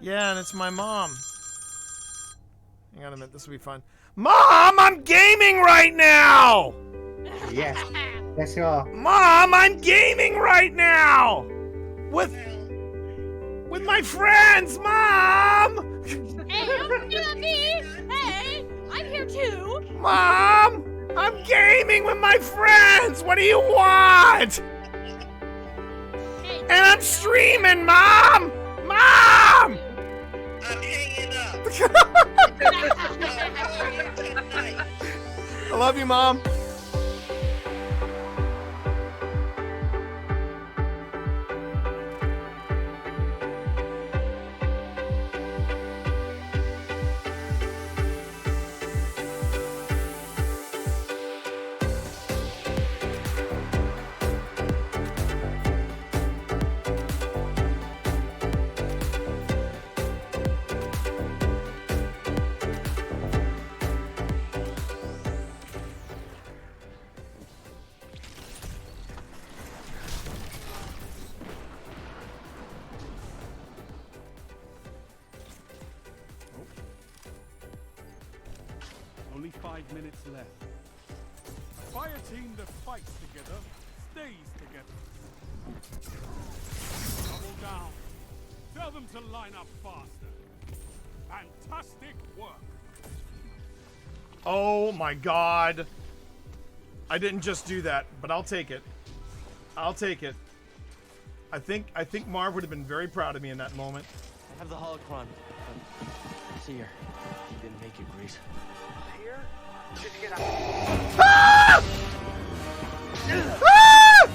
Yeah, and it's my mom. Hang on a minute, this will be fun. Mom, I'm gaming right now! Yes. Let's go. Mom, I'm gaming right now! With my friends, Mom! Hey, don't forget me! Hey, I'm here too! Mom! I'm gaming with my friends! What do you want? Hey, And I'm streaming, Mom! Mom! I'm hanging up. I love you, Mom. Only 5 minutes left. A fire team that fights together stays together. Double down. Tell them to line up faster. Fantastic work. Oh my God. I didn't just do that, but I'll take it. I'll take it. I think Marv would have been very proud of me in that moment. I have the holocron. See here. You didn't make it, Grease. Here? Did you get out? Ah! Ah!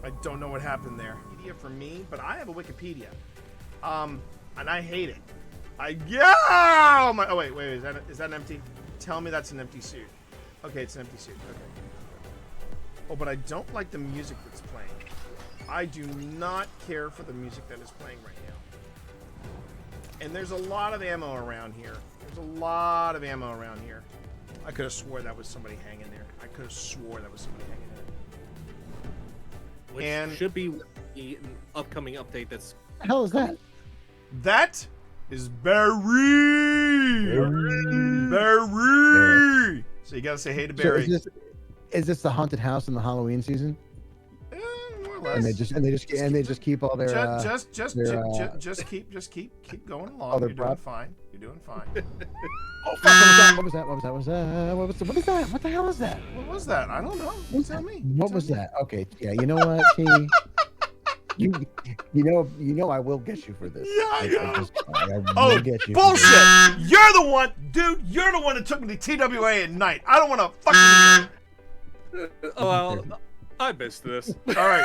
I don't know what happened there. Wikipedia for me, but I have a Wikipedia. And I hate it. Oh wait, is that an empty? Tell me that's an empty suit. Okay, it's an empty suit. Okay. Oh, but I don't like the music that's playing. I do not care for the music that is playing right now. And there's a lot of ammo around here. I could have swore that was somebody hanging there. Which should be the upcoming update that's... What the hell is that? That is Barry. So you gotta say hey to Barry. So is this the haunted house in the Halloween season? More or less. And they just keep all their just keep going along. You're doing fine. Oh fuck! What was that? What the hell is that? What was that? I don't know. You tell me. What was that? Okay, yeah. You know what? You know I will get you for this. Yeah. I will get you. Bullshit! You're the one, dude. You're the one that took me to TWA at night. I don't want to fucking. Well, I missed this. All right.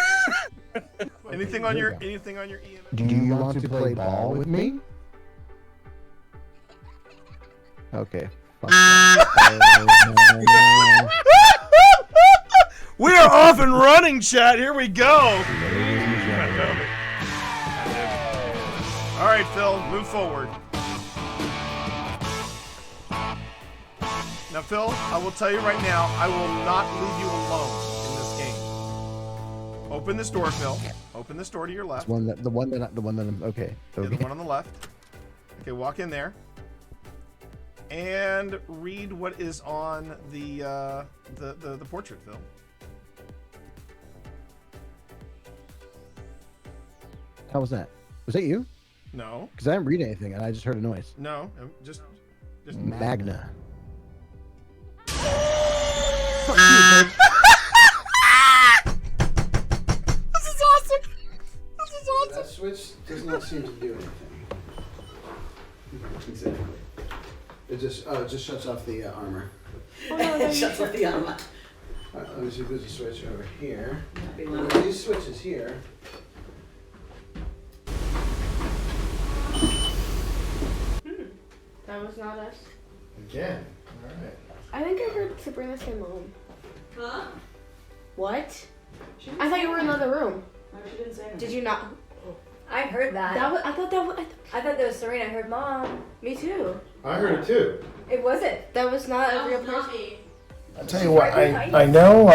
Anything on your EMF? Do you want to play ball with me? Okay. Fuck that. We are off and running, chat. Here we go. All right, Phil, move forward. Now, Phil, I will tell you right now, I will not leave you alone in this game. Open this door, Phil. Open this door to your left. The one that I'm okay. Yeah, the one on the left. Okay, walk in there. And read what is on the portrait, Phil. How was that? Was that you? No. Because I didn't read anything and I just heard a noise. No, just Magna. Fuck you, dude. This is awesome. That switch does not seem to do anything. Exactly. It just shuts off the armor. It shuts off the armor. Alright, let me see if there's a switch over here. These switches here. That was not us. Again. Alright. I think I heard Sabrina say mom. Huh? What? I thought you were in another room. No, she didn't say anything. Did you not? I heard that. I thought that was. I thought that was Serena. I heard Mom. Me too. I heard it too. It wasn't. That was not a real person. I'll tell you what, I know,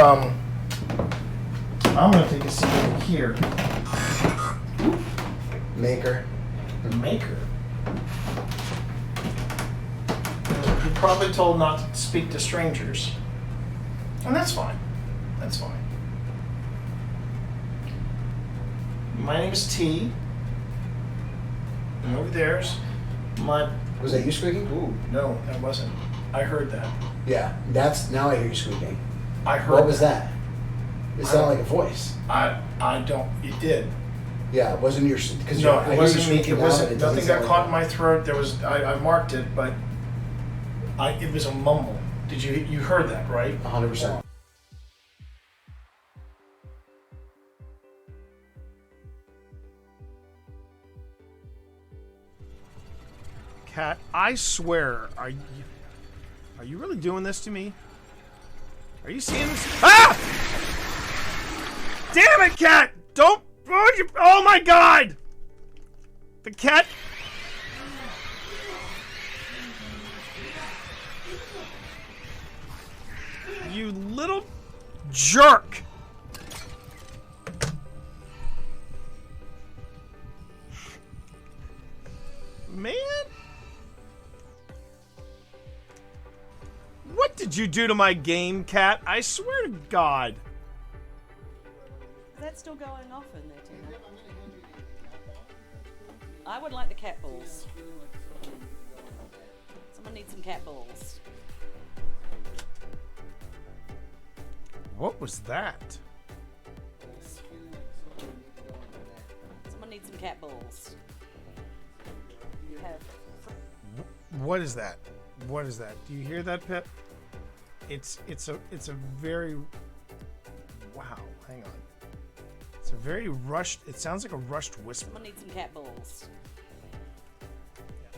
I'm gonna take a seat over here. Maker. The maker. You're probably told not to speak to strangers. And that's fine. That's fine. My name is T. And over there's my... Was that you squeaking? Ooh, no, that wasn't. I heard that. Yeah, that's now I hear you squeaking. I heard What was that? It sounded like a voice. I don't... It did. Yeah, it wasn't your because No, it wasn't me. It wasn't. doesn't Nothing got sound caught like in my throat. There was. I marked it, but it was a mumble. Did you heard that, right? 100%. Cat, I swear, are you really doing this to me? Are you seeing this? Ah! Damn it, Cat! Don't. Oh my God! The cat. You little jerk! Man? What did you do to my game, Cat? I swear to God. Is that still going off in there, Tina? I would like the cat balls. Someone needs some cat balls. What was that? Someone needs some cat balls. You have. What is that? What is that? Do you hear that, Pip? It's a very wow. Hang on. It's a very rushed. It sounds like a rushed whisper. Someone needs some cat balls.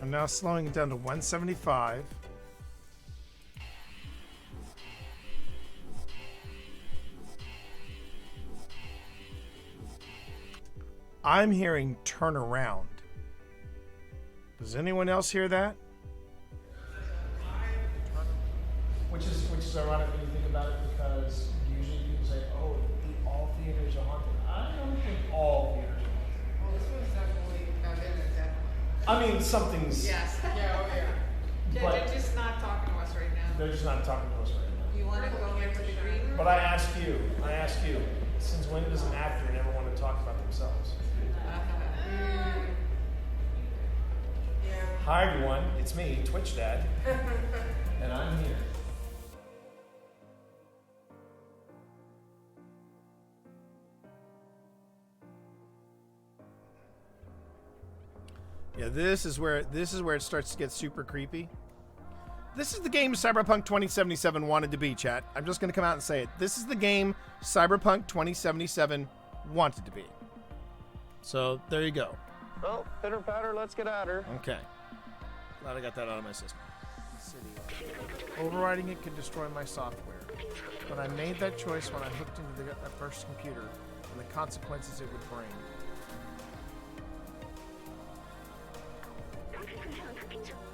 I'm now slowing it down to 175. I'm hearing turn around. Does anyone else hear that? Which is ironic when you think about it, because usually people say, "Oh, all theaters are haunted." I don't think all theaters are haunted. Well, this one's definitely got in it, definitely. I mean, something's. Yes. Yeah. Oh yeah. But They're just not talking to us right now. they're just not talking to us right now. You want to go in for the green room? But I ask you, since when does an actor never want to talk about themselves? Yeah. Hi everyone, it's me, Twitch Dad, and I'm here. Yeah, this is where it starts to get super creepy. This is the game Cyberpunk 2077 wanted to be, chat. I'm just gonna come out and say it. This is the game Cyberpunk 2077 wanted to be. So there you go. Well, pitter patter, let's get at her. Okay. Glad I got that out of my system. Overriding it could destroy my software, but I made that choice when I hooked into that first computer and the consequences it would bring.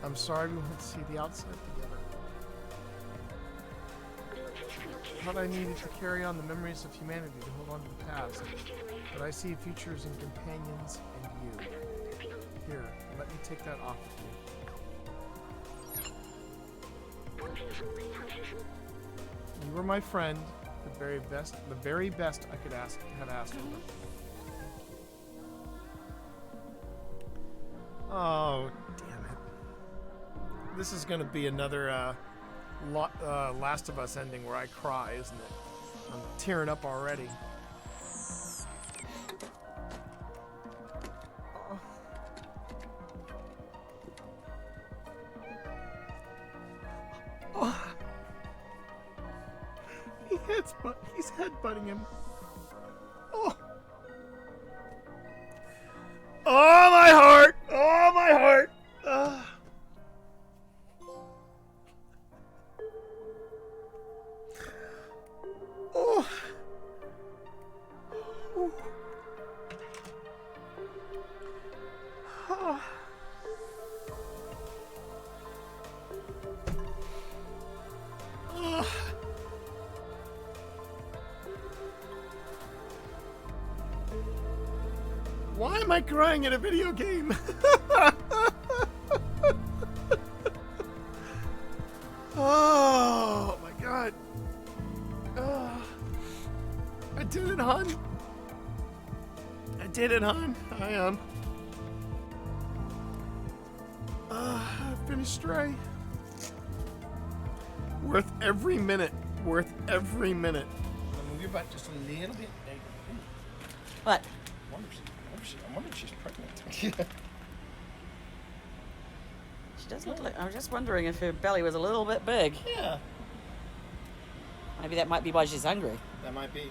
I'm sorry we won't see the outside together. I thought I needed to carry on the memories of humanity to hold on to the past, but I see futures in companions and you. Here, let me take that off of you. You were my friend, the very best I could have asked for. Oh, damn it. This is going to be another Last of Us ending where I cry, isn't it? I'm tearing up already. Oh. He's headbutting him. Oh. Oh, my heart! Oh, my heart! Oh. Why am I crying in a video game? Oh my god. I did it, hon. I did it, hon. I finished Stray. Worth every minute. Worth every minute. I'm gonna move back just a little bit. What? I wonder if she's pregnant. She does look like. I was just wondering if her belly was a little bit big. Yeah, Maybe that might be why she's hungry. that might be.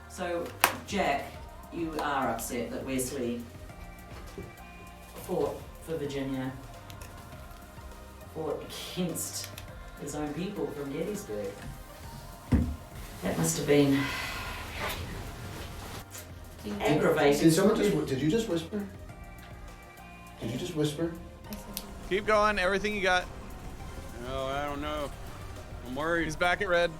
So, Jack, you are upset that Wesley fought for Virginia, fought against his own people from Gettysburg. That must have been aggravating. Did you just whisper? Did you just whisper? Keep going. Everything you got. No, I don't know. I'm worried. He's back at red.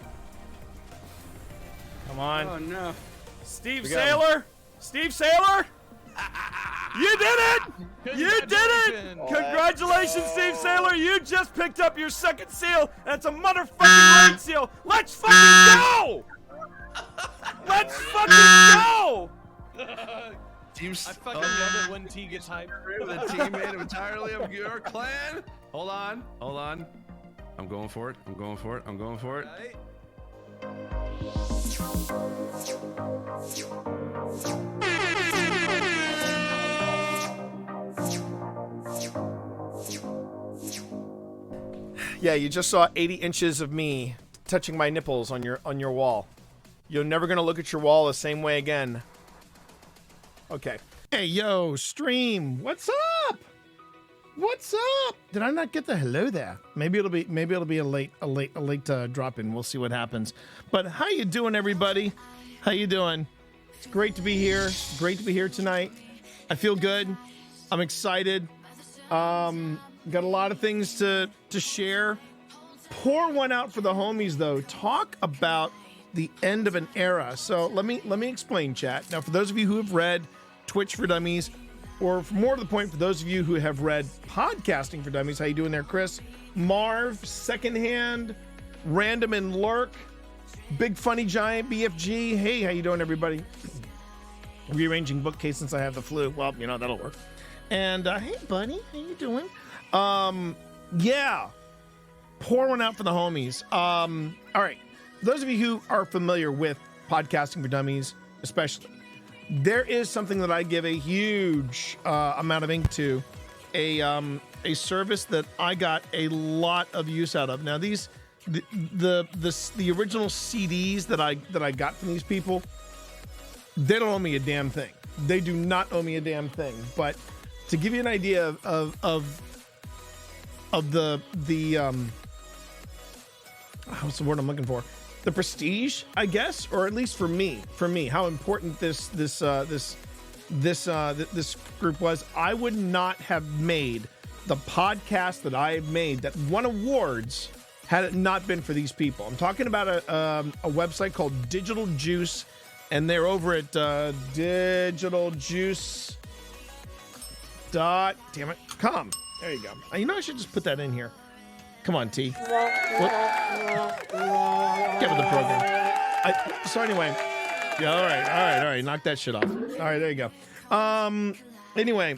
Come on. Oh no. Steve We got him. Sailor! Steve Sailor! You did it! You did it! Congratulations, Steve Sailor! You just picked up your second seal. That's a motherfucking raid seal. Let's fucking go! Let's fucking go! I fucking love it when T gets hyped. The teammate entirely of your clan. Hold on. I'm going for it. Right? Yeah, you just saw 80 inches of me touching my nipples on your wall. You're never gonna look at your wall the same way again. Okay. Hey, yo, stream. What's up? What's up? Did I not get the hello there? Maybe it'll be a late drop in. We'll see what happens. But how you doing, everybody? How you doing? It's great to be here. Great to be here tonight. I feel good. I'm excited. Got a lot of things to share. Pour one out for the homies, though. Talk about the end of an era. So let me explain, chat. Now, for those of you who have read Twitch for Dummies, or for more to the point, for those of you who have read Podcasting for Dummies, how you doing there, Chris? Marv, Secondhand, Random and Lurk, Big Funny Giant, BFG. Hey, how you doing, everybody? Rearranging bookcase since I have the flu. Well, you know, that'll work. And hey, buddy, how you doing? Yeah. Pour one out for the homies. All right. Those of you who are familiar with Podcasting for Dummies, especially, there is something that I give a huge amount of ink to, a service that I got a lot of use out of. Now, the original CDs that I got from these people, they don't owe me a damn thing. They do not owe me a damn thing. But to give you an idea of the what's the word I'm looking for? The prestige, I guess, or at least for me, how important this group was. I would not have made the podcast that I have made that won awards had it not been for these people. I'm talking about a website called Digital Juice, and they're over at digitaljuice.com. There you go. You know, I should just put that in here. Come on, T. What? Get with the program. So anyway, yeah, all right. Knock that shit off. All right, there you go. Anyway,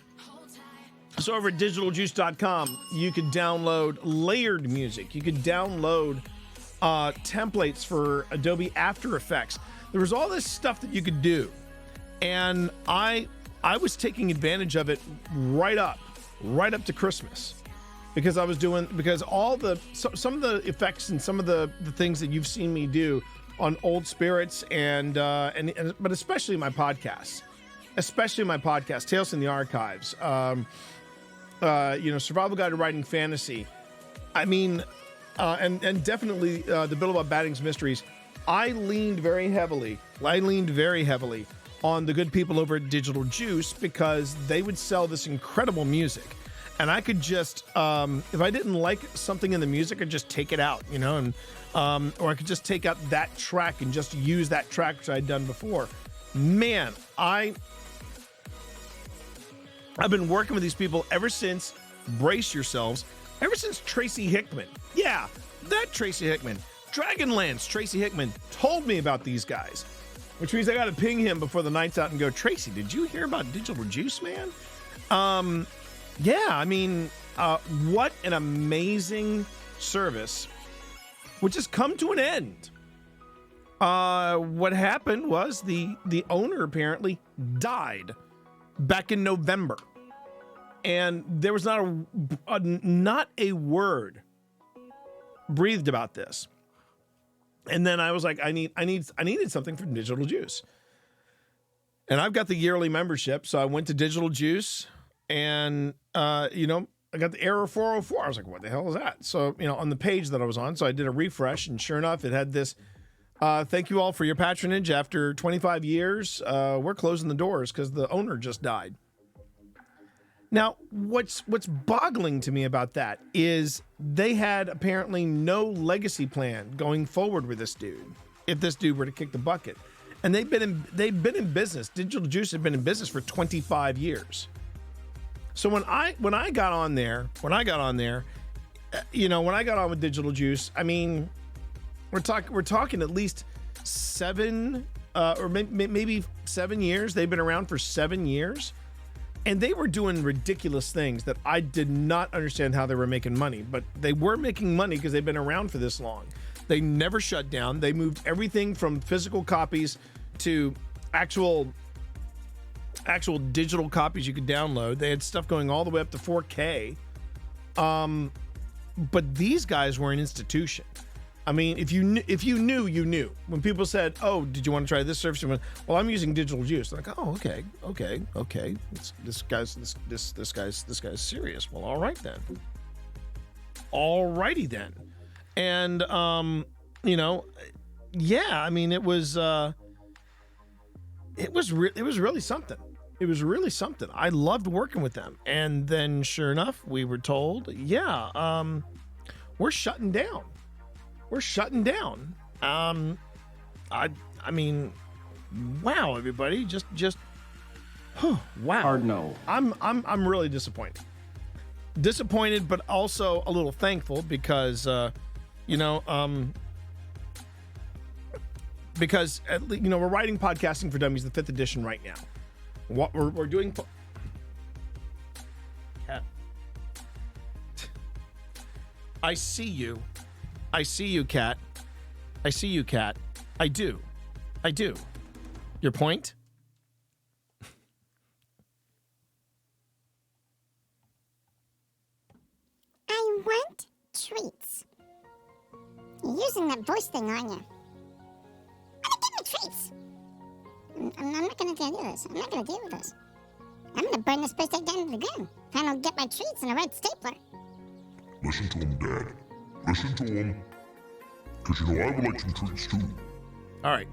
so over at digitaljuice.com, you could download layered music. You could download templates for Adobe After Effects. There was all this stuff that you could do, and I was taking advantage of it right up to Christmas. Because some of the effects and some of the things that you've seen me do old spirits and but especially my podcasts, Tales from the Archives, Survival Guide to Writing Fantasy. I mean, and definitely the Bill About Batting's Mysteries. I leaned very heavily on the good people over at Digital Juice because they would sell this incredible music. And I could just, if I didn't like something in the music, I'd just take it out, and or I could just take out that track and just use that track which I'd done before. Man, I've been working with these people ever since, brace yourselves, ever since Tracy Hickman. Yeah, that Tracy Hickman. Dragonlance Tracy Hickman told me about these guys, which means I got to ping him before the night's out and go, Tracy, did you hear about Digital Juice, man? Yeah, I mean, what an amazing service, which has come to an end. What happened was the owner apparently died back in November, and there was not a word breathed about this. And then I was like, I needed something from Digital Juice, and I've got the yearly membership, so I went to Digital Juice. And, I got the error 404. I was like, what the hell is that? So, on the page that I was on, so I did a refresh, and sure enough, it had this, thank you all for your patronage. After 25 years, we're closing the doors because the owner just died. Now, what's boggling to me about that is they had apparently no legacy plan going forward with this dude, if this dude were to kick the bucket. And they've been in business. Digital Juice had been in business for 25 years. So when I got on with Digital Juice, I mean, we're talking at least 7 or maybe 7 years. They've been around for 7 years, and they were doing ridiculous things that I did not understand how they were making money, but they were making money because they've been around for this long. They never shut down. They moved everything from physical copies to actual digital copies you could download. They had stuff going all the way up to 4K. But these guys were an institution. I mean, if you knew, you knew. When people said, "Oh, did you want to try this service?" You went, "Well, I'm using Digital Juice." They're like, "Oh, okay. This guy's serious." Well, all right then. Alrighty then. And yeah, I mean, it was really something. It was really something. I loved working with them. And then sure enough, we were told, yeah, we're shutting down. I mean, wow, everybody, just wow. Hard no. I'm really disappointed. Disappointed, but also a little thankful because because we're writing Podcasting for Dummies, the 5th edition right now. What we're doing. Cat. I see you, Cat. I see you, Cat. I do. Your point? I want treats. You're using that voice thing, aren't you? I'm gonna give me treats. I'm not gonna do this. I'm not gonna deal with this. I'm gonna burn this place down to the ground. If I don't get my treats in the right stapler. Listen to him, Dad. Listen to him. Because I would like some treats too. All right.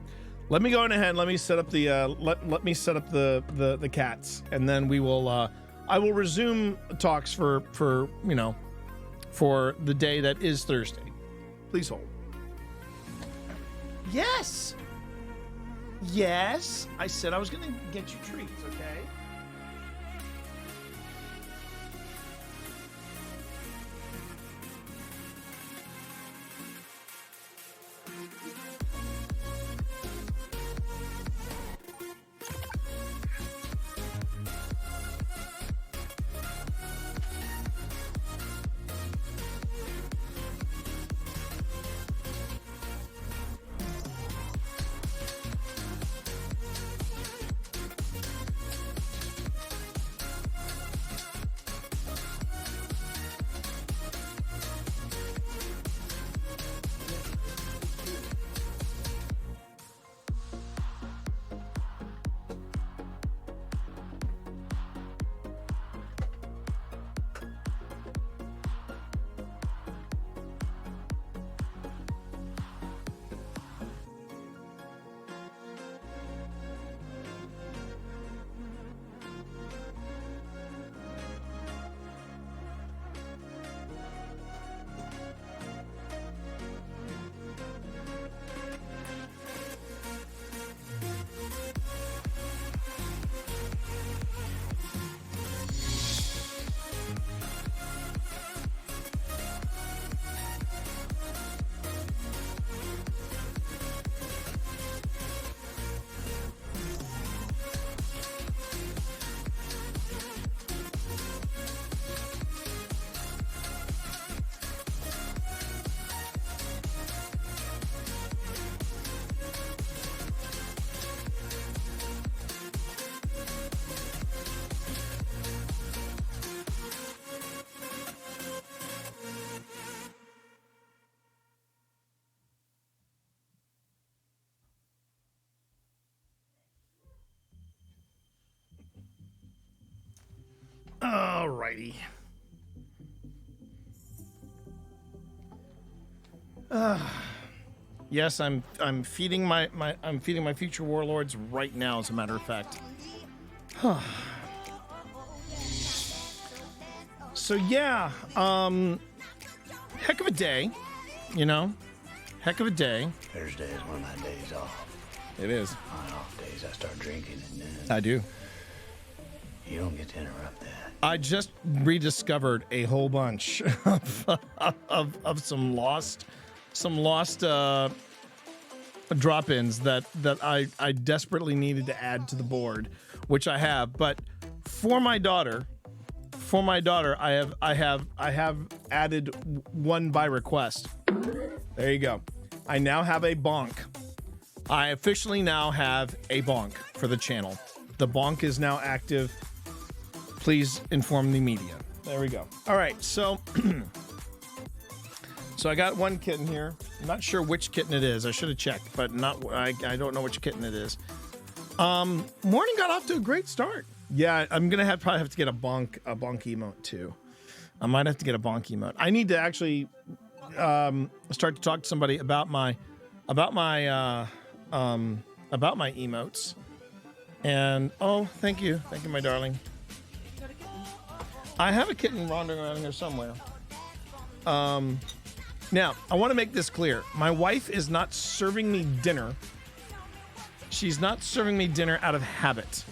Let me go on ahead. Let me set up the let me set up the cats, and then we will I will resume talks for the day that is Thursday. Please hold. Yes. I said I was going to get you treats, okay? Alrighty. Yes, I'm feeding my future warlords right now, as a matter of fact. So yeah, heck of a day, you know, heck of a day. Thursday is one of my days off. It is. On off days, I start drinking, and then I do. you don't get to interrupt that. I just rediscovered a whole bunch of some lost drop-ins that I desperately needed to add to the board, which I have. But for my daughter, I have added one by request. There you go. I now have a bonk. I officially now have a bonk for the channel. The bonk is now active. Please inform the media. There we go. All right, so so I got one kitten here. I'm not sure which kitten it is. I should have checked, but I don't know which kitten it is. Morning got off to a great start. Yeah, I'm gonna probably have to get a bonk emote too. I might have to get a bonk emote. I need to actually start to talk to somebody about my emotes. And oh, thank you, my darling. I have a kitten wandering around here somewhere. Now, I want to make this clear. My wife is not serving me dinner. She's not serving me dinner out of habit.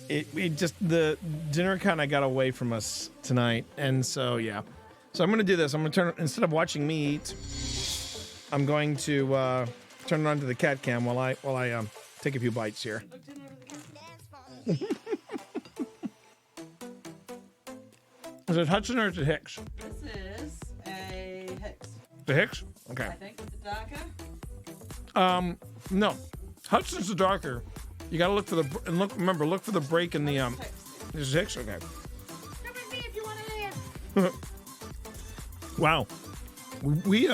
It just, the dinner kind of got away from us tonight. And so, yeah. So I'm going to do this. I'm going to turn, instead of watching me eat, I'm going to turn it on to the cat cam while I take a few bites here. Is it Hudson or is it Hicks? This is a Hicks. The Hicks? Okay. I think it's the darker. No. Hudson's the darker. You gotta look for the, and remember, look for the break in the, This is Hicks? Okay. Come with me if you want to live. Wow. We,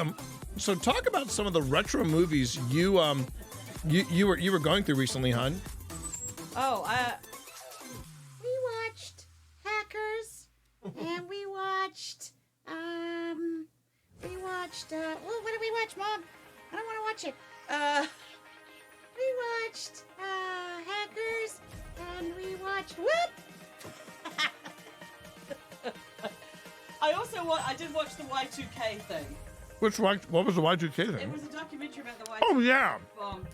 so talk about some of the retro movies you were going through recently, hon. Oh, We watched Hackers, and we watched, well, what did we watch, Mom? I don't want to watch it. We watched, Hackers, and we watched, whoop! I did watch the Y2K thing. What was the Y2K thing? It was a documentary about the Y2K Oh, yeah. bomb.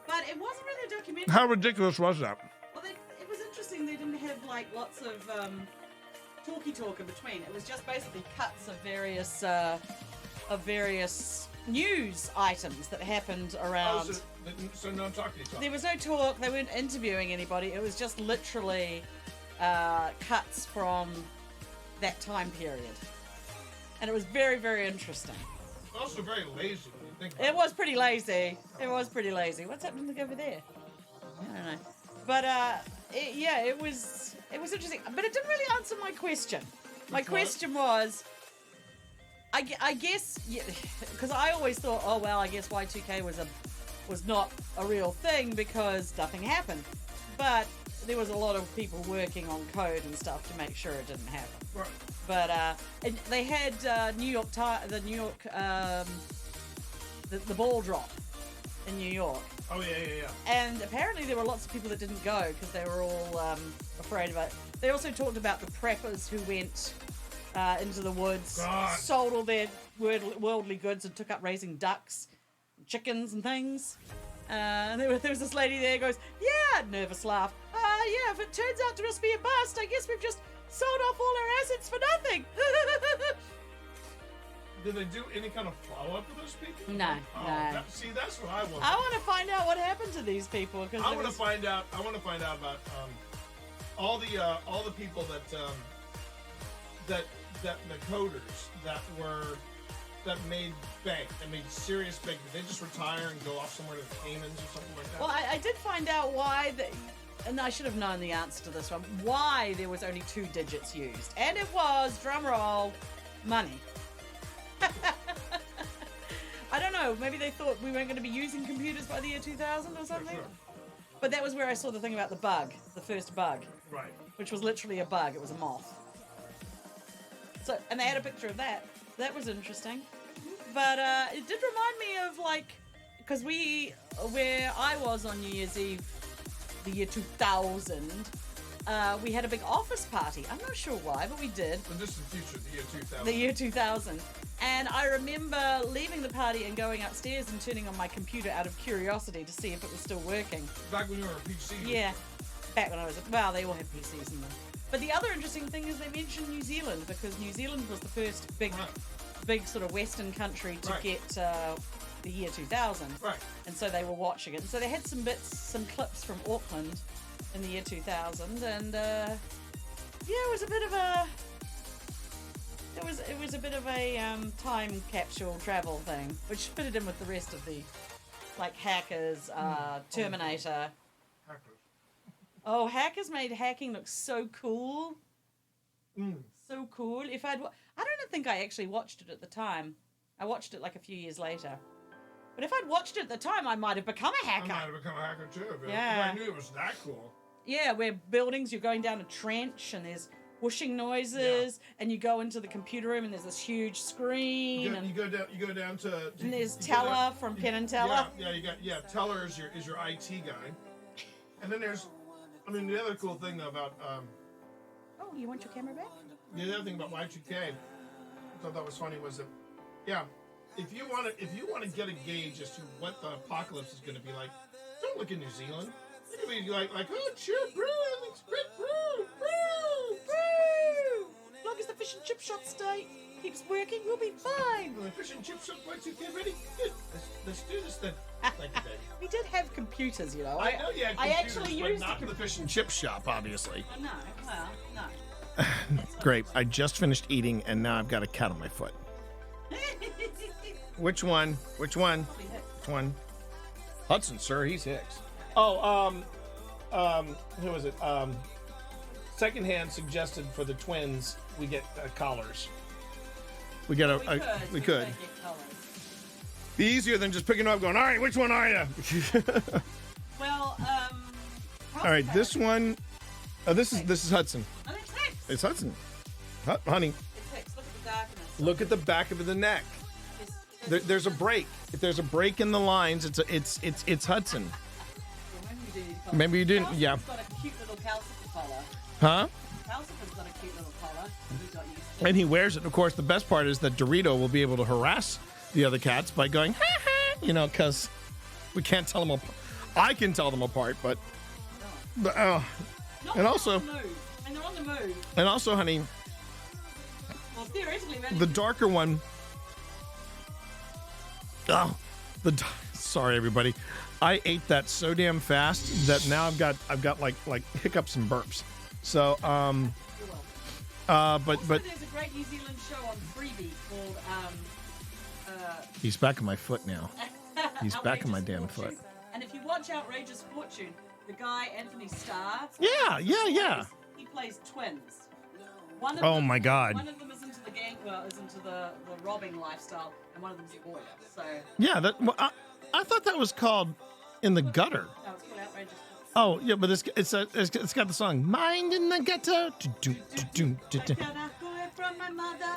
But it wasn't really a documentary. How ridiculous was that? Well, it was interesting. They didn't have like lots of talky talk in between. It was just basically cuts of various news items that happened around. Oh, so no talking talk. There was no talk. They weren't interviewing anybody. It was just literally cuts from that time period, and it was very, very interesting. Also very lazy when you think about It was pretty lazy. It was pretty lazy. What's happening over there? I don't know. But it was interesting. But it didn't really answer my question. My question was, I guess, because I always thought, oh well, I guess Y2K was not a real thing because nothing happened. But there was a lot of people working on code and stuff to make sure it didn't happen. Right. But and they had the New York, the ball drop in New York. Oh yeah. And apparently there were lots of people that didn't go because they were all afraid of it. They also talked about the preppers who went into the woods, sold all their worldly goods and took up raising ducks, chickens and things. And there was this lady there who goes, yeah, nervous laugh. Yeah, if it turns out to just be a bust, I guess we've just sold off all our assets for nothing. Did they do any kind of follow-up with those people? No, no. See, that's what I want. I want to find out what happened to these people. I want to find out about all the people that the coders that made bank, that made serious bank. Did they just retire and go off somewhere to the Caymans or something like that? Well, I did find out why, and I should have known the answer to this one, why there was only 2 digits used. And it was, drumroll, money. I don't know, maybe they thought we weren't going to be using computers by the year 2000 or something? Sure. But that was where I saw the thing about the bug, the first bug. Right. which was literally a bug. It was a moth. So, and they had a picture of that. That was interesting. But it did remind me of like, because where I was on New Year's Eve, the year 2000, we had a big office party. I'm not sure why, but we did. The distant future, the year 2000. The year 2000. And I remember leaving the party and going upstairs and turning on my computer out of curiosity to see if it was still working. Back when you were a PC. Yeah. Back when I was, well, they all had PCs in them. But the other interesting thing is they mentioned New Zealand, because New Zealand was the first big sort of Western country to get the year 2000. Right. And so they were watching it. And so they had some clips from Auckland in the year 2000. And yeah, it was a bit of a... It was a bit of a time capsule travel thing, which fitted in with the rest of the, like, Hackers, Terminator. Hackers. Oh, Hackers made hacking look so cool. So cool. I don't think I actually watched it at the time. I watched it like a few years later. But if I'd watched it at the time, I might have become a hacker. I might have become a hacker too. Yeah. I knew it was that cool. Yeah, where buildings, you're going down a trench and there's whooshing noises, and you go into the computer room and there's this huge screen. You go down to. And there's Teller from Penn and Teller. Yeah. Teller is your IT guy, and then there's, the other cool thing though about Oh, you want your camera back? the other thing about Y2K, I thought that was funny was that, if you want to get a gauge as to what the apocalypse is going to be like, don't look at New Zealand. Look at me like oh shit, bro, everything's great, bro. As long as the fish and chip shop keeps working, we'll be fine. The fish and chip shop, Y2K ready? Good. Let's do this then. Thank you, baby. We did have computers, you know. I know you had I computers, actually but used not the fish and chip shop, obviously. No, well, no. Great. I just finished eating, and now I've got a cat on my foot. Which one? Which one? Hudson, sir. He's Hicks. Oh, who was it? Secondhand suggested for the twins we get collars. We could. Get Be easier than just picking them up, going, all right, which one are you? Well, all right, this one. Oh, this is Hudson. Oh, it's Hicks. It's Hudson. Honey. It's Hicks. Look at the darkness. Look at the back of the neck. There's a break. If there's a break in the lines, it's Hudson. Maybe you didn't. Yeah. Got a cute little calcifer collar. Huh? Calcifer's got a cute little collar. We got used to. And he wears it. Of course, the best part is that Dorito will be able to harass the other cats by going, ha ha, because we can't tell them apart. I can tell them apart, but and also, and they're on the move. And also, honey, well, theoretically, the darker one. Oh, sorry, everybody. I ate that so damn fast that now I've got like hiccups and burps. So but there's a great New Zealand show on Freebie called he's back on my foot now. He's back on my damn foot. And if you watch Outrageous Fortune, the guy Anthony Starr. Yeah. He plays twins. One of Oh them, my God. One of them is into the is into the robbing lifestyle, and one of them's a lawyer. So. Yeah, I thought that was called In the Gutter. No, it's called Outrageous Fortune. Oh yeah, but it's got the song "Mind in the Ghetto."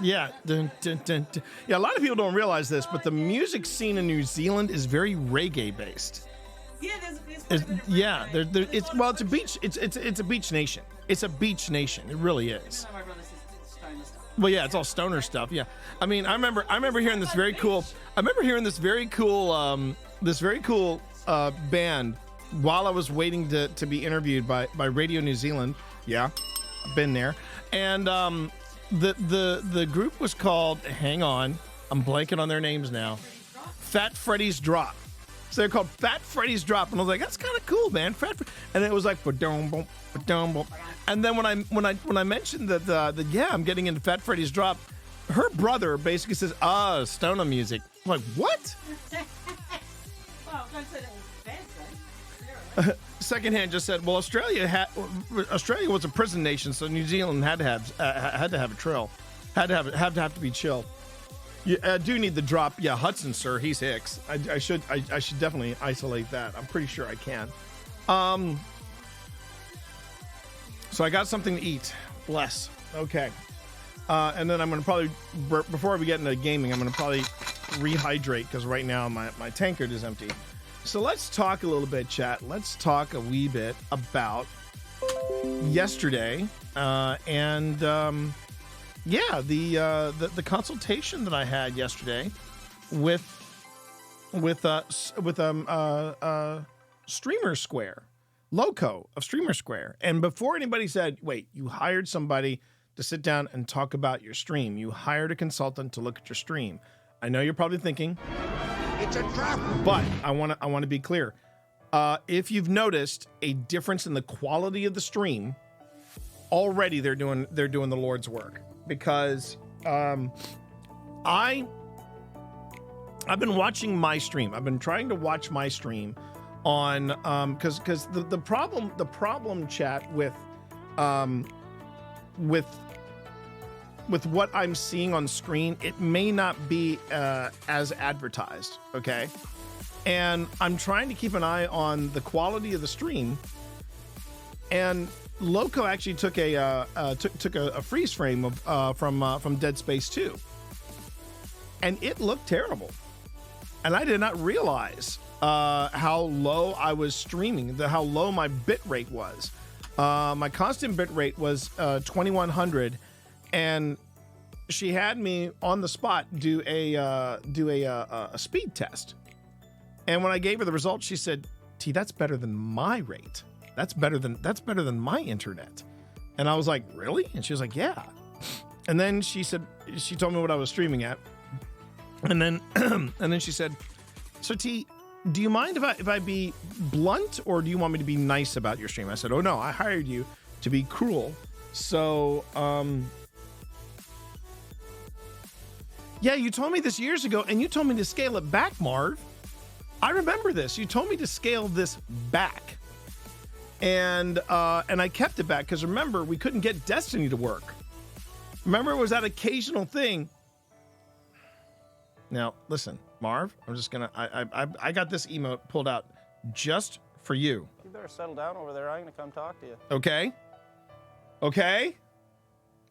Yeah, yeah. A lot of people don't realize this, but the music scene in New Zealand is very reggae based. Yeah, there's it's a beach. It's a beach nation. It's a beach nation. It really is. My brother says it's stoner stuff. Well, yeah, it's all stoner stuff. Yeah, I mean, I remember hearing this very cool. Band while I was waiting to be interviewed by Radio New Zealand. Yeah, I've been there. And the group was called, hang on, I'm blanking on their names now. Fat Freddy's Drop. So they're called Fat Freddy's Drop, and I was like, that's kind of cool, man. And it was like ba-dum, bum, ba-dum, bum. And then when I mentioned that yeah, I'm getting into Fat Freddy's Drop, her brother basically says, stoner music. I'm like, what? Well, don't say that was a bad thing. Secondhand just said, well, Australia was a prison nation, so New Zealand had to have a trill, had to be chill. I do need the drop. Yeah, Hudson, sir, he's Hicks. I should definitely isolate that. I'm pretty sure I can. So I got something to eat. Bless. Okay. And then I'm going to probably, before we get into gaming, I'm going to probably rehydrate because right now my tankard is empty. So let's talk a little bit, chat. Let's talk a wee bit about yesterday and the consultation that I had yesterday with Streamer Square, Loco of Streamer Square. And before anybody said, wait, you hired somebody to sit down and talk about your stream. You hired a consultant to look at your stream. I know you're probably thinking, it's a trap. But I want to be clear. If you've noticed a difference in the quality of the stream, already they're doing the Lord's work. Because I've been watching my stream. I've been trying to watch my stream on because the problem chat with what I'm seeing on screen, it may not be as advertised, okay? And I'm trying to keep an eye on the quality of the stream. And Loco actually took a freeze frame of from Dead Space 2, and it looked terrible. And I did not realize how low I was streaming, how low my bit rate was. My constant bit rate was 2100, and she had me on the spot do a speed test. And when I gave her the results, she said, "T, that's better than my rate. That's better than my internet." And I was like, "Really?" And she was like, "Yeah." And then she told me what I was streaming at. And then she said, "So T, do you mind if I be blunt, or do you want me to be nice about your stream?" I said, "Oh no, I hired you to be cruel. So, yeah, you told me this years ago, and you told me to scale it back, Marv. I remember this. You told me to scale this back. And I kept it back because remember, we couldn't get Destiny to work. Remember, it was that occasional thing." Now, listen, Marv, I'm just gonna, I got this emote pulled out just for you. You better settle down over there. I'm gonna come talk to you. Okay? Okay?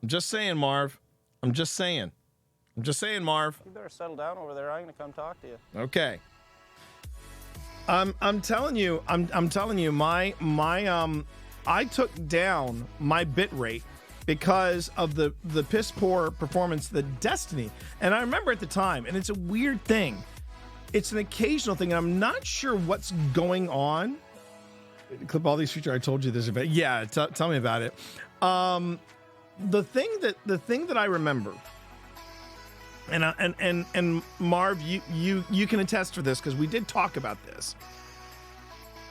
I'm just saying, Marv. I'm just saying, Marv. You better settle down over there. I'm gonna come talk to you. Okay. I'm telling you, I took down my bit rate because of the piss poor performance that Destiny. And I remember at the time, and it's a weird thing. It's an occasional thing, and I'm not sure what's going on. Clip all these features. I told you this about. Yeah, tell me about it. The thing that I remember, and Marv, you can attest for this because we did talk about this.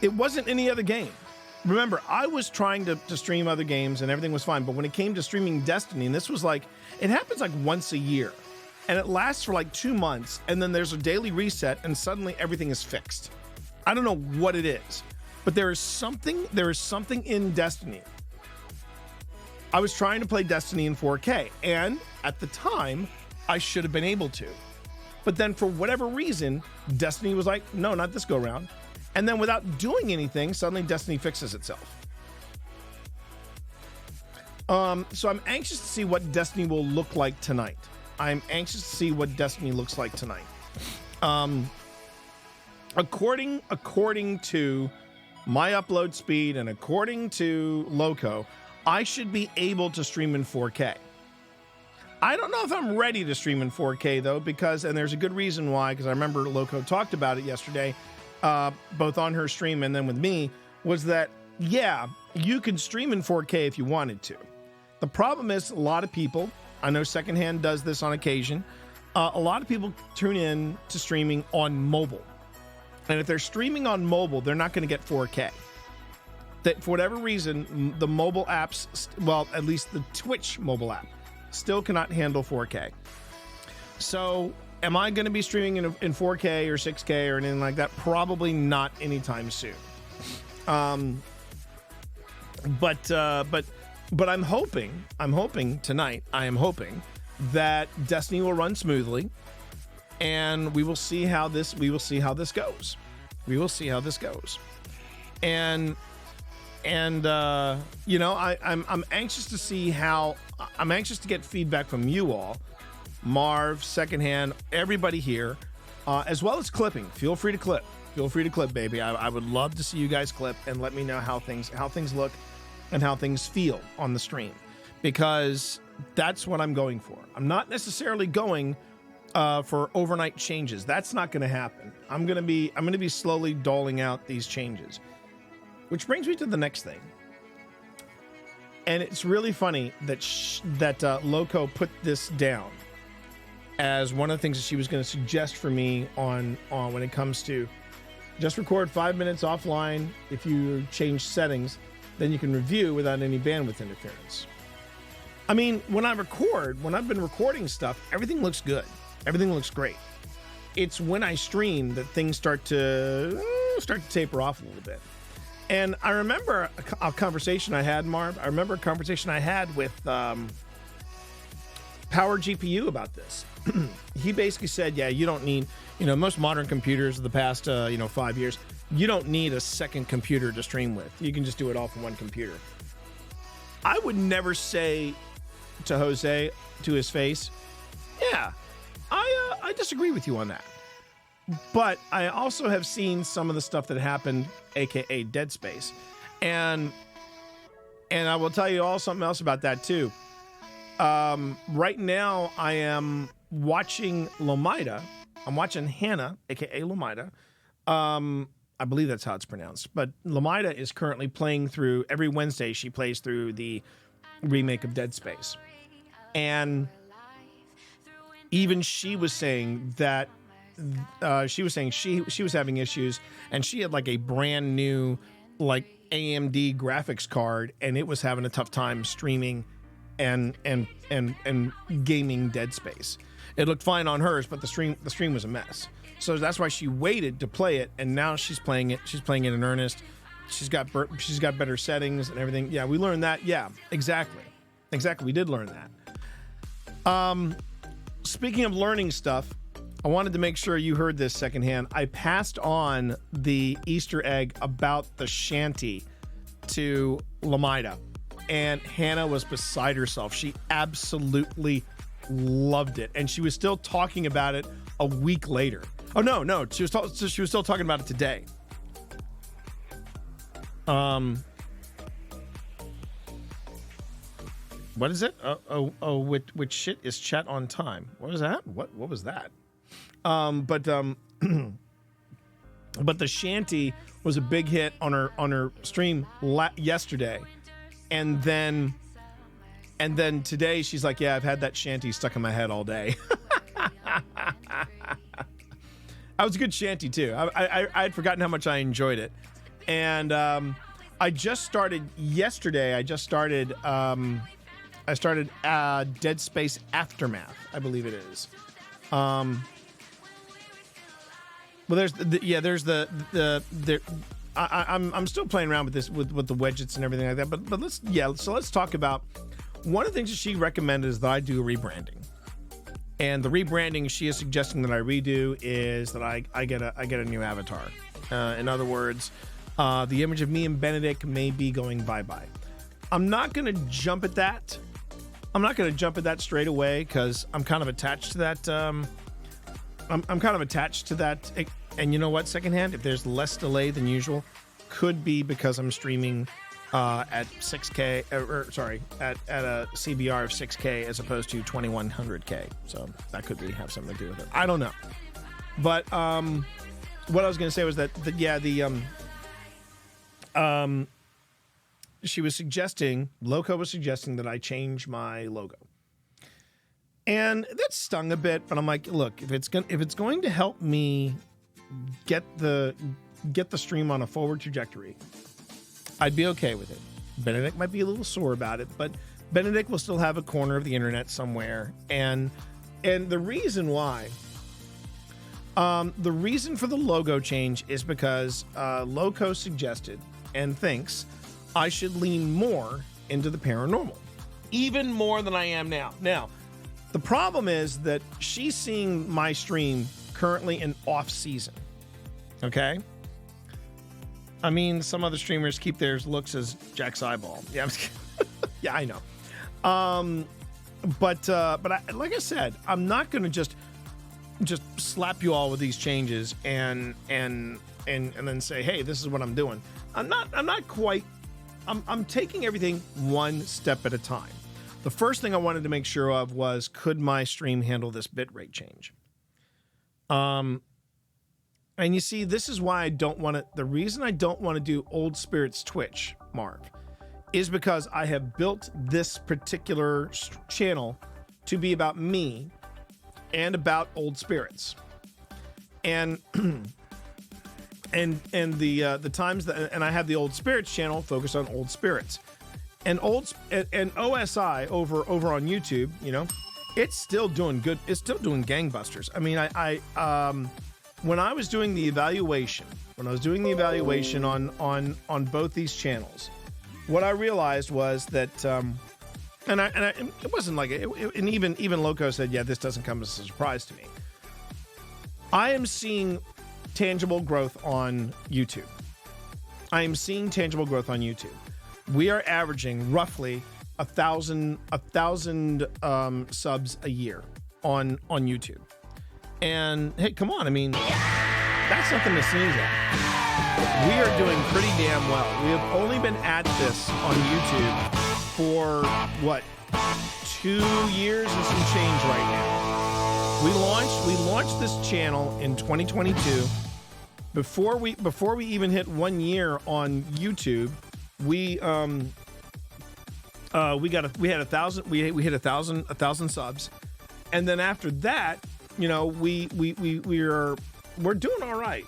It wasn't any other game. Remember, I was trying to stream other games and everything was fine, but when it came to streaming Destiny, and this was like, it happens like once a year, and it lasts for like 2 months, and then there's a daily reset, and suddenly everything is fixed. I don't know what it is, but there is something in Destiny. I was trying to play Destiny in 4K, and at the time, I should have been able to. But then for whatever reason, Destiny was like, no, not this go round. And then without doing anything, suddenly Destiny fixes itself. So I'm anxious to see what Destiny will look like tonight. I'm anxious to see what Destiny looks like tonight. According to my upload speed and according to Loco, I should be able to stream in 4K. I don't know if I'm ready to stream in 4K though, because, and there's a good reason why, because I remember Loco talked about it yesterday, both on her stream and then with me, was that, yeah, you can stream in 4K if you wanted to. The problem is a lot of people, I know Secondhand does this on occasion, a lot of people tune in to streaming on mobile. And if they're streaming on mobile, they're not going to get 4K. That for whatever reason, the mobile apps, well, at least the Twitch mobile app, still cannot handle 4K. So am I going to be streaming in 4K or 6K or anything like that? Probably not anytime soon. But I'm hoping tonight, I am hoping that Destiny will run smoothly, and we will see how this goes. And you know, I'm anxious to see how. I'm anxious to get feedback from you all, Marv, Secondhand, everybody here, as well as clipping. Feel free to clip. Feel free to clip, baby. I would love to see you guys clip and let me know how things look and how things feel on the stream, because that's what I'm going for. I'm not necessarily going for overnight changes. That's not going to happen. I'm going to be slowly doling out these changes, which brings me to the next thing. And it's really funny that Loco put this down as one of the things that she was going to suggest for me on when it comes to just record 5 minutes offline. If you change settings, then you can review without any bandwidth interference. I mean, when I've been recording stuff, everything looks good. Everything looks great. It's when I stream that things start to taper off a little bit. And I remember a conversation I had, Marv. I remember a conversation I had with Power GPU about this. He basically said, yeah, you don't need, most modern computers of the past, 5 years, you don't need a second computer to stream with. You can just do it all from one computer. I would never say to Jose, to his face, yeah, I disagree with you on that. But I also have seen some of the stuff that happened, aka Dead Space, and I will tell you all something else about that too. Right now, I am watching Lomida. I'm watching Hannah, aka Lomida. I believe that's how it's pronounced. But Lomida is currently playing through. Every Wednesday, she plays through the remake of Dead Space, and even she was saying that. She was saying she was having issues, and she had like a brand new like AMD graphics card, and it was having a tough time streaming and gaming Dead Space. It looked fine on hers, but the stream was a mess. So that's why she waited to play it, and now she's playing it. She's playing it in earnest. She's got better settings and everything. Yeah, we learned that. Yeah, exactly. We did learn that. Speaking of learning stuff, I wanted to make sure you heard this secondhand. I passed on the Easter egg about the shanty to Lomida, and Hannah was beside herself. She absolutely loved it, and she was still talking about it a week later. Oh no, she was still talking about it today. What is it? Which shit is chat on time? What was that? What was that? But the shanty was a big hit on her stream yesterday, and then today she's like, yeah, I've had that shanty stuck in my head all day. That was a good shanty too. I had forgotten how much I enjoyed it, and I just started yesterday. I started Dead Space Aftermath, I believe it is. Well, I'm still playing around with this with the widgets and everything like that. But let's talk about one of the things that she recommended is that I do rebranding, and the rebranding she is suggesting that I redo is that I get a new avatar. In other words, the image of me and Benedict may be going bye-bye. I'm not going to jump at that. I'm not going to jump at that straight away because I'm kind of attached to that. I'm kind of attached to that. And you know what, secondhand, if there's less delay than usual, could be because I'm streaming at 6K, at a CBR of 6K as opposed to 2100K. So that could have something to do with it. I don't know. But what I was going to say was that Loco was suggesting that I change my logo. And that stung a bit, but I'm like, look, if it's going to help me get the stream on a forward trajectory, I'd be okay with it. Benedict might be a little sore about it, but Benedict will still have a corner of the internet somewhere. And the reason why, the reason for the logo change is because Loco suggested and thinks I should lean more into the paranormal, even more than I am now. Now, the problem is that she's seeing my stream currently in off season. Okay? I mean, some other streamers keep their looks as Jack's eyeball. Yeah, I'm just kidding. Yeah, I know. But like I said, I'm not going to just slap you all with these changes and then say, hey, this is what I'm doing. I'm not quite. I'm taking everything one step at a time. The first thing I wanted to make sure of was, could my stream handle this bitrate change? And you see, this is why I don't want to. The reason I don't want to do Old Spirits Twitch, Marv, is because I have built this particular channel to be about me and about Old Spirits, and the times that, and I have the Old Spirits channel focused on Old Spirits, and OSI over on YouTube. You know, it's still doing good. It's still doing gangbusters. I mean, when I was doing the evaluation, on both these channels, what I realized was that, it wasn't like it, and even Loco said, yeah, this doesn't come as a surprise to me. I am seeing tangible growth on YouTube. We are averaging roughly 1,000 subs a year on YouTube. And hey, come on, I mean, that's nothing to sneeze at. We are doing pretty damn well. We have only been at this on YouTube for, what, 2 years and some change right now. We launched this channel in 2022. Before we even hit 1 year on YouTube, we hit 1,000 subs, and then after that, you know, we're doing all right.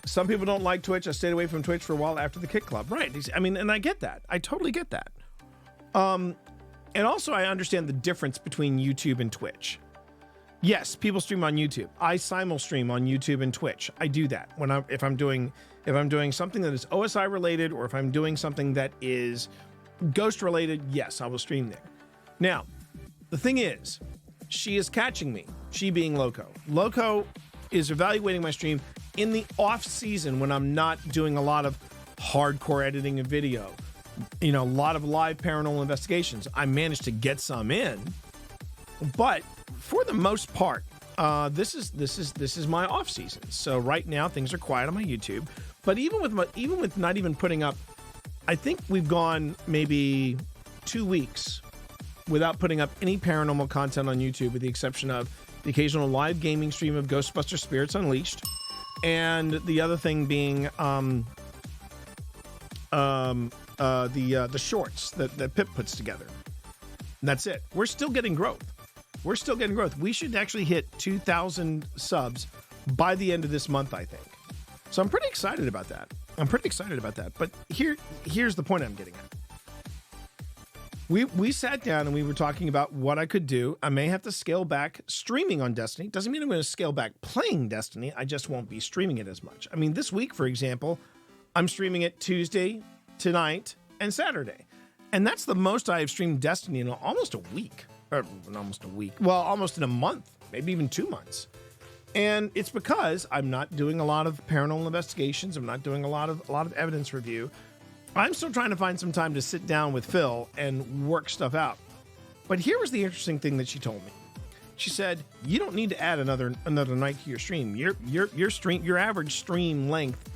Some people don't like Twitch. I stayed away from Twitch for a while after the Kick Club. Right. I mean, and I get that. I totally get that. And also I understand the difference between YouTube and Twitch. Yes, people stream on YouTube. I simul stream on YouTube and Twitch. I do that if I'm doing something that is OSI related, or if I'm doing something that is Ghost related. Yes, I will stream there. Now, the thing is, she is catching me. She being Loco. Loco is evaluating my stream in the off season when I'm not doing a lot of hardcore editing of video. You know, a lot of live paranormal investigations. I managed to get some in, but for the most part, this is my off season. So right now things are quiet on my YouTube. But even with not even putting up, I think we've gone maybe 2 weeks without putting up any paranormal content on YouTube, with the exception of the occasional live gaming stream of Ghostbuster Spirits Unleashed, and the other thing being the shorts that Pip puts together. And that's it. We're still getting growth. We should actually hit 2,000 subs by the end of this month, I think. So I'm pretty excited about that. But here's the point I'm getting at. We sat down and we were talking about what I could do. I may have to scale back streaming on Destiny. Doesn't mean I'm going to scale back playing Destiny. I just won't be streaming it as much. I mean, this week, for example, I'm streaming it Tuesday, tonight, and Saturday. And that's the most I have streamed Destiny in almost a week. Or almost a week. Well, almost in a month. Maybe even 2 months. And it's because I'm not doing a lot of paranormal investigations. I'm not doing a lot of evidence review. I'm still trying to find some time to sit down with Phil and work stuff out. But here was the interesting thing that she told me. She said, "You don't need to add another night to your stream. Your average stream length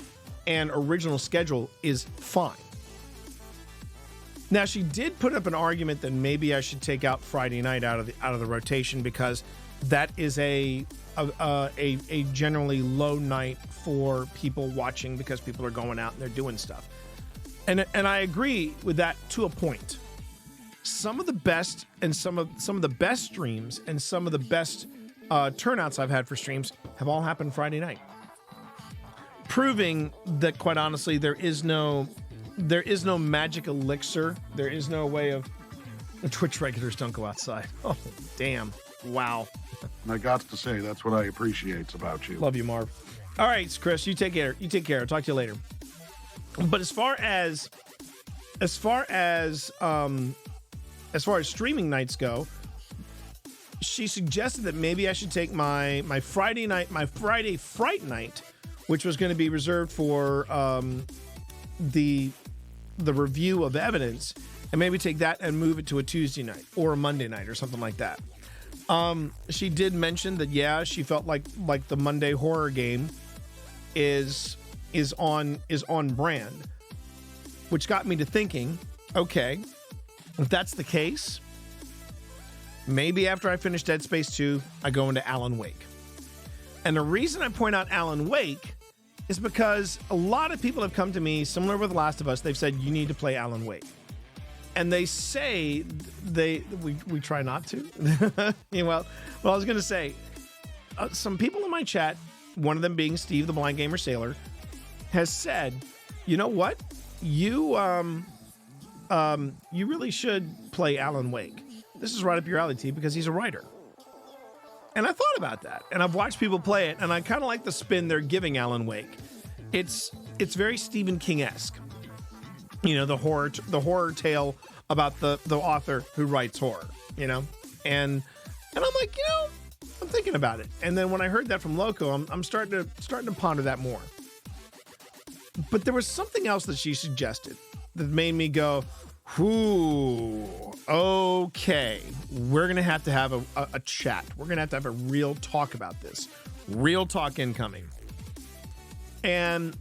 and original schedule is fine." Now, she did put up an argument that maybe I should take out Friday night out of the rotation, because that is a generally low night for people watching, because people are going out and they're doing stuff. And I agree with that to a point. Some of the best and some of the best streams and some of the best turnouts I've had for streams have all happened Friday night, proving that, quite honestly, there is no magic elixir. There is no way of... The Twitch regulars don't go outside. Oh, damn. Wow. I got to say, that's what I appreciate about you. Love you, Marv. All right, Chris, you take care. I'll talk to you later. But as far as streaming nights go, she suggested that maybe I should take my Friday Fright Night which was going to be reserved for the review of evidence, and maybe take that and move it to a Tuesday night or a Monday night or something like that. She did mention that, yeah, she felt like the Monday horror game is on brand, which got me to thinking, okay, if that's the case, maybe after I finish Dead Space 2, I go into Alan Wake. And the reason I point out Alan Wake is because a lot of people have come to me, similar with Last of Us, they've said, you need to play Alan Wake. And they say we try not to. Yeah, well, I was going to say, some people in my chat, one of them being Steve, the Blind Gamer Sailor, has said, you know what? You really should play Alan Wake. This is right up your alley, T, because he's a writer. And I thought about that, and I've watched people play it, and I kind of like the spin they're giving Alan Wake. It's very Stephen King-esque. You know, the horror tale about the author who writes horror, you know? And I'm like, you know, I'm thinking about it. And then when I heard that from Loco, I'm starting to ponder that more. But there was something else that she suggested that made me go, ooh, okay, we're going to have a chat. We're going to have a real talk about this. Real talk incoming. And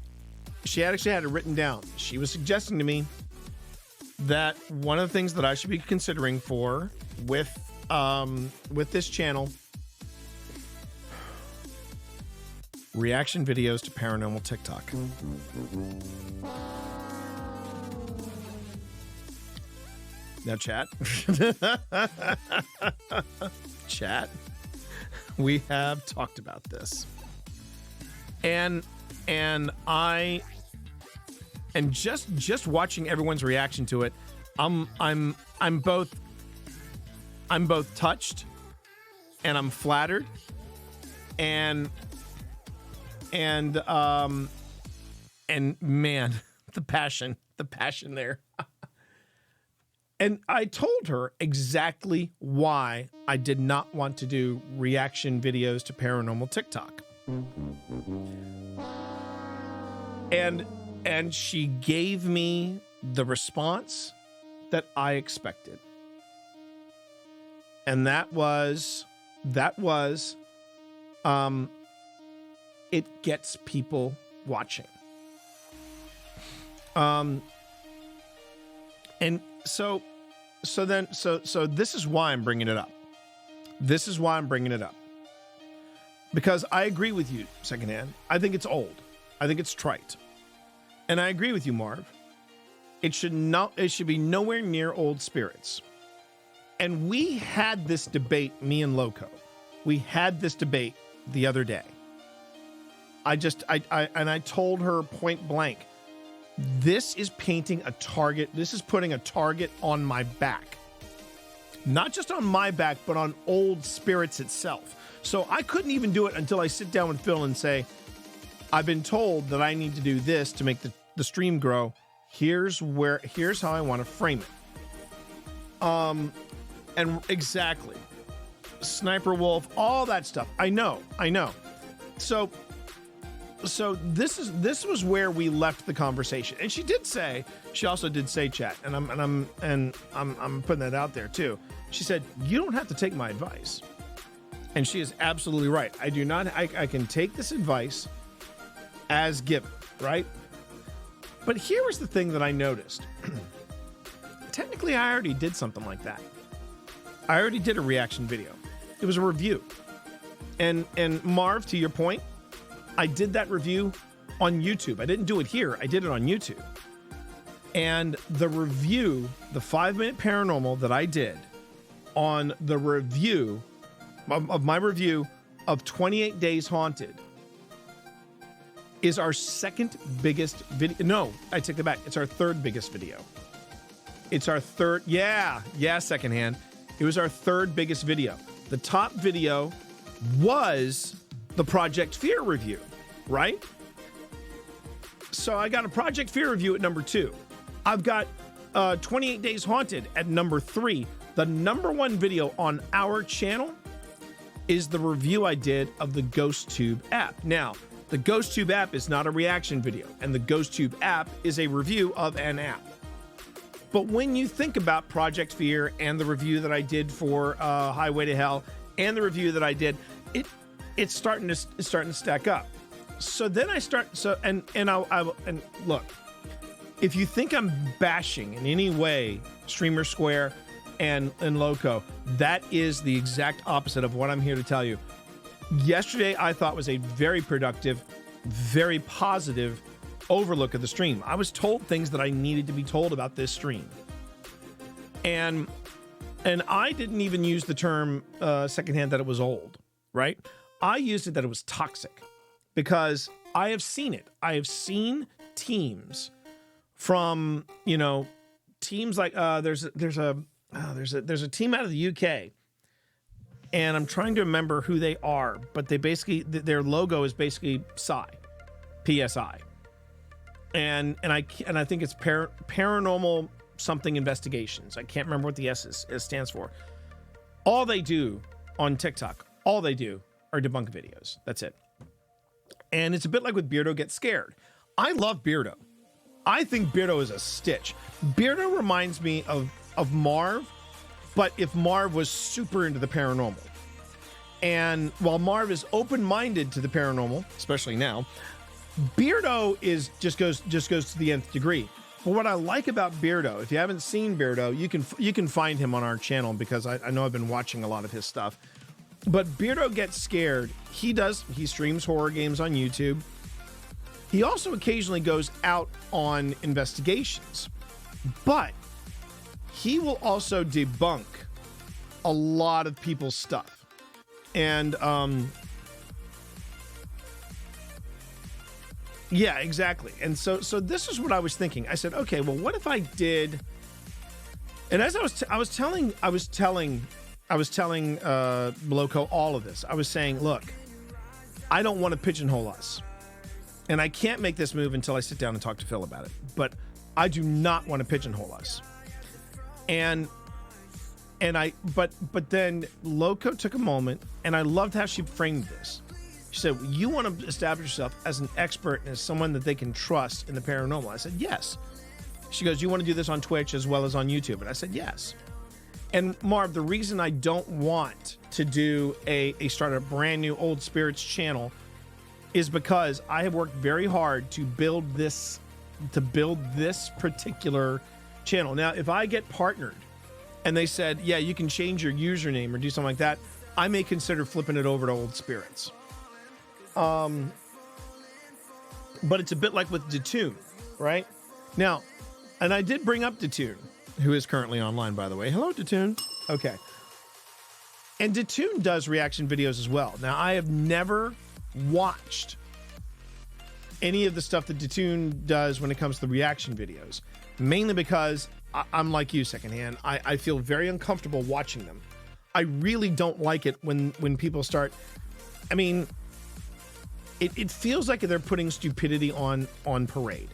she actually had it written down. She was suggesting to me that one of the things that I should be considering for with this channel, reaction videos to paranormal TikTok. Now, chat, we have talked about this, and just watching everyone's reaction to it, I'm both touched and I'm flattered, and man, the passion there. And I told her exactly why I did not want to do reaction videos to paranormal TikTok. And she gave me the response that I expected. And that was it gets people watching. And so this is why I'm bringing it up. Because I agree with you, Secondhand. I think it's old. I think it's trite. And I agree with you, Marv. It should be nowhere near old spirits. And we had this debate, me and Loco. We had this debate the other day. I told her point blank, this is painting a target. This is putting a target on my back. Not just on my back, but on old spirits itself. So I couldn't even do it until I sit down with Phil and say, I've been told that I need to do this to make the stream grow. Here's how I want to frame it. And exactly. Sniper Wolf, all that stuff. I know. So this was where we left the conversation. And she also did say, chat, and I'm putting that out there too. She said, you don't have to take my advice. And she is absolutely right. I do not, I can take this advice as given, right? But here was the thing that I noticed. Technically, I already did something like that. I already did a reaction video. It was a review. And Marv, to your point, I did that review on YouTube. I didn't do it here. I did it on YouTube. And the review, the 5-minute paranormal that I did on the review of my review of 28 Days Haunted is our second biggest video. No, I take that back. It's our third biggest video. It's our third. Yeah, Secondhand. It was our third biggest video. The top video was the Project Fear review, right? So I got a Project Fear review at number 2. I've got 28 Days Haunted at number 3. The number 1 video on our channel is the review I did of the GhostTube app. Now, The GhostTube app is not a reaction video, and the GhostTube app is a review of an app. But when you think about Project Fear and the review that I did for Highway to Hell and the review that I did, it's starting to stack up. So then I start and look, if you think I'm bashing in any way Streamer Square and Loco, that is the exact opposite of what I'm here to tell you. Yesterday I thought was a very productive, very positive overlook of the stream. I was told things that I needed to be told about this stream. And I didn't even use the term secondhand that it was old, right? I used it that it was toxic because I have seen it. I have seen teams from, teams like there's a team out of the UK, and I'm trying to remember who they are, but they basically their logo is basically PSI. And I think it's paranormal something investigations. I can't remember what the S stands for. All they do on TikTok, all they do are debunk videos. That's it. And it's a bit like with Beardo Gets Scared. I love Beardo. I think Beardo is a stitch. Beardo reminds me of Marv, but if Marv was super into the paranormal. And while Marv is open-minded to the paranormal, especially now, Beardo just goes to the nth degree. But what I like about Beardo, if you haven't seen Beardo, you can find him on our channel because I know I've been watching a lot of his stuff. But Beardo Gets Scared, he streams horror games on YouTube. He also occasionally goes out on investigations, but he will also debunk a lot of people's stuff. And yeah, exactly. And so this is what I was thinking. I said, okay, well, what if I did? And as I was telling Loco all of this. I was saying, look, I don't want to pigeonhole us, and I can't make this move until I sit down and talk to Phil about it. But I do not want to pigeonhole us. But then Loco took a moment, and I loved how she framed this. She said, you want to establish yourself as an expert and as someone that they can trust in the paranormal. I said, yes. She goes, you want to do this on Twitch as well as on YouTube? And I said, yes. And Marv, the reason I don't want to do start a brand new Old Spirits channel is because I have worked very hard to build this particular channel. Now, if I get partnered and they said, yeah, you can change your username or do something like that, I may consider flipping it over to Old Spirits. But it's a bit like with Detoon, right? Now, and I did bring up Detoon, who is currently online, by the way. Hello, Detoon. Okay. And Detoon does reaction videos as well. Now, I have never watched any of the stuff that Detoon does when it comes to the reaction videos, mainly because I'm like you, secondhand. I feel very uncomfortable watching them. I really don't like it when people start. I mean, it feels like they're putting stupidity on parade,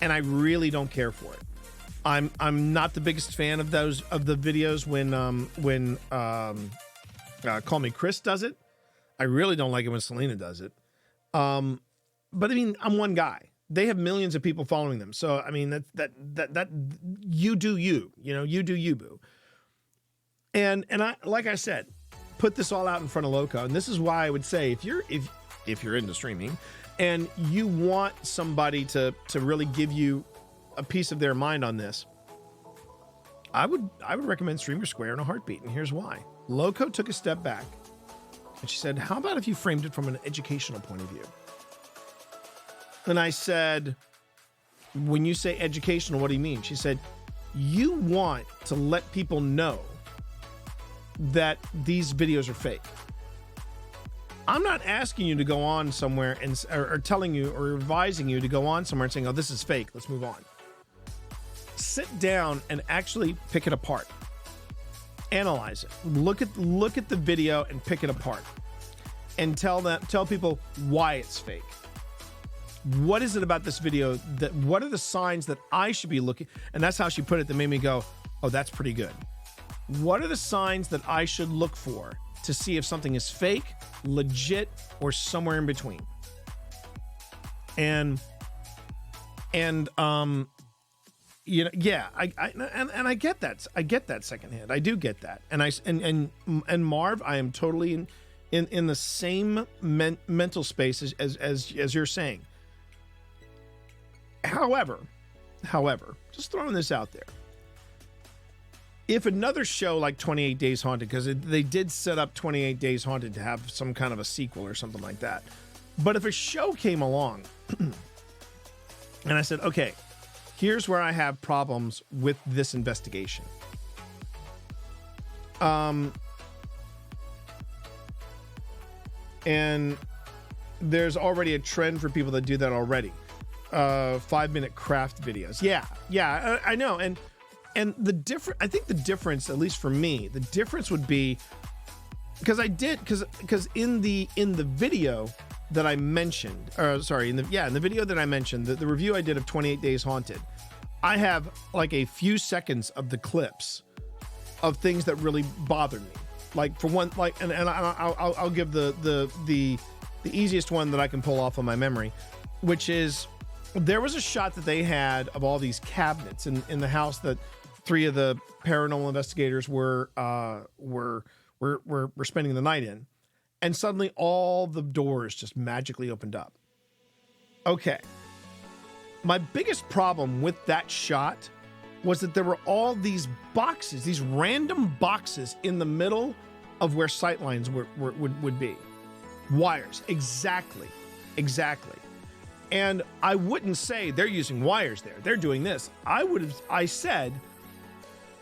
and I really don't care for it. I'm not the biggest fan of the videos when Call Me Chris does it. I really don't like it when Selena does it. But I mean, I'm one guy. They have millions of people following them. So I mean, that you do you, you do you, boo. And I, like I said, put this all out in front of Loco. And this is why I would say, if you're into streaming and you want somebody to really give you a piece of their mind on this, I would recommend Streamer Square in a heartbeat. And here's why. Loco took a step back and she said, how about if you framed it from an educational point of view? And I said, when you say educational, what do you mean? She said, you want to let people know that these videos are fake. I'm not asking you to go on somewhere or telling you or advising you to go on somewhere and saying, oh, this is fake, let's move on. Sit down and actually pick it apart. Analyze it. Look at the video and pick it apart. And tell people why it's fake. What is it about this video what are the signs that I should be looking? And that's how she put it that made me go, oh, that's pretty good. What are the signs that I should look for to see if something is fake, legit, or somewhere in between? and you know, yeah, I get that. I get that secondhand. I do get that. And Marv, I am totally in the same mental space as you're saying. However, just throwing this out there. If another show like 28 Days Haunted, because they did set up 28 Days Haunted to have some kind of a sequel or something like that. But if a show came along and I said, okay, here's where I have problems with this investigation. And there's already a trend for people that do that already. 5-minute craft videos. Yeah, I know. And I think the difference, at least for me, the difference would be because in the video that I mentioned, in the video that I mentioned, the review I did of 28 Days Haunted, I have like a few seconds of the clips of things that really bothered me. Like for one, like, and I'll give the easiest one that I can pull off on my memory, which is there was a shot that they had of all these cabinets in the house that 3 of the paranormal investigators were spending the night in. And suddenly all the doors just magically opened up. Okay. My biggest problem with that shot was that there were all these boxes, these random boxes in the middle of where sightlines would be. Wires. Exactly. And I wouldn't say they're using wires there. They're doing this. I said,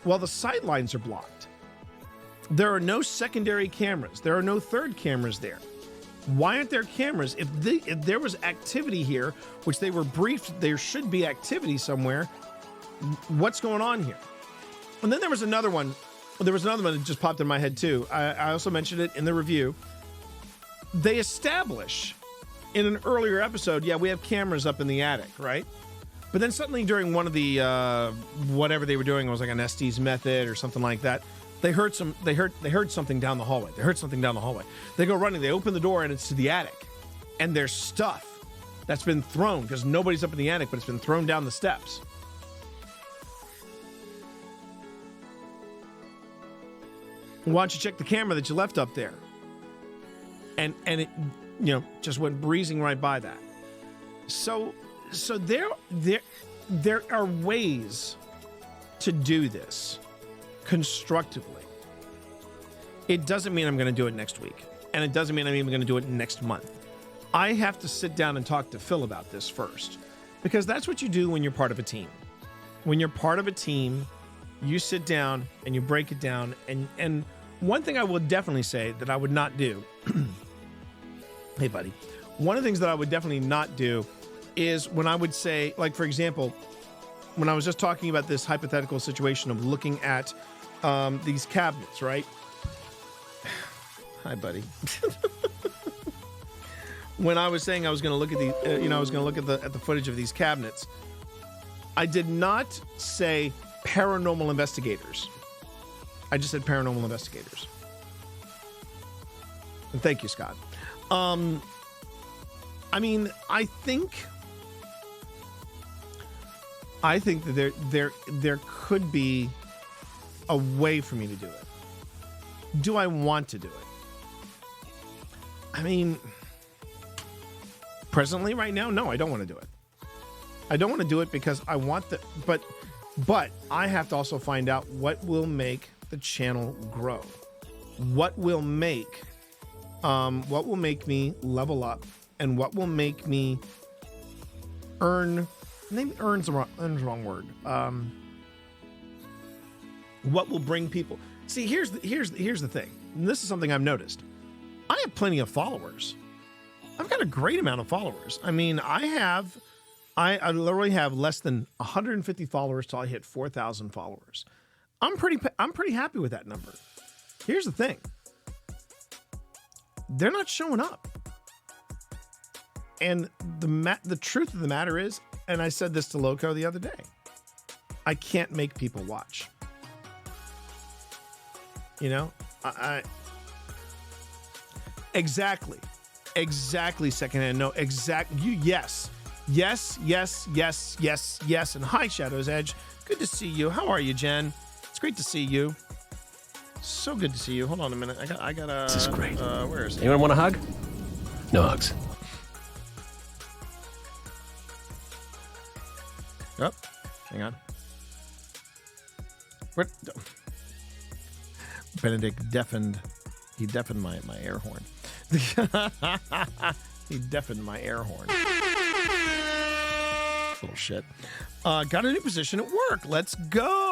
well, the sightlines are blocked. There are no secondary cameras. There are no third cameras there. Why aren't there cameras? If there was activity here, which they were briefed, there should be activity somewhere. What's going on here? And then there was another one. There was another one that just popped in my head too. I also mentioned it in the review. They establish in an earlier episode, yeah, we have cameras up in the attic, right? But then suddenly during one of the whatever they were doing, it was like an Estes method or something like that. They heard something down the hallway. They go running, they open the door, and it's to the attic. And there's stuff that's been thrown, because nobody's up in the attic, but it's been thrown down the steps. Why don't you check the camera that you left up there? And it, just went breezing right by that. So there are ways to do this constructively. It doesn't mean I'm going to do it next week, and it doesn't mean I'm even going to do it next month. I have to sit down and talk to Phil about this first, because that's what you do when you're part of a team. When you're part of a team, you sit down and you break it down. And one thing I will definitely say that I would not do, hey buddy, one of the things that I would definitely not do is when I would say, like, for example, when I was just talking about this hypothetical situation of looking at these cabinets, right? Hi, buddy. When I was saying I was going to look at the, I was going to look at the footage of these cabinets, I did not say paranormal investigators. I just said paranormal investigators. And thank you, Scott. I mean, I think that there could be a way for me to do it. Do I want to do it? I mean, presently, right now, no, I don't want to do it. I don't want to do it because I want the, but I have to also find out what will make the channel grow. What will make me level up, and what will make me earn, maybe earn's the wrong word. What will bring people? See, here's the thing. And this is something I've noticed. I have plenty of followers. I've got a great amount of followers. I mean, I literally have less than 150 followers till I hit 4,000 followers. I'm pretty happy with that number. Here's the thing. They're not showing up. And the truth of the matter is, and I said this to Loco the other day, I can't make people watch. Exactly secondhand. No, yes, Yes, yes, yes, yes, yes. And hi, Shadow's Edge. Good to see you. How are you, Jen? It's great to see you. So good to see you. Hold on a minute. I got a. This is great. Where is it? Anyone want a hug? No hugs. Oh, hang on. What? Benedict deafened. He deafened my air horn. He deafened my air horn. Little shit. Got a new position at work. Let's go.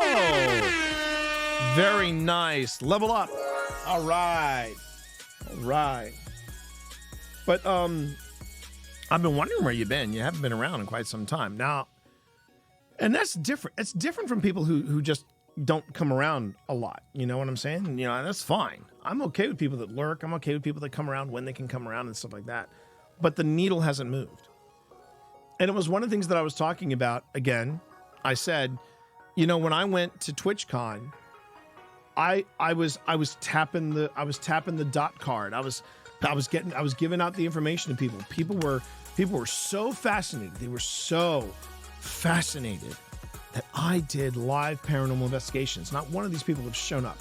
Very nice. Level up. All right. All right. But I've been wondering where you've been. You haven't been around in quite some time now, and that's different. It's different from people who just don't come around a lot. You know what I'm saying? You know, that's fine. I'm okay with people that lurk. I'm okay with people that come around when they can come around and stuff like that. But the needle hasn't moved. And it was one of the things that I was talking about. Again, I said, you know, when I went to TwitchCon, I was tapping the dot card. I was giving out the information to people. People were so fascinated. They were so fascinated that I did live paranormal investigations. Not one of these people have shown up.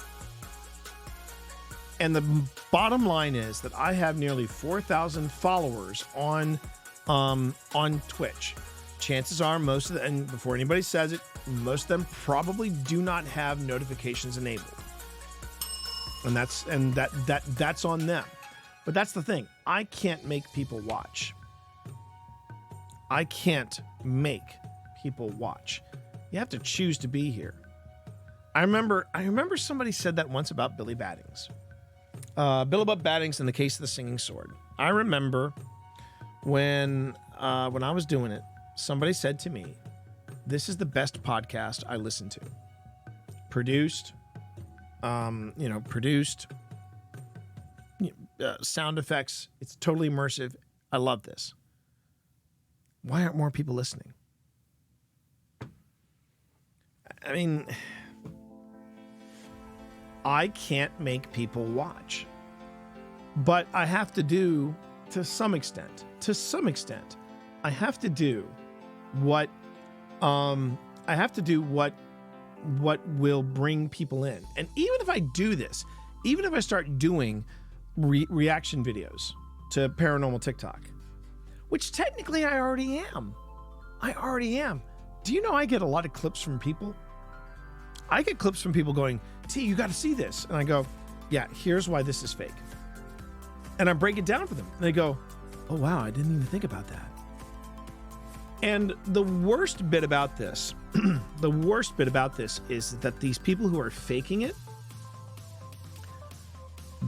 And the bottom line is that I have nearly 4,000 followers on Twitch. Chances are most of them, and before anybody says it, most of them probably do not have notifications enabled. And that's on them. But that's the thing. I can't make people watch. I can't make people watch. You have to choose to be here. I remember somebody said that once about Billy Battings. Billy Battings in the Case of the Singing Sword. I remember when I was doing it, somebody said to me, "This is the best podcast I listen to. Produced, sound effects. It's totally immersive. I love this. Why aren't more people listening?" I mean, I can't make people watch, but I have to do to some extent. I have to do what will bring people in. And even if I do this, even if I start doing reaction videos to paranormal TikTok, which technically I already am. Do you know I get a lot of clips from people? I get clips from people going, "T, you got to see this." And I go, "Yeah, here's why this is fake." And I break it down for them. And they go, "Oh, wow, I didn't even think about that." And the worst bit about this, is that these people who are faking it,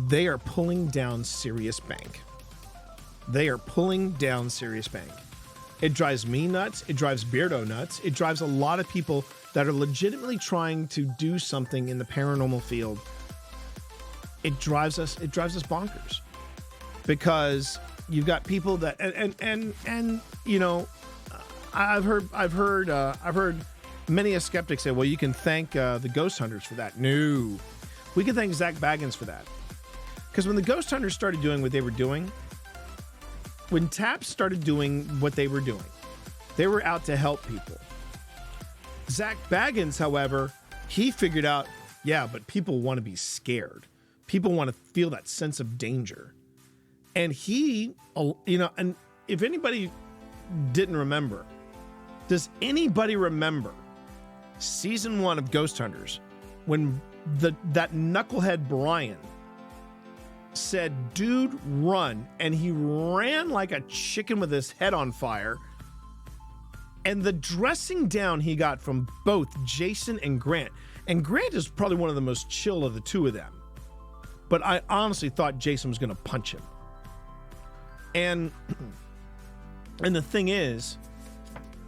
they are pulling down serious bank. It drives me nuts. It drives Beardo nuts. It drives a lot of people that are legitimately trying to do something in the paranormal field. It drives us bonkers, because you've got people that and you know, I've heard many a skeptic say, "Well, you can thank the ghost hunters for that." No, we can thank Zach Baggins for that, because when the ghost hunters started doing what they were doing, when TAPS started doing what they were doing, they were out to help people. Zach Baggins, however, he figured out, yeah, but people want to be scared. People want to feel that sense of danger. And he, you know, and if anybody didn't remember, does anybody remember season 1 of Ghost Hunters when that knucklehead Brian said, "Dude, run," and he ran like a chicken with his head on fire? And the dressing down he got from both Jason and Grant. And Grant is probably one of the most chill of the two of them. But I honestly thought Jason was going to punch him. And the thing is,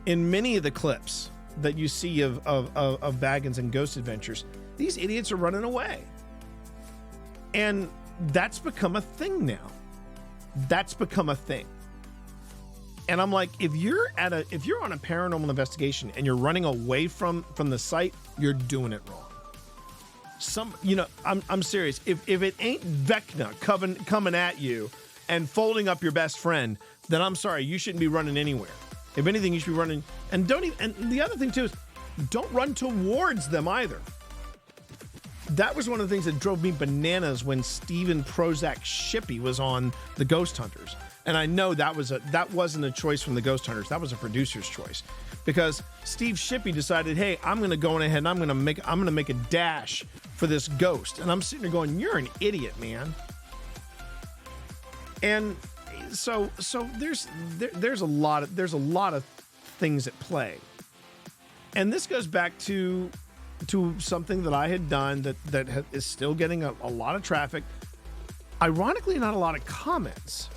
in many of the clips that you see of Baggins and Ghost Adventures, these idiots are running away. And that's become a thing now. And I'm like, if you're on a paranormal investigation and you're running away from the site, you're doing it wrong. I'm serious. If it ain't Vecna coming at you and folding up your best friend, then I'm sorry, you shouldn't be running anywhere. If anything, you should be running. And don't even. And the other thing too is, don't run towards them either. That was one of the things that drove me bananas when Steven Prozac Shippey was on the Ghost Hunters. And I know that wasn't a choice from the Ghost Hunters. That was a producer's choice, because Steve Shippey decided, hey, I'm going to go ahead and I'm going to make a dash for this ghost. And I'm sitting there going, you're an idiot, man. And so there's a lot of things at play. And this goes back to something that I had done that is still getting a lot of traffic. Ironically, not a lot of comments.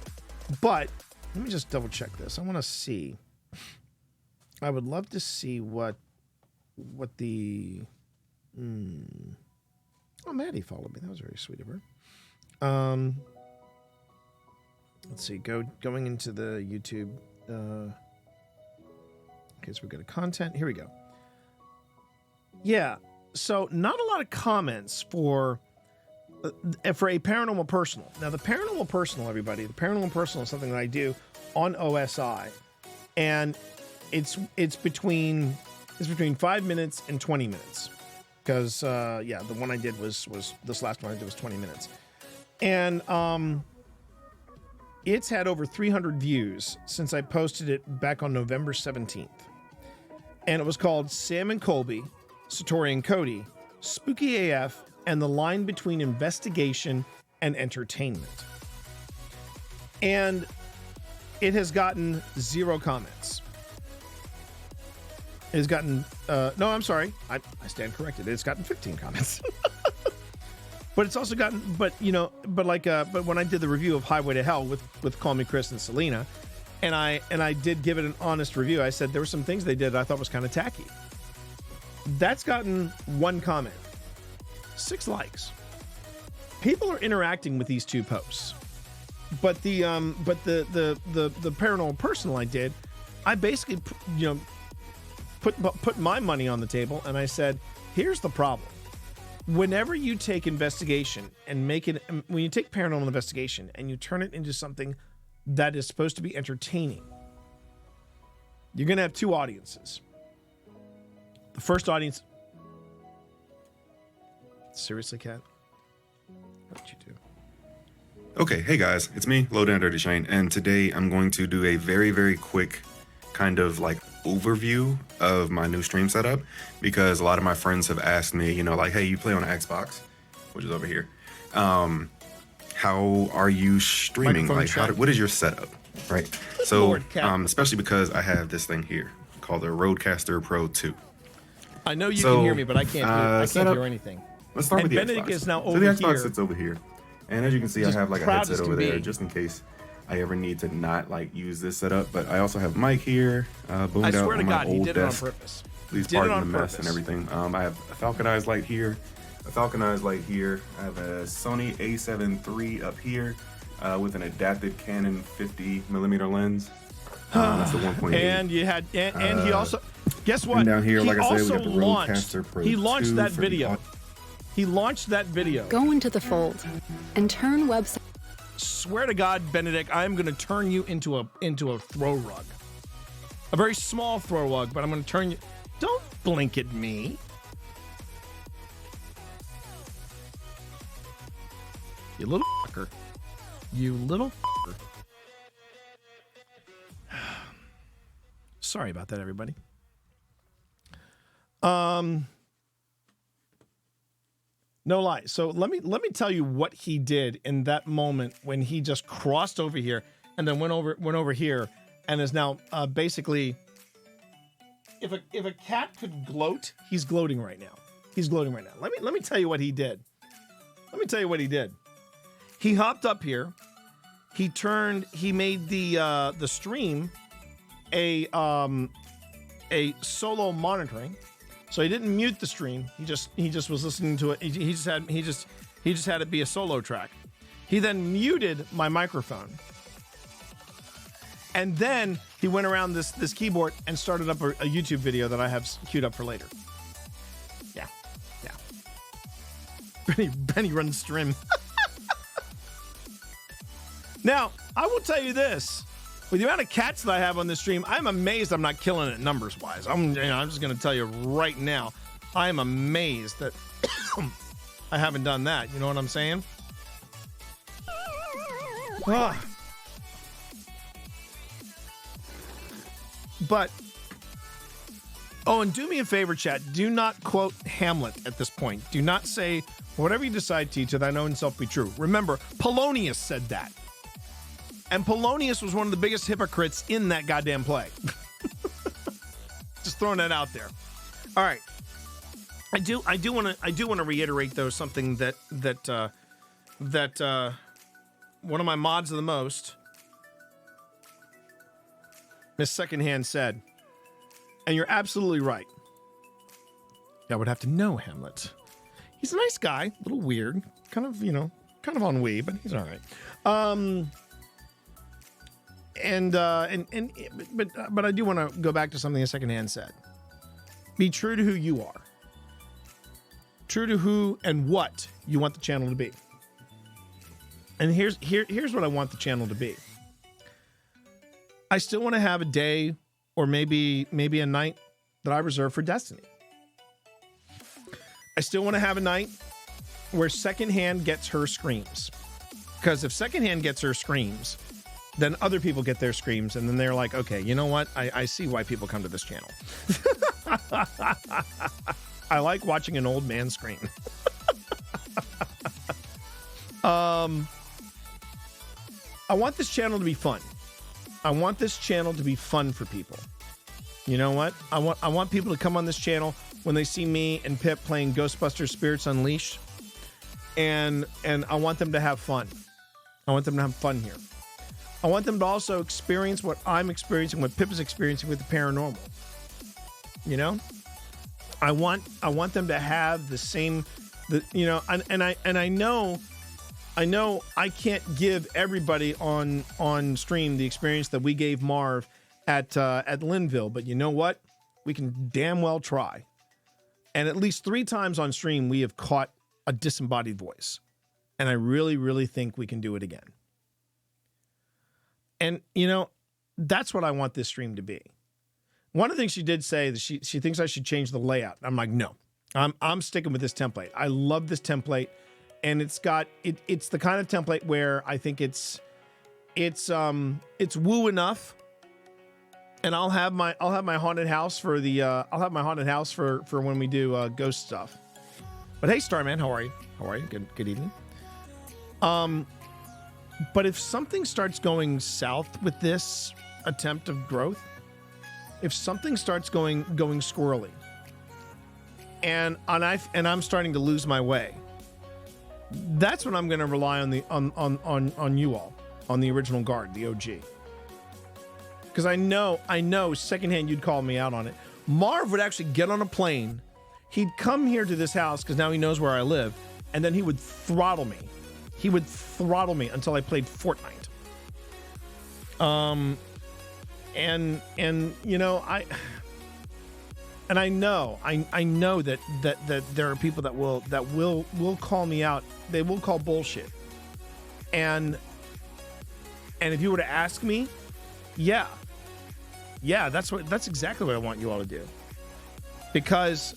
But let me just double check this. I want to see. I would love to see what the. Oh, Maddie followed me. That was very sweet of her. Let's see. Going into the YouTube. Okay, so we go to content. Here we go. Yeah. So not a lot of comments for a Paranormal Personal. Now, the Paranormal Personal, everybody, the Paranormal Personal is something that I do on OSI, and it's between 5 minutes and 20 minutes, because the one I did was this last one I did was 20 minutes, and it's had over 300 views since I posted it back on November 17th, and it was called Sam and Colby, Satori and Cody, Spooky AF, and the line between investigation and entertainment. And it has gotten 0 comments. It has gotten, no, I'm sorry. I stand corrected. It's gotten 15 comments. But it's also gotten, but when I did the review of Highway to Hell with Call Me Chris and Selena, and I did give it an honest review, I said there were some things they did I thought was kind of tacky. That's gotten 1 comment. 6 likes. People are interacting with these 2 posts, but the Paranormal Personal I did, I basically put my money on the table, and I said, here's the problem. Whenever you take investigation and when you take paranormal investigation and you turn it into something that is supposed to be entertaining, you're going to have 2 audiences. The first audience. Seriously, Kat? What'd you do? Okay, hey guys, it's me, Lowdown Dirty Shane, and today I'm going to do a very, very quick kind of like overview of my new stream setup, because a lot of my friends have asked me, hey, you play on an Xbox, which is over here. How are you streaming? What is your setup, right? So, Lord, especially because I have this thing here called the Rodecaster Pro 2. I know you can hear me, but I can't hear anything. Let's start with the Benedict Xbox. is now so over the Xbox here. sits over here, and as you can see, I have like a proud headset as over can there be. just in case I ever need to not like use this setup. But I also have a mic here, boomed I out swear on to my God, he old did it on desk. purpose. Please Did it pardon on the mess purpose. and everything. I have a Falconized light here, a Falconized light here. I have a Sony A7 III up here with an adapted Canon 50mm lens. That's the 1.8. And you had, and he also, guess what? And down here, he like I said, we also got the launched. Rodecaster Pro He launched 2 that for the video. He launched that video. Go into the fold and turn website. Swear to God, Benedict, I'm going to turn you into a throw rug. A very small throw rug, but I'm going to turn you. Don't blink at me. You little fucker. You little fucker. Sorry about that, everybody. No lie. So let me tell you what he did in that moment when he just crossed over here and then went over here and is now basically. If a cat could gloat, he's gloating right now. He's gloating right now. Let me tell you what he did. Let me tell you what he did. He hopped up here. He made the stream a solo monitoring. So he didn't mute the stream. He just was listening to it. He just had it be a solo track. He then muted my microphone. And then he went around this keyboard and started up a YouTube video that I have queued up for later. Yeah. Benny runs stream. Now, I will tell you this. With the amount of cats that I have on this stream, I'm amazed I'm not killing it numbers-wise. I'm just going to tell you right now, I am amazed that I haven't done that. You know what I'm saying? Ah. But, oh, and do me a favor, chat. Do not quote Hamlet at this point. Do not say, whatever you decide to thine own self be true. Remember, Polonius said that. And Polonius was one of the biggest hypocrites in that goddamn play. Just throwing that out there. All right. I do want to reiterate though something that one of my mods of the most, Miss Secondhand, said, and you're absolutely right. I would have to know Hamlet. He's a nice guy, a little weird, kind of ennui, but he's all right. But I do want to go back to something the Secondhand said. Be true to who you are. True to who and what you want the channel to be. And here's what I want the channel to be. I still want to have a day or maybe a night that I reserve for Destiny. I still want to have a night where Secondhand gets her screams. Because if Secondhand gets her screams, then other people get their screams, and then they're like, okay, you know what? I see why people come to this channel. I like watching an old man scream. I want this channel to be fun. I want this channel to be fun for people. You know what? I want people to come on this channel when they see me and Pip playing Ghostbusters Spirits Unleashed. And I want them to have fun. I want them to have fun here. I want them to also experience what I'm experiencing, what Pip is experiencing with the paranormal. You know? I want them to have the same, I know I can't give everybody on stream the experience that we gave Marv at Linville, but you know what? We can damn well try. And at least 3 times on stream, we have caught a disembodied voice. And I really, really think we can do it again. And, that's what I want this stream to be. One of the things she did say that she thinks I should change the layout. I'm like, no, I'm sticking with this template. I love this template. And it's the kind of template where I think it's woo enough. And I'll have my haunted house for for when we do ghost stuff. But hey, Starman, how are you? Good evening. But if something starts going south with this attempt of growth, if something starts going squirrely, and I'm starting to lose my way, that's when I'm going to rely on on you all, on the original guard, the OG. Because I know Secondhand you'd call me out on it. Marv would actually get on a plane. He'd come here to this house because now he knows where I live, and then he would throttle me. He would throttle me until I played Fortnite. And I know that there are people that will call me out. They will call bullshit. And if you were to ask me, yeah, that's exactly what I want you all to do. Because,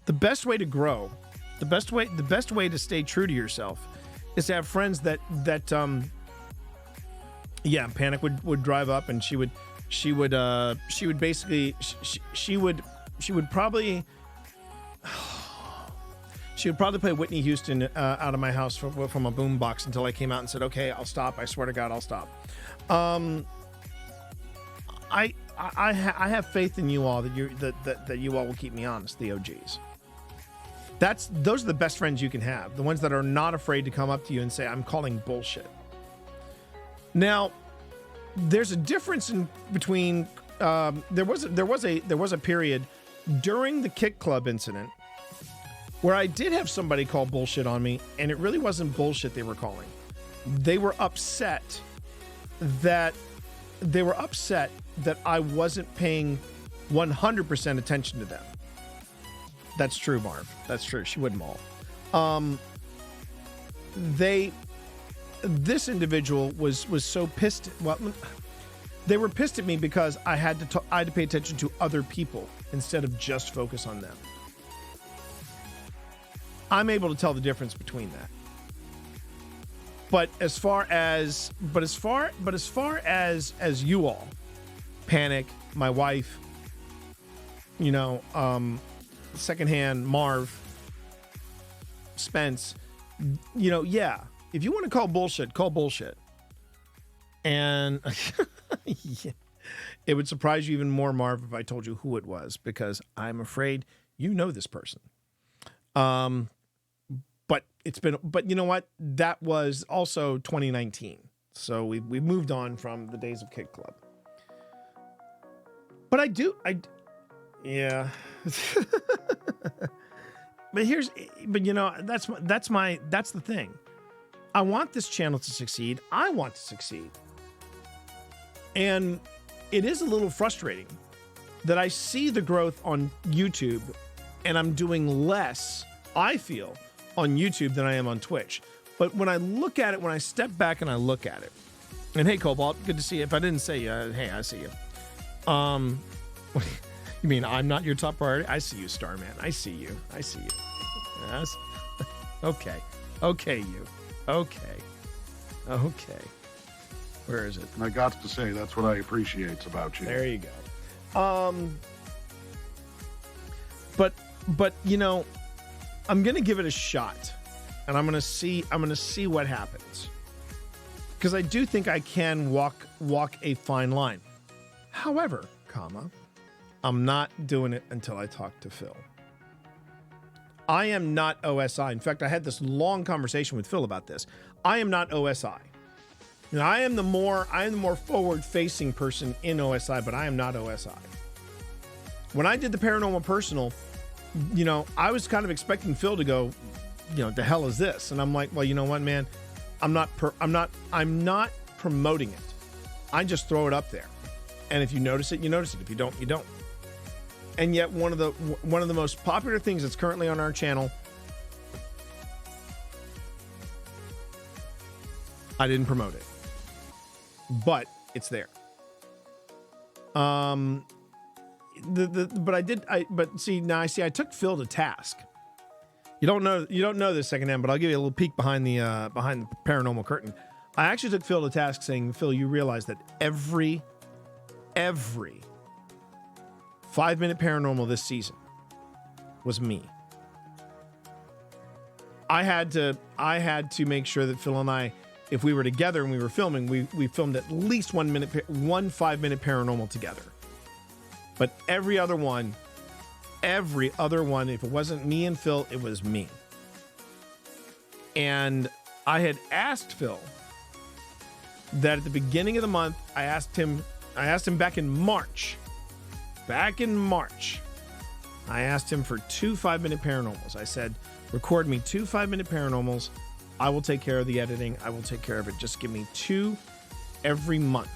the best way to grow, the best way to stay true to yourself is to have friends that Panic would drive up, and she would basically probably play Whitney Houston out of my house from a boombox until I came out and said, okay, I'll stop. I swear to God, I'll stop. I have faith in you all that you all will keep me honest, the OGs. Those are the best friends you can have. The ones that are not afraid to come up to you and say, I'm calling bullshit. Now, there's a difference in between. There was a period during the Kick Club incident where I did have somebody call bullshit on me, and it really wasn't bullshit they were calling. They were upset that I wasn't paying 100% attention to them. That's true, Marv. That's true. She would maul. this individual was so pissed. Well, they were pissed at me because I had to pay attention to other people instead of just focus on them. I'm able to tell the difference between that. But as far as you all, Panic, my wife, secondhand Marv, Spence, yeah. If you want to call bullshit, call bullshit. And yeah, it would surprise you even more, Marv, if I told you who it was, because I'm afraid you know this person. But you know what? That was also 2019. So we moved on from the days of Kid Club. But yeah. But that's the thing. I want this channel to succeed. I want to succeed. And it is a little frustrating that I see the growth on YouTube and I'm doing less, I feel, on YouTube than I am on Twitch. But when I look at it, when I step back and I look at it, and hey, Cobalt, good to see you. If I didn't say you, hey, I see you. You mean I'm not your top priority? I see you, Starman. I see you. Yes. Okay. You. Okay. Where is it? And I got to say, that's what I appreciate about you. There you go. But I'm gonna give it a shot, and I'm gonna see what happens, because I do think I can walk a fine line. However, I'm not doing it until I talk to Phil. I am not OSI. In fact, I had this long conversation with Phil about this. I am not OSI. Now, I am the more forward-facing person in OSI, but I am not OSI. When I did the Paranormal Personal, I was kind of expecting Phil to go, the hell is this? And I'm like, well, you know what, man? I'm not promoting it. I just throw it up there. And if you notice it, you notice it. If you don't, you don't. And yet one of the most popular things that's currently on our channel, I didn't promote it, but it's there. I took Phil to task. You don't know this secondhand, but I'll give you a little peek behind the paranormal curtain. I actually took Phil to task, saying, Phil, you realize that every 5-minute paranormal this season was me. I had to make sure that Phil and I, if we were together and we were filming, we filmed at least 1 5-minute paranormal together. But every other one, if it wasn't me and Phil, it was me. And I had asked Phil that at the beginning of the month, I asked him back in March. I asked him for 2 5-minute paranormals. I said, record me 2 5-minute paranormals. I will take care of the editing. I will take care of it. Just give me 2 every month.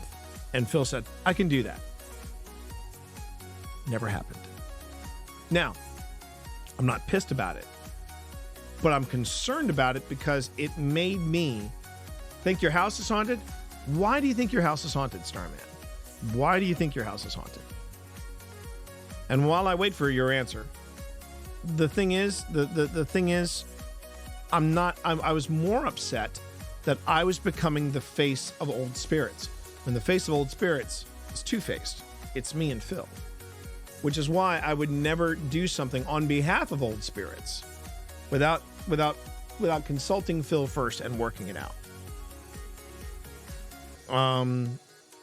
And Phil said, I can do that. Never happened. Now, I'm not pissed about it, but I'm concerned about it because it made me think your house is haunted. Why do you think your house is haunted, Starman? Why do you think your house is haunted? And while I wait for your answer, the thing is, I was more upset that I was becoming the face of Old Spirits. When the face of Old Spirits is two-faced. It's me and Phil. Which is why I would never do something on behalf of Old Spirits without consulting Phil first and working it out.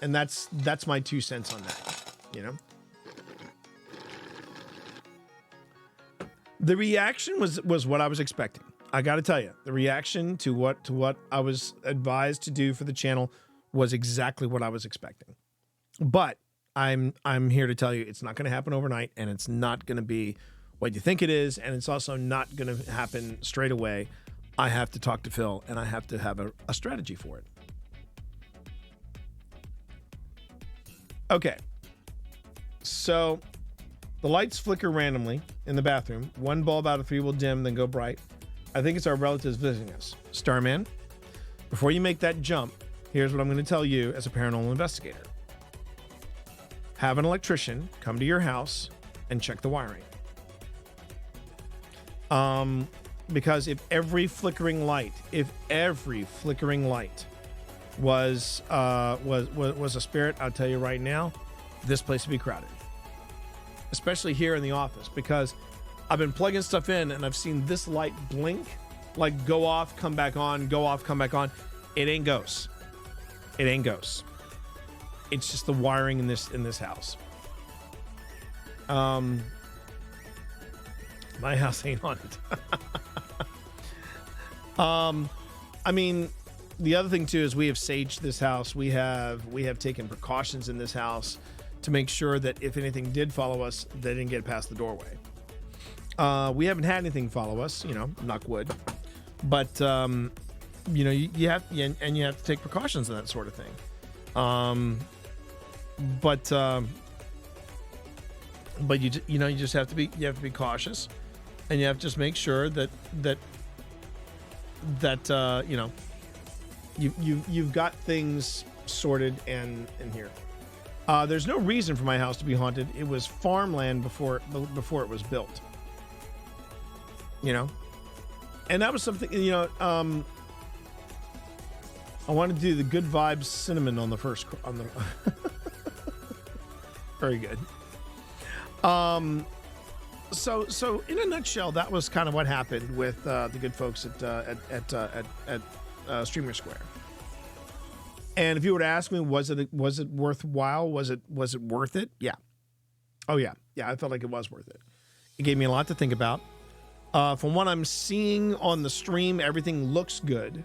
And that's my 2 cents on that, The reaction was what I was expecting. I got to tell you, the reaction to what I was advised to do for the channel was exactly what I was expecting. But I'm here to tell you it's not going to happen overnight, and it's not going to be what you think it is, and it's also not going to happen straight away. I have to talk to Phil, and I have to have a strategy for it. Okay. So the lights flicker randomly in the bathroom. 1 bulb out of 3 will dim, then go bright. I think it's our relatives visiting us. Starman, before you make that jump, here's what I'm going to tell you as a paranormal investigator. Have an electrician come to your house and check the wiring. Because if every flickering light was a spirit, I'll tell you right now, this place would be crowded. Especially here in the office, because I've been plugging stuff in and I've seen this light blink, like go off, come back on, go off, come back on. It ain't ghosts. It ain't ghosts. It's just the wiring in this house. My house ain't haunted. I mean, the other thing too is we have saged this house. We have taken precautions in this house to make sure that if anything did follow us, they didn't get past the doorway. We haven't had anything follow us, knock wood. But you have to take precautions and that sort of thing. But you just have to be cautious, and you have to just make sure that you've got things sorted and here. There's no reason for my house to be haunted. It was farmland before it was built. And that was something, I wanted to do the good vibes cinnamon on the very good. So in a nutshell, that was kind of what happened with the good folks at Streamer Square. And if you were to ask me, was it worthwhile? Was it worth it? Yeah. Oh yeah. Yeah. I felt like it was worth it. It gave me a lot to think about. From what I'm seeing on the stream, everything looks good.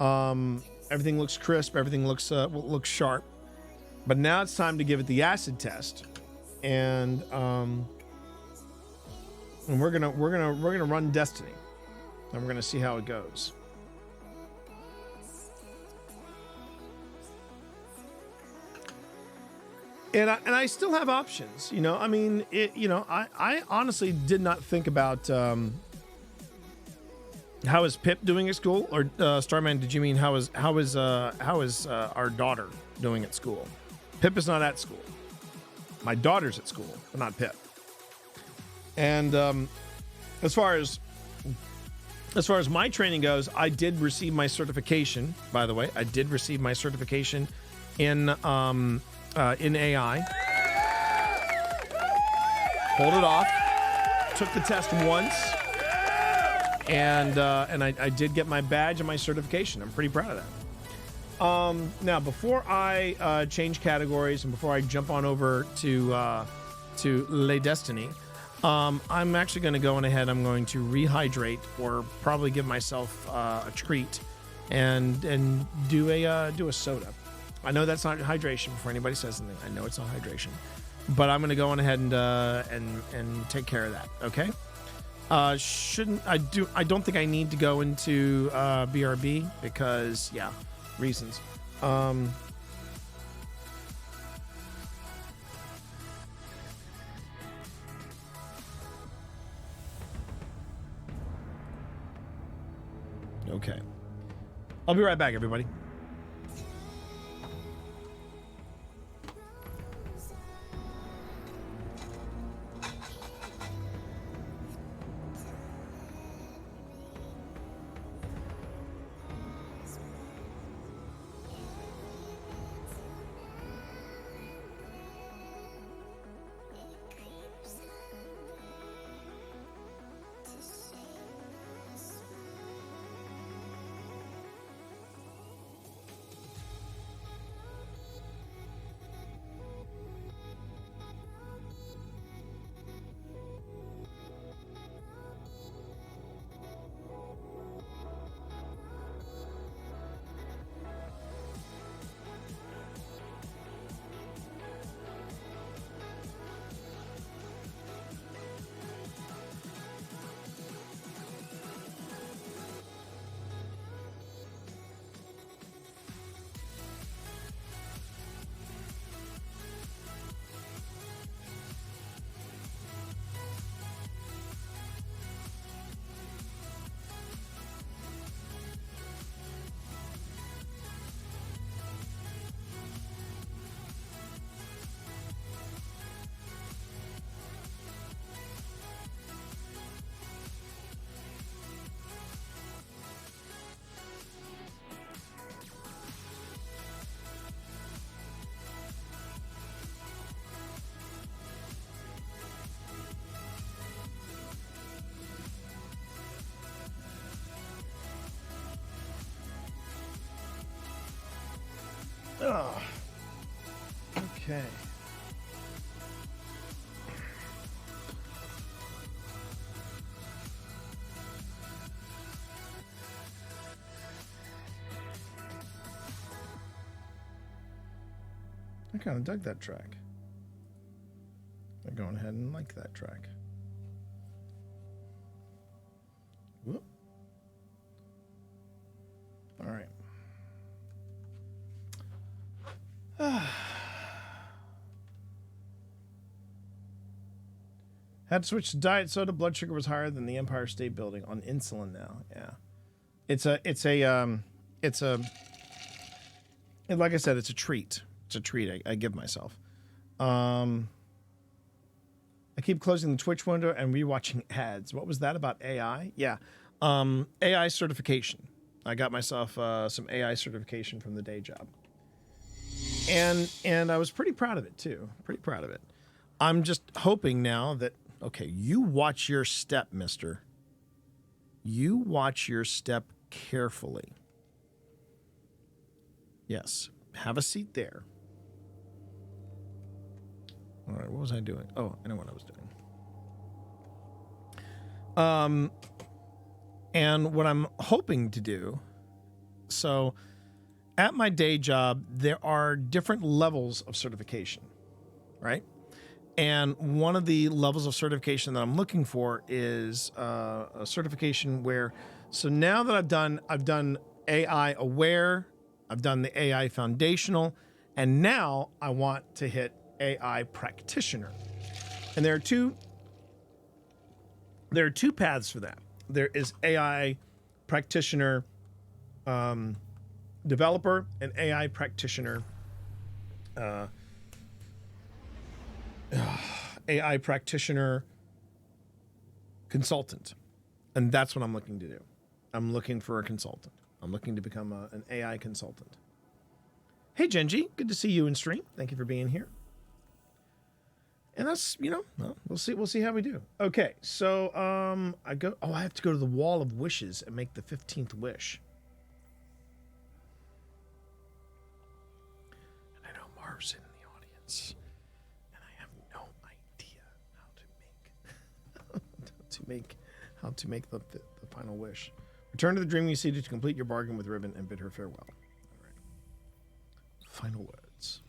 Everything looks crisp. Everything looks sharp. But now it's time to give it the acid test, and we're gonna run Destiny, and we're gonna see how it goes. And I still have options, I mean, I honestly did not think about how is Pip doing at school, or Starman? Did you mean how is our daughter doing at school? Pip is not at school. My daughter's at school, but not Pip. And as far as my training goes, I did receive my certification. By the way, I did receive my certification in AI. Pulled it off. Took the test once, and I did get my badge and my certification. I'm pretty proud of that. Now, before I change categories and before I jump on over to Les Destiny, I'm actually going to go on ahead. I'm going to rehydrate, or probably give myself a treat, and do a soda. I know that's not hydration. Before anybody says anything, I know it's not hydration, but I'm going to go on ahead and take care of that. Okay. I don't think I need to go into BRB because reasons. Okay. I'll be right back, everybody. Oh. Okay. I kind of dug that track. I'm going ahead and like that track. Whoop. All right. Had to switch to diet soda. Blood sugar was higher than the Empire State Building. On insulin now. Yeah, like I said, it's a treat. It's a treat I give myself. I keep closing the Twitch window and rewatching ads. What was that about AI? Yeah, AI certification. I got myself some AI certification from the day job, and I was pretty proud of it too. Pretty proud of it. I'm just hoping now that, okay, you watch your step, mister. You watch your step carefully. Yes, have a seat there. All right, what was I doing? Oh, I know what I was doing. And what I'm hoping to do, so at my day job, there are different levels of certification, right? And one of the levels of certification that I'm looking for is a certification where, so now that I've done AI aware, I've done the AI foundational, and now I want to hit AI practitioner. And there are two paths for that. There is AI practitioner developer and AI practitioner AI practitioner consultant. And that's what I'm looking to do. I'm looking for a consultant. I'm looking to become an AI consultant. Hey, Genji, good to see you in stream. Thank you for being here. And that's, you know, well, we'll see how we do. Okay, so I have to go to the Wall of Wishes and make the 15th wish. And I know Marv's in the audience, and I have no idea how to make the final wish. Return to the dreaming city to complete your bargain with Ribbon and bid her farewell. All right. Final words.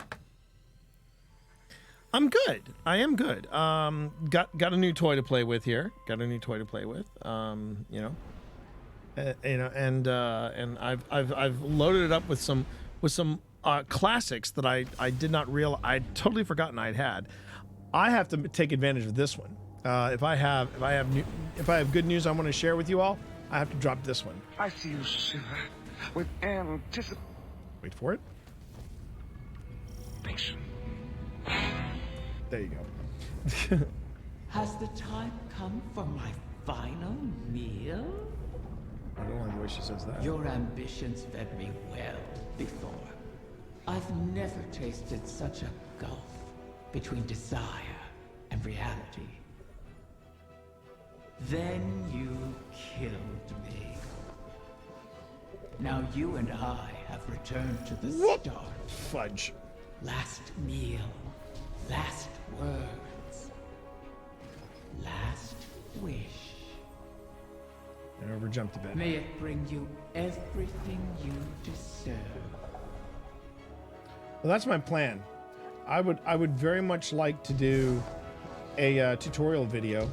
I'm good. I am good. Got a new toy to play with here. And I've loaded it up with some classics that I did not realize I'd totally forgotten I'd had. I have to take advantage of this one. If I have good news I want to share with you all, I have to drop this one. I see you shiver with anticipation. Wait for it. There you go. Has the time come for my final meal? I don't like the way she says that. Your ambitions fed me well before. I've never tasted such a gulf between desire and reality. Then you killed me. Now you and I have returned to the start. Fudge. Last meal. Last words. Last wish. I overjumped a bit. May it bring you everything you deserve. Well, that's my plan. I would very much like to do a tutorial video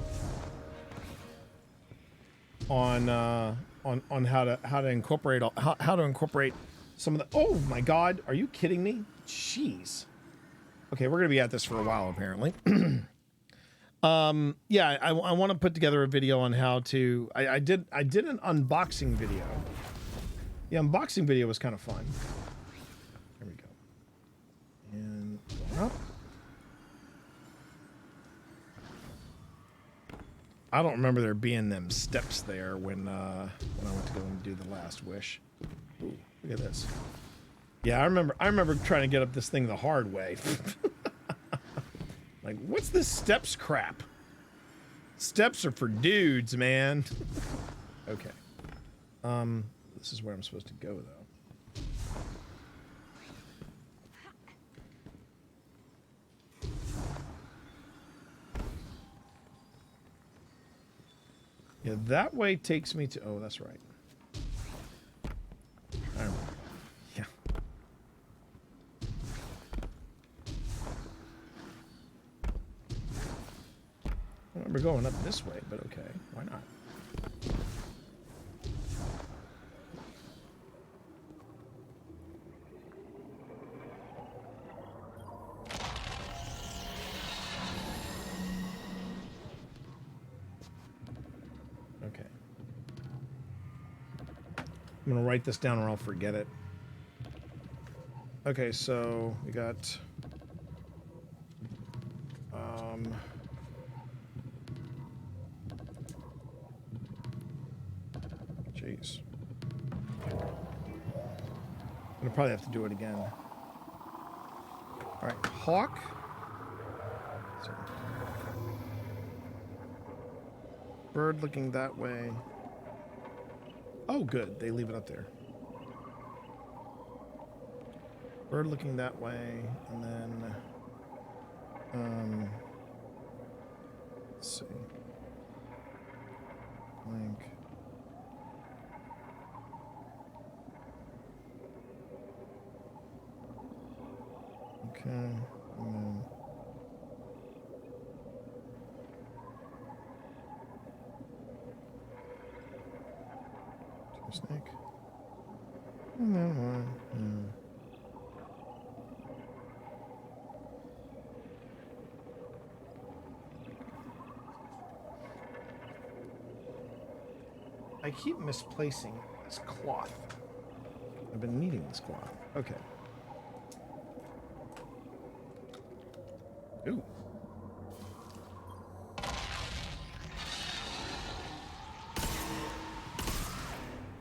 on how to incorporate how to incorporate some of the. Oh my God! Are you kidding me? Jeez. Okay, we're gonna be at this for a while apparently. Yeah, I want to put together a video on how to. I did an unboxing video. The unboxing video was kind of fun. There we go. And going up. I don't remember there being them steps there when I went to go and do the last wish. Ooh, look at this. Yeah, I remember trying to get up this thing the hard way. Like, what's this steps crap? Steps are for dudes, man. Okay. This is where I'm supposed to go, though. Yeah, that way takes me to... Oh, that's right. Yeah. I remember going up this way, but okay. Why not? Okay. I'm going to write this down or I'll forget it. Okay, so we got... Jeez. I'm going to probably have to do it again. All right, Hawk. Bird looking that way. Oh, good. They leave it up there. Bird looking that way, and then... let's see. Blank. Okay, and then... Snake. And then one. I keep misplacing this cloth. I've been needing this cloth. Okay. Ooh.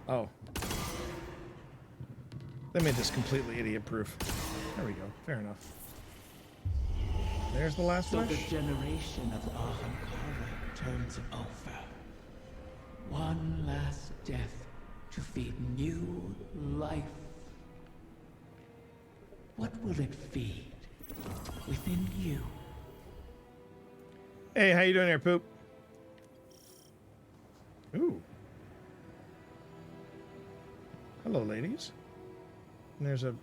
Oh. They made this completely idiot-proof. There we go. Fair enough. There's the last So one. the generation of Ahamkara turns over. One last death to feed new life. What will it feed within you? Hey, how you doing there, Poop? Ooh. Hello, ladies. And there's a...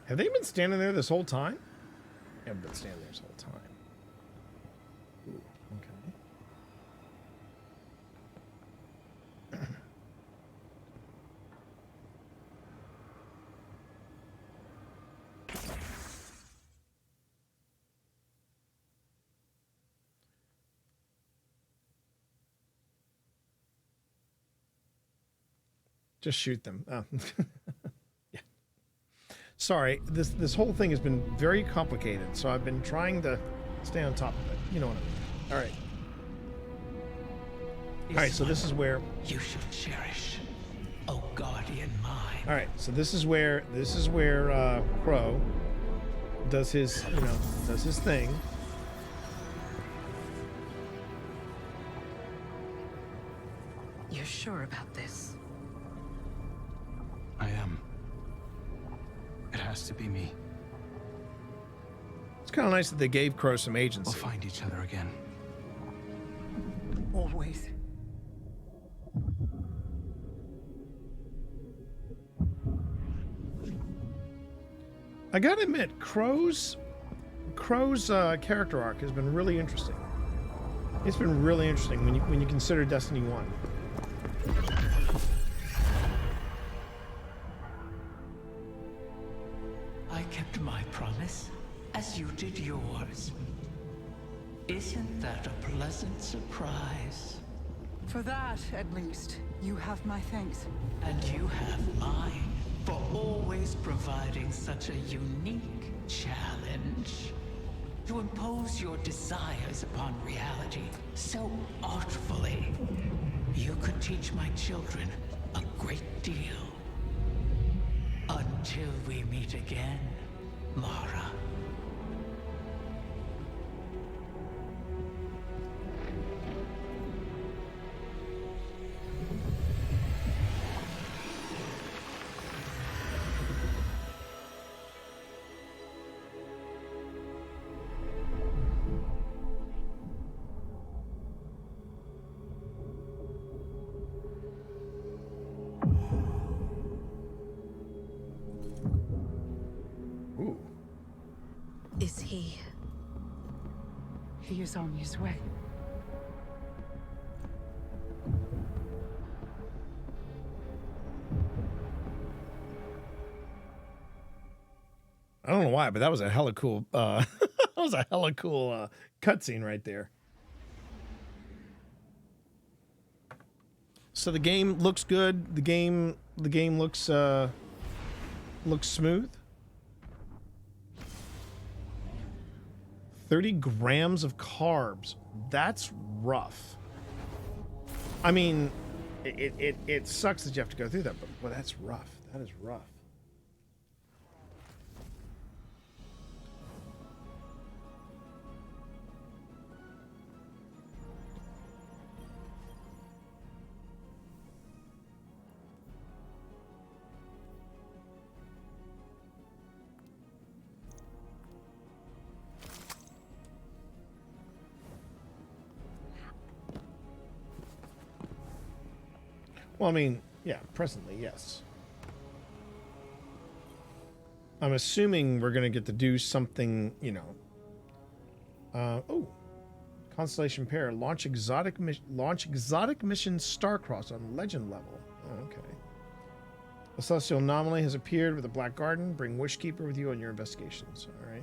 Have they been standing there this whole time? They haven't been standing there this whole time. Ooh, okay. Just shoot them. Oh. Yeah. Sorry, this whole thing has been very complicated, so I've been trying to stay on top of it. You know what I mean. All right. All right, so this is where you should cherish, oh guardian mine. All right, so this is where Crow does his, does his thing. You're sure about this? I am. It has to be me. It's kind of nice that they gave Crow some agency. We'll find each other again. Always. I gotta admit, Crow's character arc has been really interesting. It's been really interesting when you consider Destiny 1. I kept my promise, as you did yours. Isn't that a pleasant surprise? For that, at least, you have my thanks. And you have mine for always providing such a unique challenge. To impose your desires upon reality so artfully. You could teach my children a great deal. Until we meet again, Mara. He is on his way. I don't know why, but that was a hella cool. That was a hella cool cutscene right there. So the game looks good. The game looks smooth. 30 grams of carbs. That's rough. I mean, it sucks that you have to go through that, but well, that's rough. That is rough. Well, I mean, yeah, presently, yes. I'm assuming we're going to get to do something, you know. Oh, Constellation Pair. Launch exotic mission Starcross on legend level. Oh, okay. A celestial anomaly has appeared with a black garden. Bring Wishkeeper with you on your investigations. All right.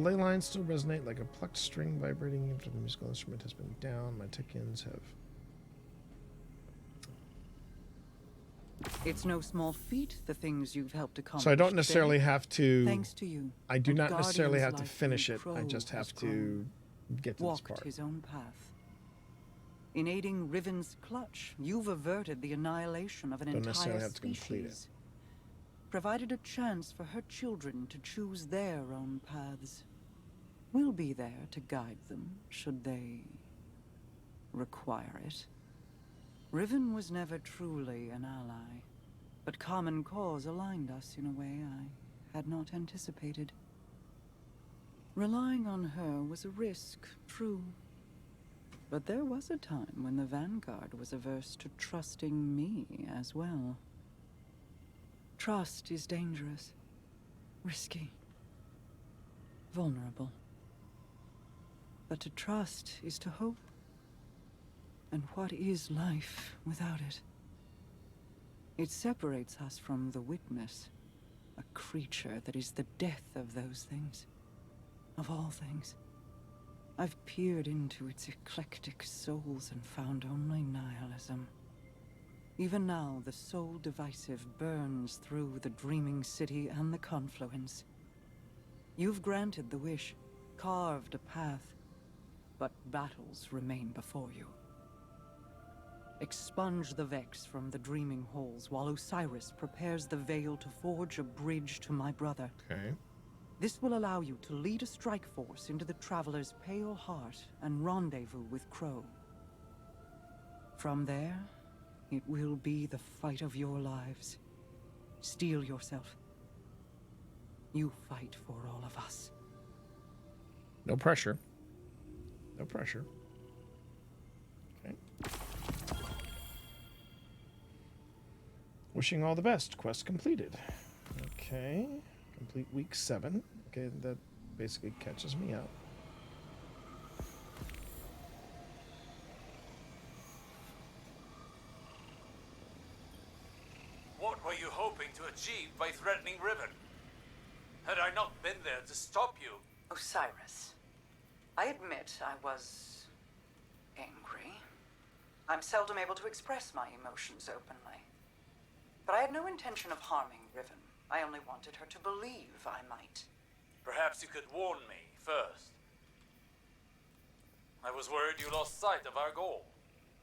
Ley lines still resonate like a plucked string vibrating after the musical instrument has been down. My Tickins have... It's no small feat, the things you've helped accomplish. So I don't necessarily have to... Thanks to you. I do not necessarily have Guardian's to finish it. life I in just Crow have has to get to this walked part. his own path. In aiding Riven's clutch, you've averted the annihilation of an Don't entire necessarily have to complete it. species. Provided a chance for her children to choose their own paths. We'll be there to guide them, should they require it. Riven was never truly an ally, but common cause aligned us in a way I had not anticipated. Relying on her was a risk, true. But there was a time when the Vanguard was averse to trusting me as well. Trust is dangerous, risky, vulnerable. But to trust is to hope. And what is life without it? It separates us from the witness, a creature that is the death of those things, of all things. I've peered into its eclectic souls and found only nihilism. Even now, the soul divisive burns through the dreaming city and the confluence. You've granted the wish, carved a path, but battles remain before you. Expunge the Vex from the dreaming halls while Osiris prepares the veil to forge a bridge to my brother. Okay. This will allow you to lead a strike force into the Traveler's pale heart and rendezvous with Crow. From there, it will be the fight of your lives. Steel yourself. You fight for all of us. No pressure. No pressure. Okay. Wishing all the best. Quest completed. Okay. Complete week 7. Okay, that basically catches me up. What were you hoping to achieve by threatening Riven? Had I not been there to stop you? Osiris, I admit I was angry. I'm seldom able to express my emotions openly. But I had no intention of harming Riven. I only wanted her to believe I might. Perhaps you could warn me first. I was worried you lost sight of our goal.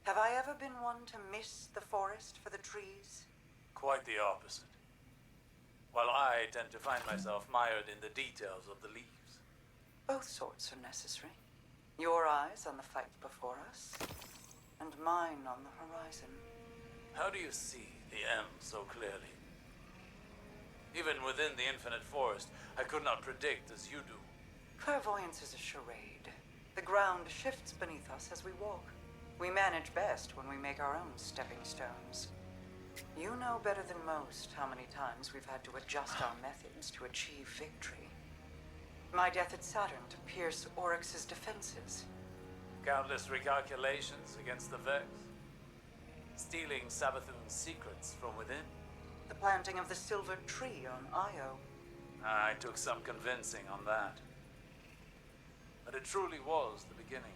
Have I ever been one to miss the forest for the trees? Quite the opposite. While I tend to find myself mired in the details of the leaves. Both sorts are necessary. Your eyes on the fight before us, and mine on the horizon. How do you see the end so clearly? Even within the infinite forest, I could not predict as you do. Clairvoyance is a charade. The ground shifts beneath us as we walk. We manage best when we make our own stepping stones. You know better than most how many times we've had to adjust our methods to achieve victory. My death at Saturn to pierce Oryx's defenses. Countless recalculations against the Vex. Stealing Savathun's secrets from within. The planting of the silver tree on Io. I took some convincing on that. But it truly was the beginning.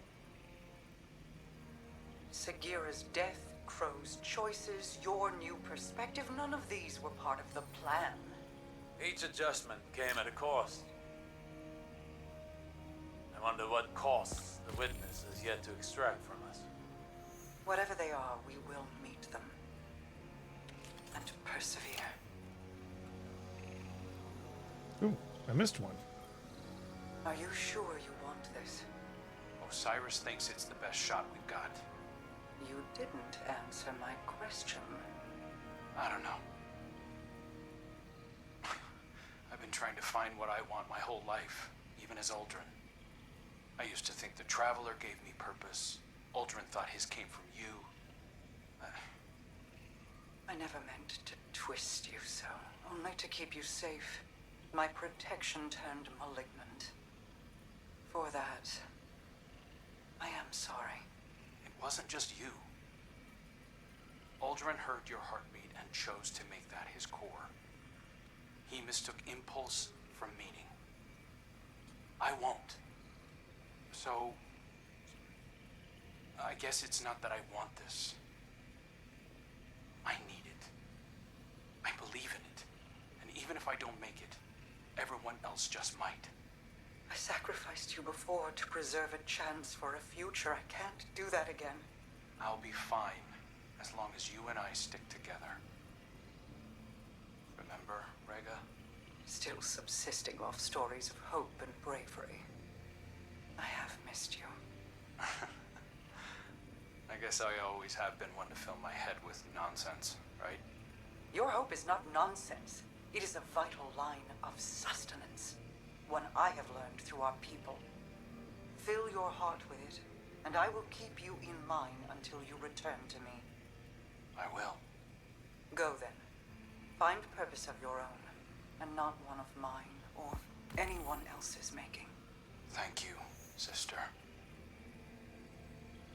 Sagira's death, Crow's choices, your new perspective, none of these were part of the plan. Each adjustment came at a cost. I wonder what costs the witness has yet to extract from us. Whatever they are, we will meet them. And persevere. Ooh, I missed one. Are you sure you want this? Osiris thinks it's the best shot we've got. You didn't answer my question. I don't know. I've been trying to find what I want my whole life, even as Uldren. I used to think the Traveler gave me purpose. Uldren thought his came from you. I never meant to twist you so, only to keep you safe. My protection turned malignant. For that, I am sorry. It wasn't just you. Uldren heard your heartbeat and chose to make that his core. He mistook impulse from meaning. I won't. So, I guess it's not that I want this. I need it. I believe in it. And even if I don't make it, everyone else just might. I sacrificed you before to preserve a chance for a future. I can't do that again. I'll be fine, as long as you and I stick together. Remember, Rega? Still subsisting off stories of hope and bravery. I have missed you. I guess I always have been one to fill my head with nonsense, right? Your hope is not nonsense. It is a vital line of sustenance. One I have learned through our people. Fill your heart with it, and I will keep you in mine until you return to me. I will. Go then. Find purpose of your own, and not one of mine or anyone else's making. Thank you, sister.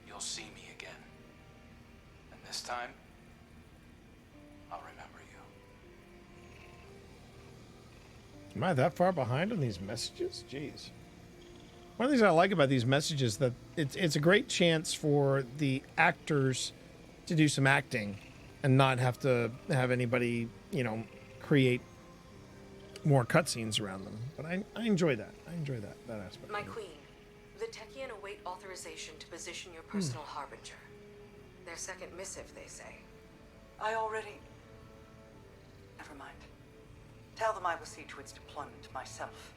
You'll see me again. And this time, I'll remember you. Am I that far behind on these messages? Jeez. One of the things I like about these messages is that it's a great chance for the actors to do some acting and not have to have anybody, create more cutscenes around them. But I enjoy that. I enjoy that aspect. My queen, the Techien await authorization to position your personal harbinger. Their second missive, they say. I already... Never mind. Tell them I will see to its deployment myself.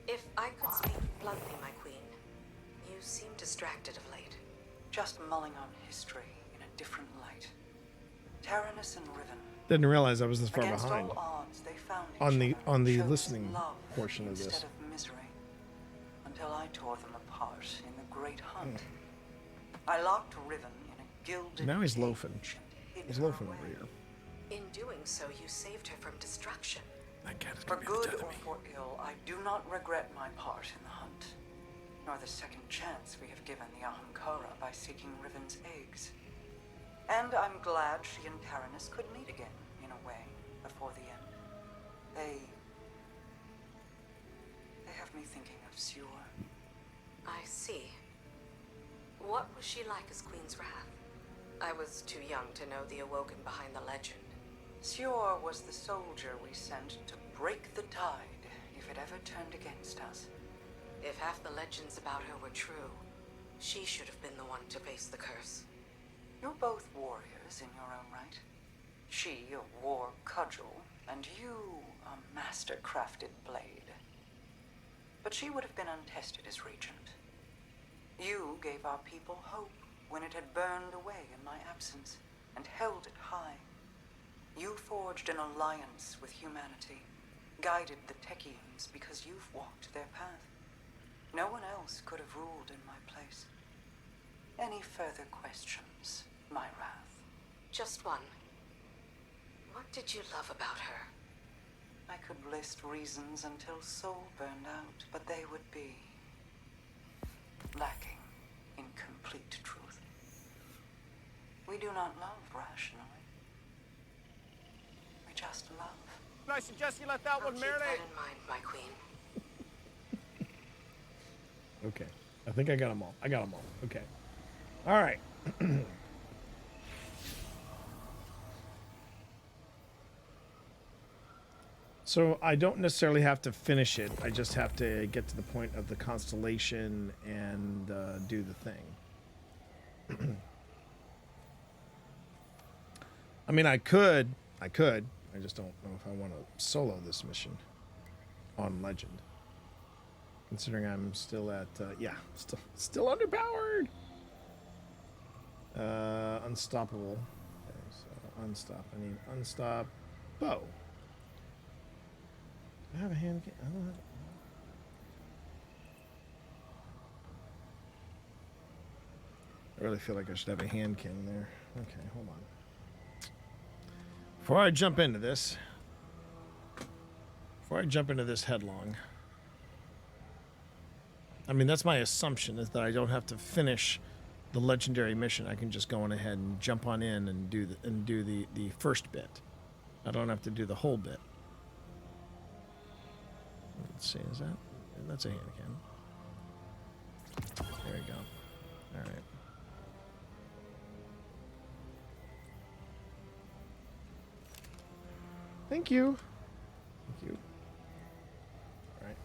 If I could speak bluntly, my queen, you seem distracted of late. Just mulling on history in a different light. Taranis and Riven. Didn't realize I was this far Against behind all odds, they found on the chose listening love portion of this. instead of misery, until I tore them apart in the Great Hunt. I locked Riven in a gilded Now he's loafing. cage and hid He's her loafing away. over here. In doing so, you saved her from destruction. That cat is For gonna be able to good tether or me. for ill, I do not regret my part in the hunt, nor the second chance we have given the Ahamkara by seeking Riven's eggs. And I'm glad she and Taranis could meet again, in a way, before the end. They have me thinking of Sior. I see. What was she like as Queen's Wrath? I was too young to know the Awoken behind the legend. Sior was the soldier we sent to break the tide if it ever turned against us. If half the legends about her were true, she should have been the one to face the curse. You're both warriors in your own right. She a war cudgel, and you a master-crafted blade. But she would have been untested as regent. You gave our people hope when it had burned away in my absence, and held it high. You forged an alliance with humanity, guided the Techieans because you've walked their path. No one else could have ruled in my place. Any further questions, my wrath? Just one. What did you love about her? I could list reasons until soul burned out, but they would be lacking in complete truth. We do not love rationally. We just love. I suggest you let that one Keep that marinate. in mind, my queen. Okay. I think I got them all. Okay. All right. So I don't necessarily have to finish it. I just have to get to the point of the constellation and do the thing. I mean, I could. I just don't know if I want to solo this mission on Legend. Considering I'm still at, still underpowered. Unstoppable. Okay, so unstop. I need unstop. Bow. Do I have a hand? I don't have. I really feel like I should have a hand cannon there. Okay, hold on. Before I jump into this headlong, I mean, that's my assumption, is that I don't have to finish the legendary mission. I can just go on ahead and jump on in and do the first bit. I don't have to do the whole bit. Let's see, that's a hand cannon. There we go. All right. Thank you. Thank you. All right.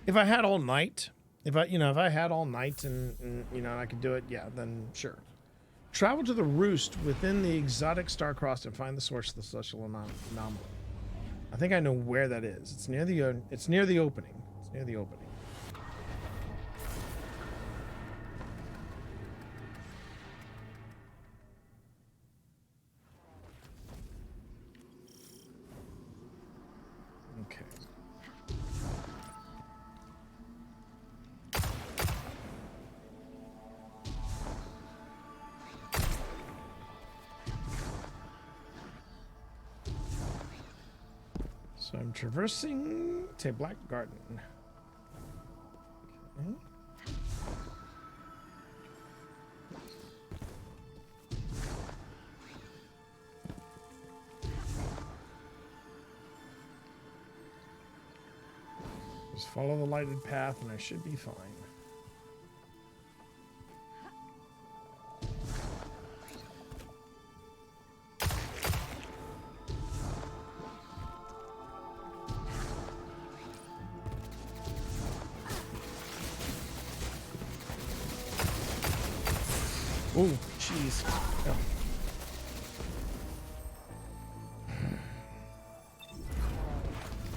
If I had all night, if I had all night and I could do it, yeah, then sure. Travel to the roost within the exotic star-crossed and find the source of the celestial anomaly. I think I know where that is. It's near the opening. It's near the opening. Okay. So I'm traversing to Black Garden. Okay. Just follow the lighted path and I should be fine. Oh, jeez. Yeah.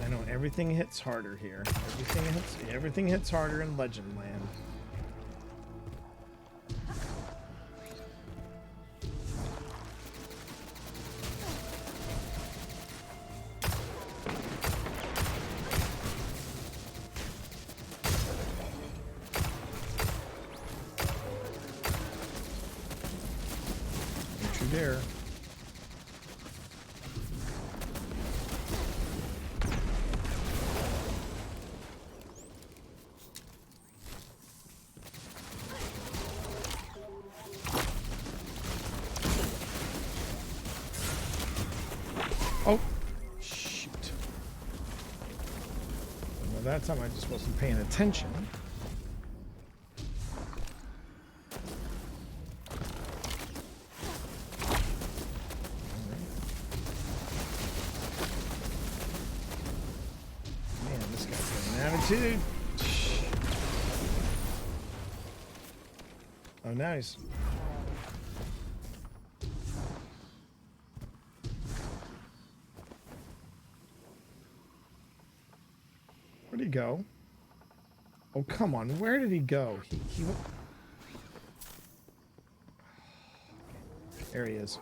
I know everything hits harder here. Everything hits harder in Legend Land. Don't you dare. Oh, shoot. Well, that time I just wasn't paying attention. Man, this guy's got an attitude. Oh, nice. Where'd he go? Oh, come on. Where did he go? He went... There he is.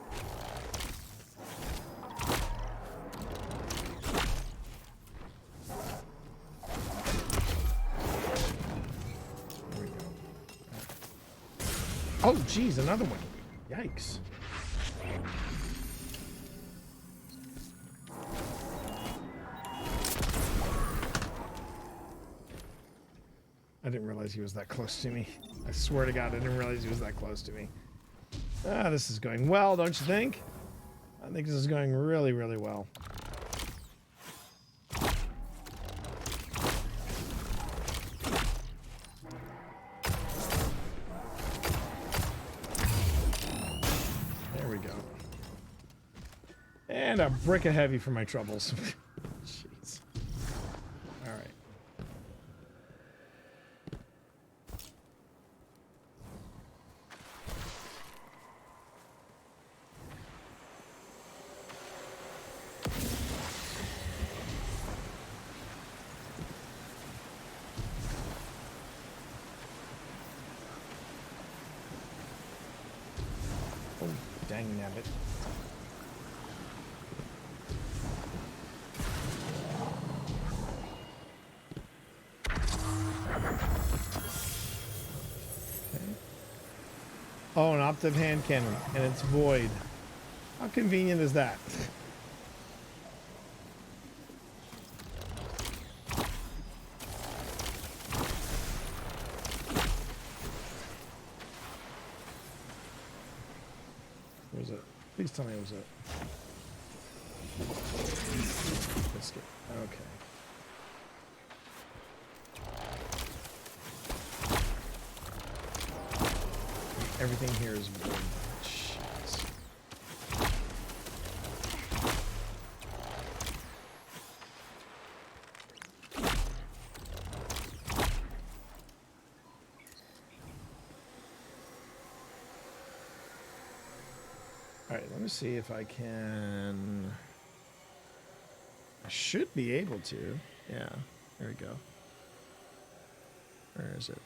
Oh, geez, another one. Yikes. I didn't realize he was that close to me. I swear to God, I didn't realize he was that close to me. Ah, this is going well, don't you think? I think this is going really, really well. There we go. And a brick of heavy for my troubles. Jeez. All right. Oh, dang nabbit. Oh, an optive hand cannon, and it's void. How convenient is that? What was it? Please tell me it was it. Biscuit. Okay. Everything here is void. Jeez. All right, let me see if I can. I should be able to. Yeah, there we go. Where is it?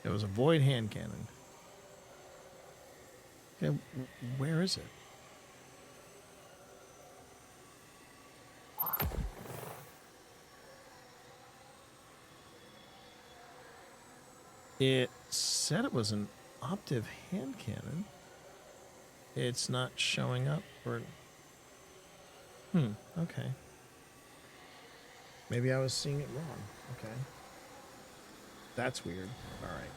It was a void hand cannon. Okay, where is it? It said it was an optive hand cannon. It's not showing up, or... okay. Maybe I was seeing it wrong. Okay. That's weird. All right.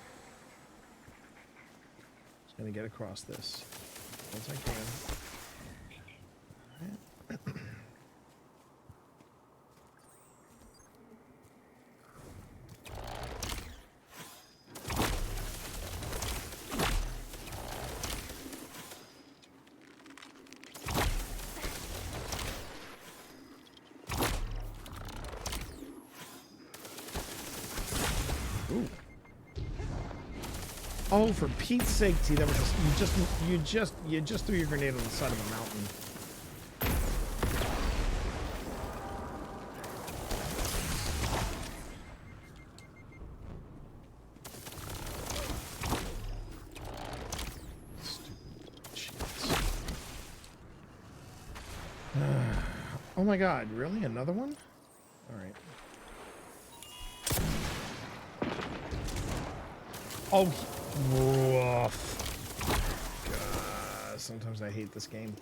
Just gonna get across this once I can. All right. Ooh. Oh, for Pete's sake, T, that was you just threw your grenade on the side of a mountain. Oh my God, really? Another one? All right. Oh, rough. God, sometimes I hate this game.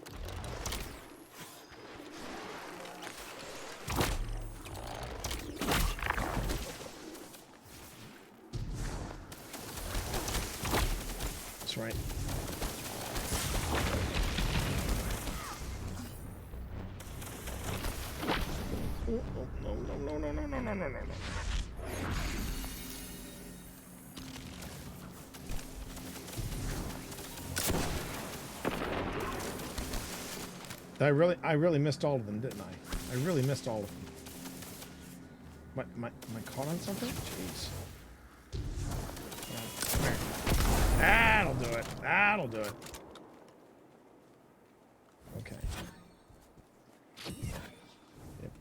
That's right. Oh, no. I really missed all of them, didn't I? I really missed all of them. Am I caught on something? Jeez. That'll do it. That'll do it. Okay.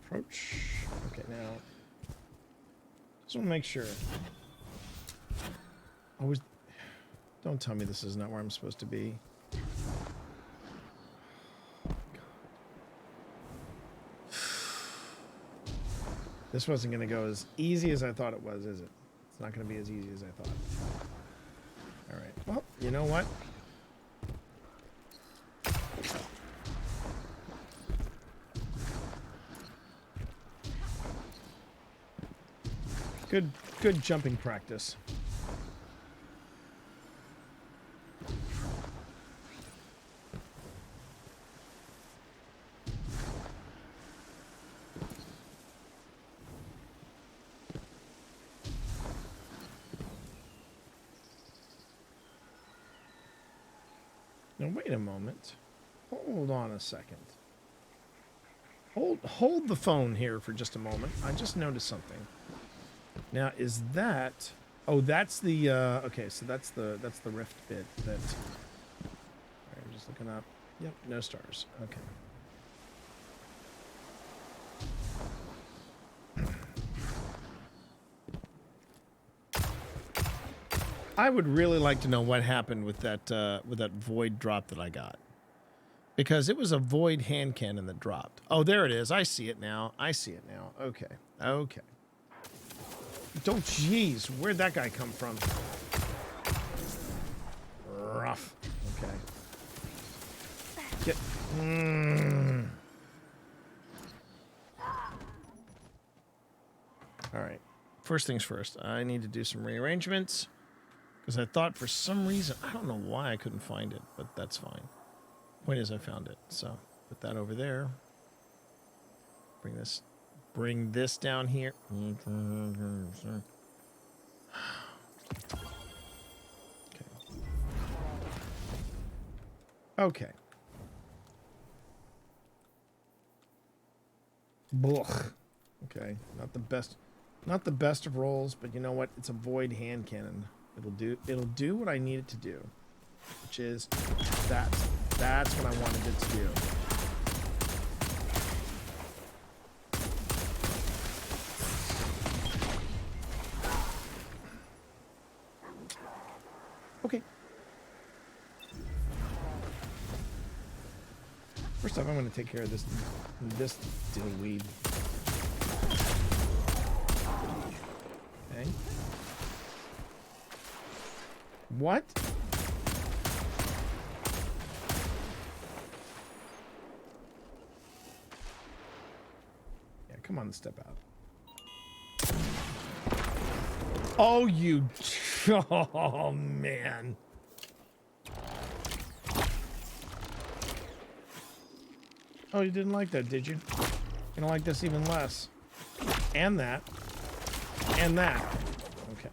Approach. Okay, now. Just want to make sure. Always. Don't tell me this is not where I'm supposed to be. This wasn't going to go as easy as I thought it was, is it? It's not going to be as easy as I thought. All right. Well, you know what? Good jumping practice. Now wait a moment. Hold on a second. Hold the phone here for just a moment. I just noticed something. Now is that? Oh, that's the. Okay, so that's the rift bit that. All right, just looking up. Yep, no stars. Okay. I would really like to know what happened with that void drop that I got. Because it was a void hand cannon that dropped. Oh, there it is. I see it now. Okay. Okay. Don't, jeez. Where'd that guy come from? Rough. Okay. Get. All right. First things first. I need to do some rearrangements. Because I thought for some reason, I don't know why I couldn't find it, but that's fine. Point is I found it. So put that over there. Bring this down here. Okay. Blech. Okay. Not the best of rolls, but you know what? It's a void hand cannon. It'll do what I need it to do. Which is that's what I wanted it to do. Okay. First off, I'm going to take care of this dillweed. Okay. What? Yeah, come on, step out. Oh, you... Oh, man. Oh, you didn't like that, did you? You're gonna like this even less. And that. And that. Okay.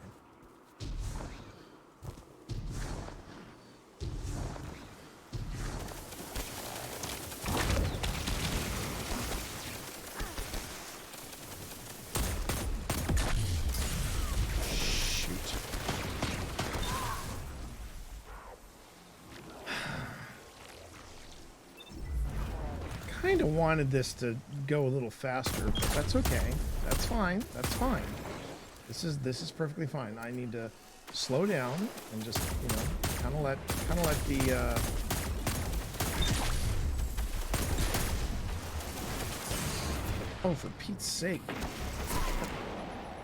Kind of wanted this to go a little faster, but that's okay. That's fine. That's fine. This is perfectly fine. I need to slow down and just, you know, kind of let the oh, for Pete's sake.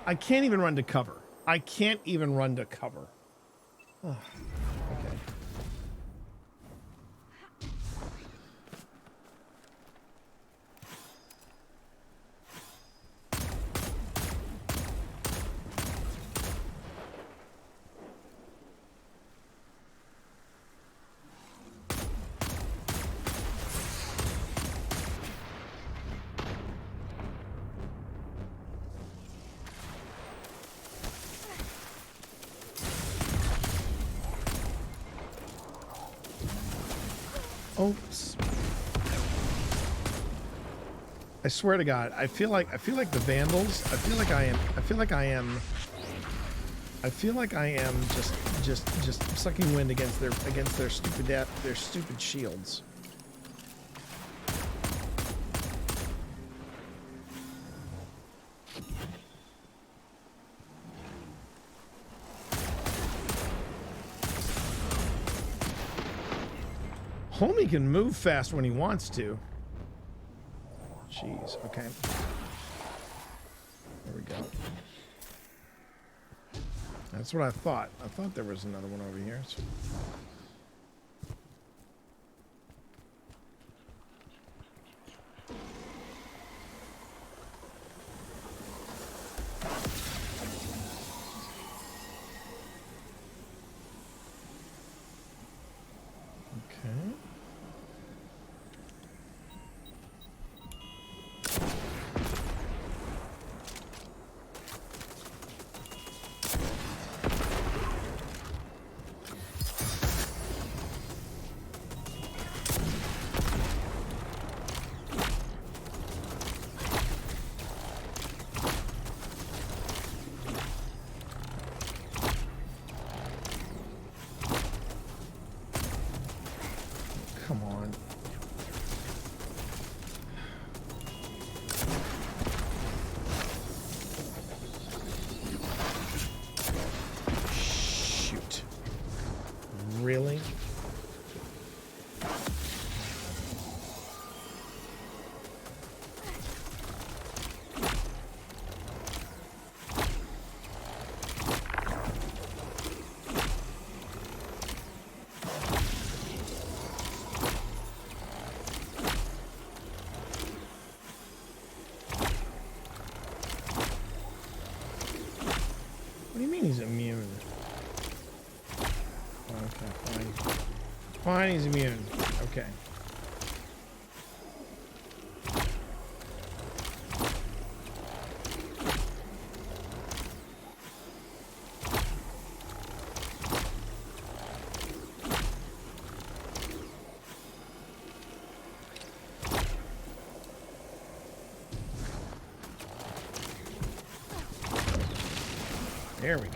I can't even run to cover. I can't even run to cover. Oh, okay. Oops. I swear to God, I feel like the Vandals. I feel like I am just sucking wind against their stupid shields. Homie can move fast when he wants to. Jeez, okay. go. That's what I thought. I thought there was another one over here. So. Okay. Come on. Shoot. Really? What do you mean he's immune? Okay, fine. Fine, he's immune. Okay. There we go.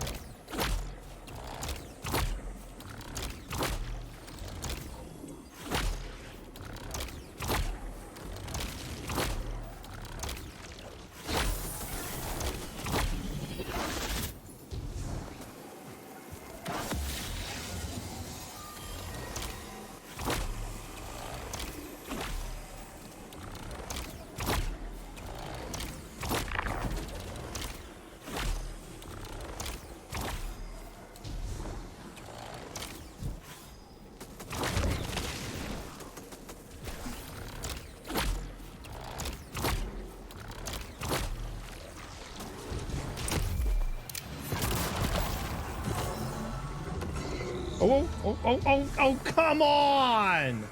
Oh, come on!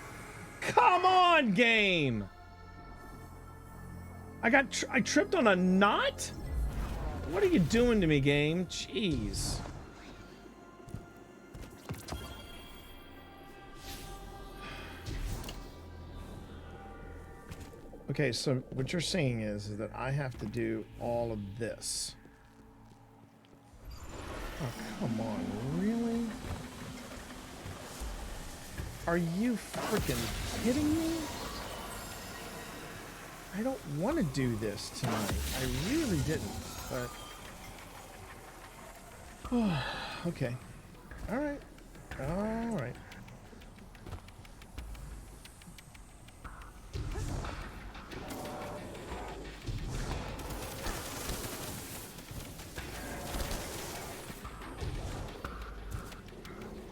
Come on, game! I tripped on a knot? What are you doing to me, game? Jeez. Okay, so what you're saying is that I have to do all of this. Oh, come on, really? Are you freaking kidding me? I don't want to do this tonight. I really didn't, but... Oh, okay. Alright. Alright.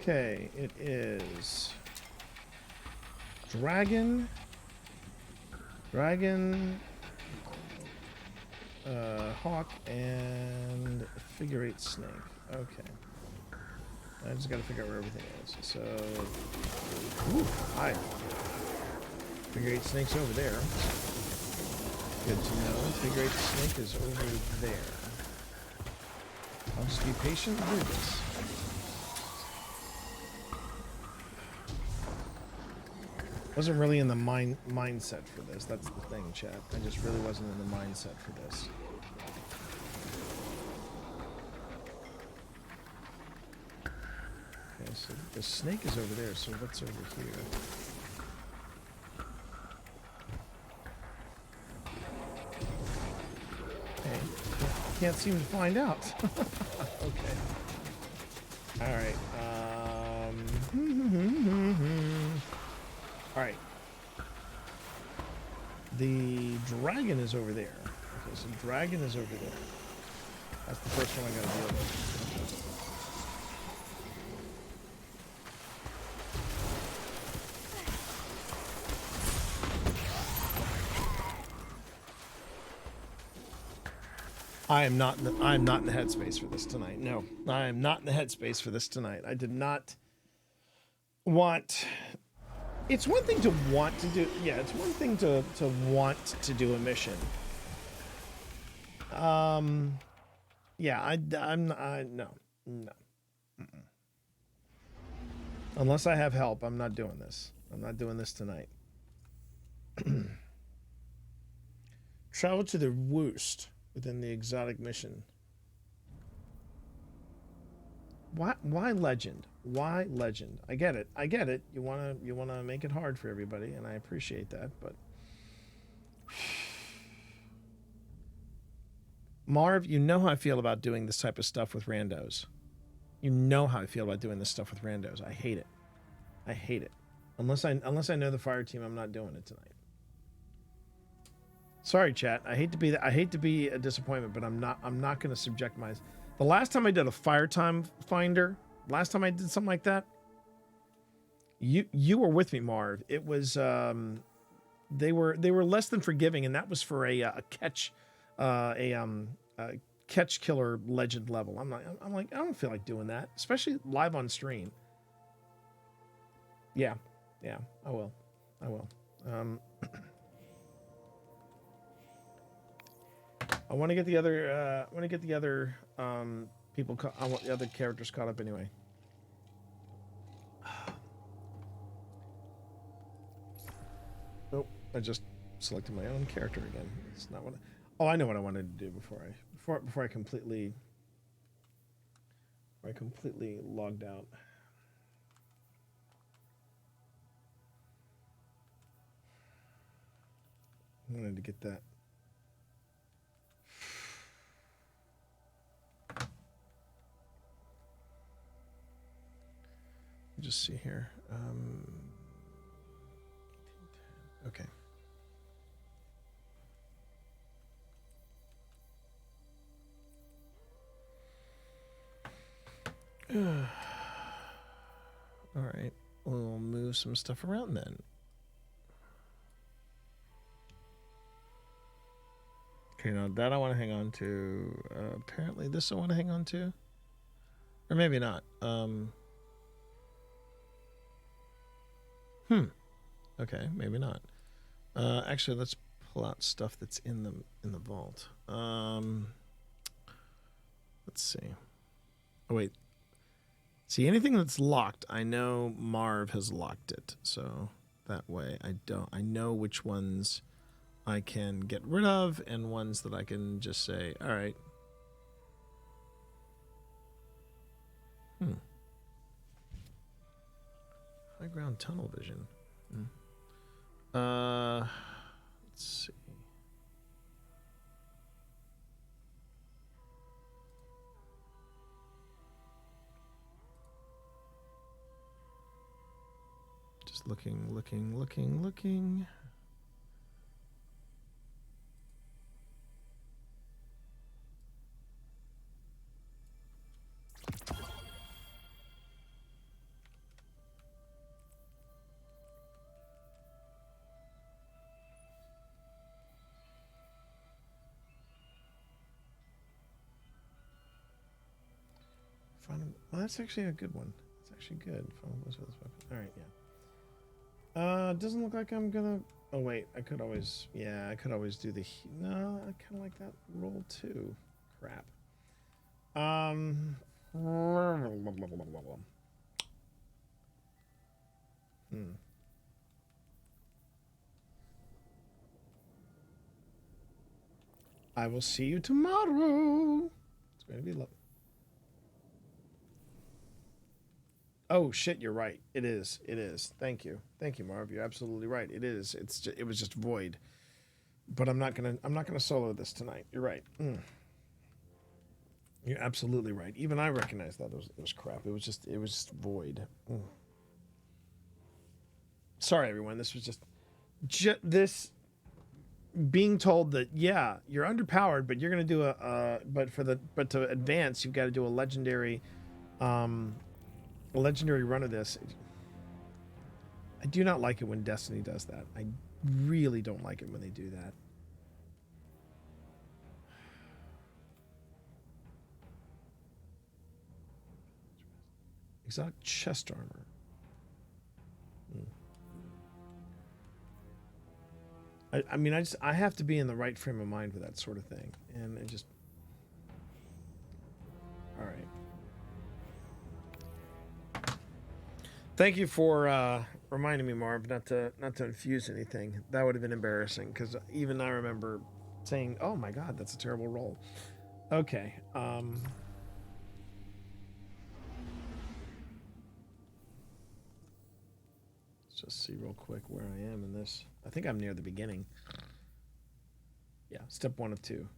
Okay, it is... Dragon, Hawk, and Figure 8 Snake. Okay. I just gotta figure out where everything is. So, ooh, hi. Figure 8 Snake's over there. Good to know. Figure 8 Snake is over there. I'll just be patient and do this. Wasn't really in the mindset for this. That's the thing, chat. I just really wasn't in the mindset for this. Okay, so the snake is over there, so what's over here? Okay, can't seem to find out. Okay. Alright, Alright. The dragon is over there. Okay, so dragon is over there. That's the first one I gotta deal with. I am not in the headspace for this tonight. No, I am not in the headspace for this tonight. I did not want. It's one thing to want to do. Yeah, it's one thing to want to do a mission. Yeah, no. Mm-mm. Unless I have help, I'm not doing this. I'm not doing this tonight. Travel to the worst within the exotic mission. Why legend? Why legend? I get it. I get it. You wanna make it hard for everybody, and I appreciate that, but Marv, you know how I feel about doing this type of stuff with randos. You know how I feel about doing this stuff with randos. I hate it. I hate it. Unless I know the fire team, I'm not doing it tonight. Sorry, chat. I hate to be a disappointment, but I'm not going to subject myself. The last time I did a fire time finder, last time I did something like that, you were with me, Marv. It was they were less than forgiving, and that was for a catch catch killer legend level. I'm like I don't feel like doing that, especially live on stream. Yeah, I will. I want to get the other. People. I want the other characters caught up anyway. Nope. I just selected my own character again. It's not what. I know what I wanted to do before I completely logged out. I wanted to get that. Just see here. Okay. All right. We'll move some stuff around then. Okay, now that I want to hang on to. Apparently this I want to hang on to. Or maybe not. Okay, maybe not. Actually, let's pull out stuff that's in the vault. Let's see. Oh wait. See, anything that's locked, I know Marv has locked it. So that way I know which ones I can get rid of and ones that I can just say, all right. High ground tunnel vision. Let's see. Just looking. Well, that's actually a good one. That's actually good. All right, yeah. Doesn't look like I'm gonna. Oh wait, I could always do the. No, I kind of like that roll too. Crap. I will see you tomorrow. It's going to be love. Oh shit, you're right. It is. Thank you, Marv. You're absolutely right. It is. It was just void. But I'm not gonna solo this tonight. You're right. You're absolutely right. Even I recognize that it was crap. It was just void. Sorry, everyone. This was just this being told that, yeah, you're underpowered, but you're gonna do but to advance, you've got to do a legendary run of this. I do not like it when Destiny does that. I really don't like it when they do that. Exotic chest armor. I mean, I have to be in the right frame of mind for that sort of thing, and it just. All right. Thank you for reminding me, Marv, not to infuse anything. That would have been embarrassing because even I remember saying, "Oh my God, that's a terrible roll." Okay. Let's just see real quick where I am in this. I think I'm near the beginning. Yeah, step 1 of 2.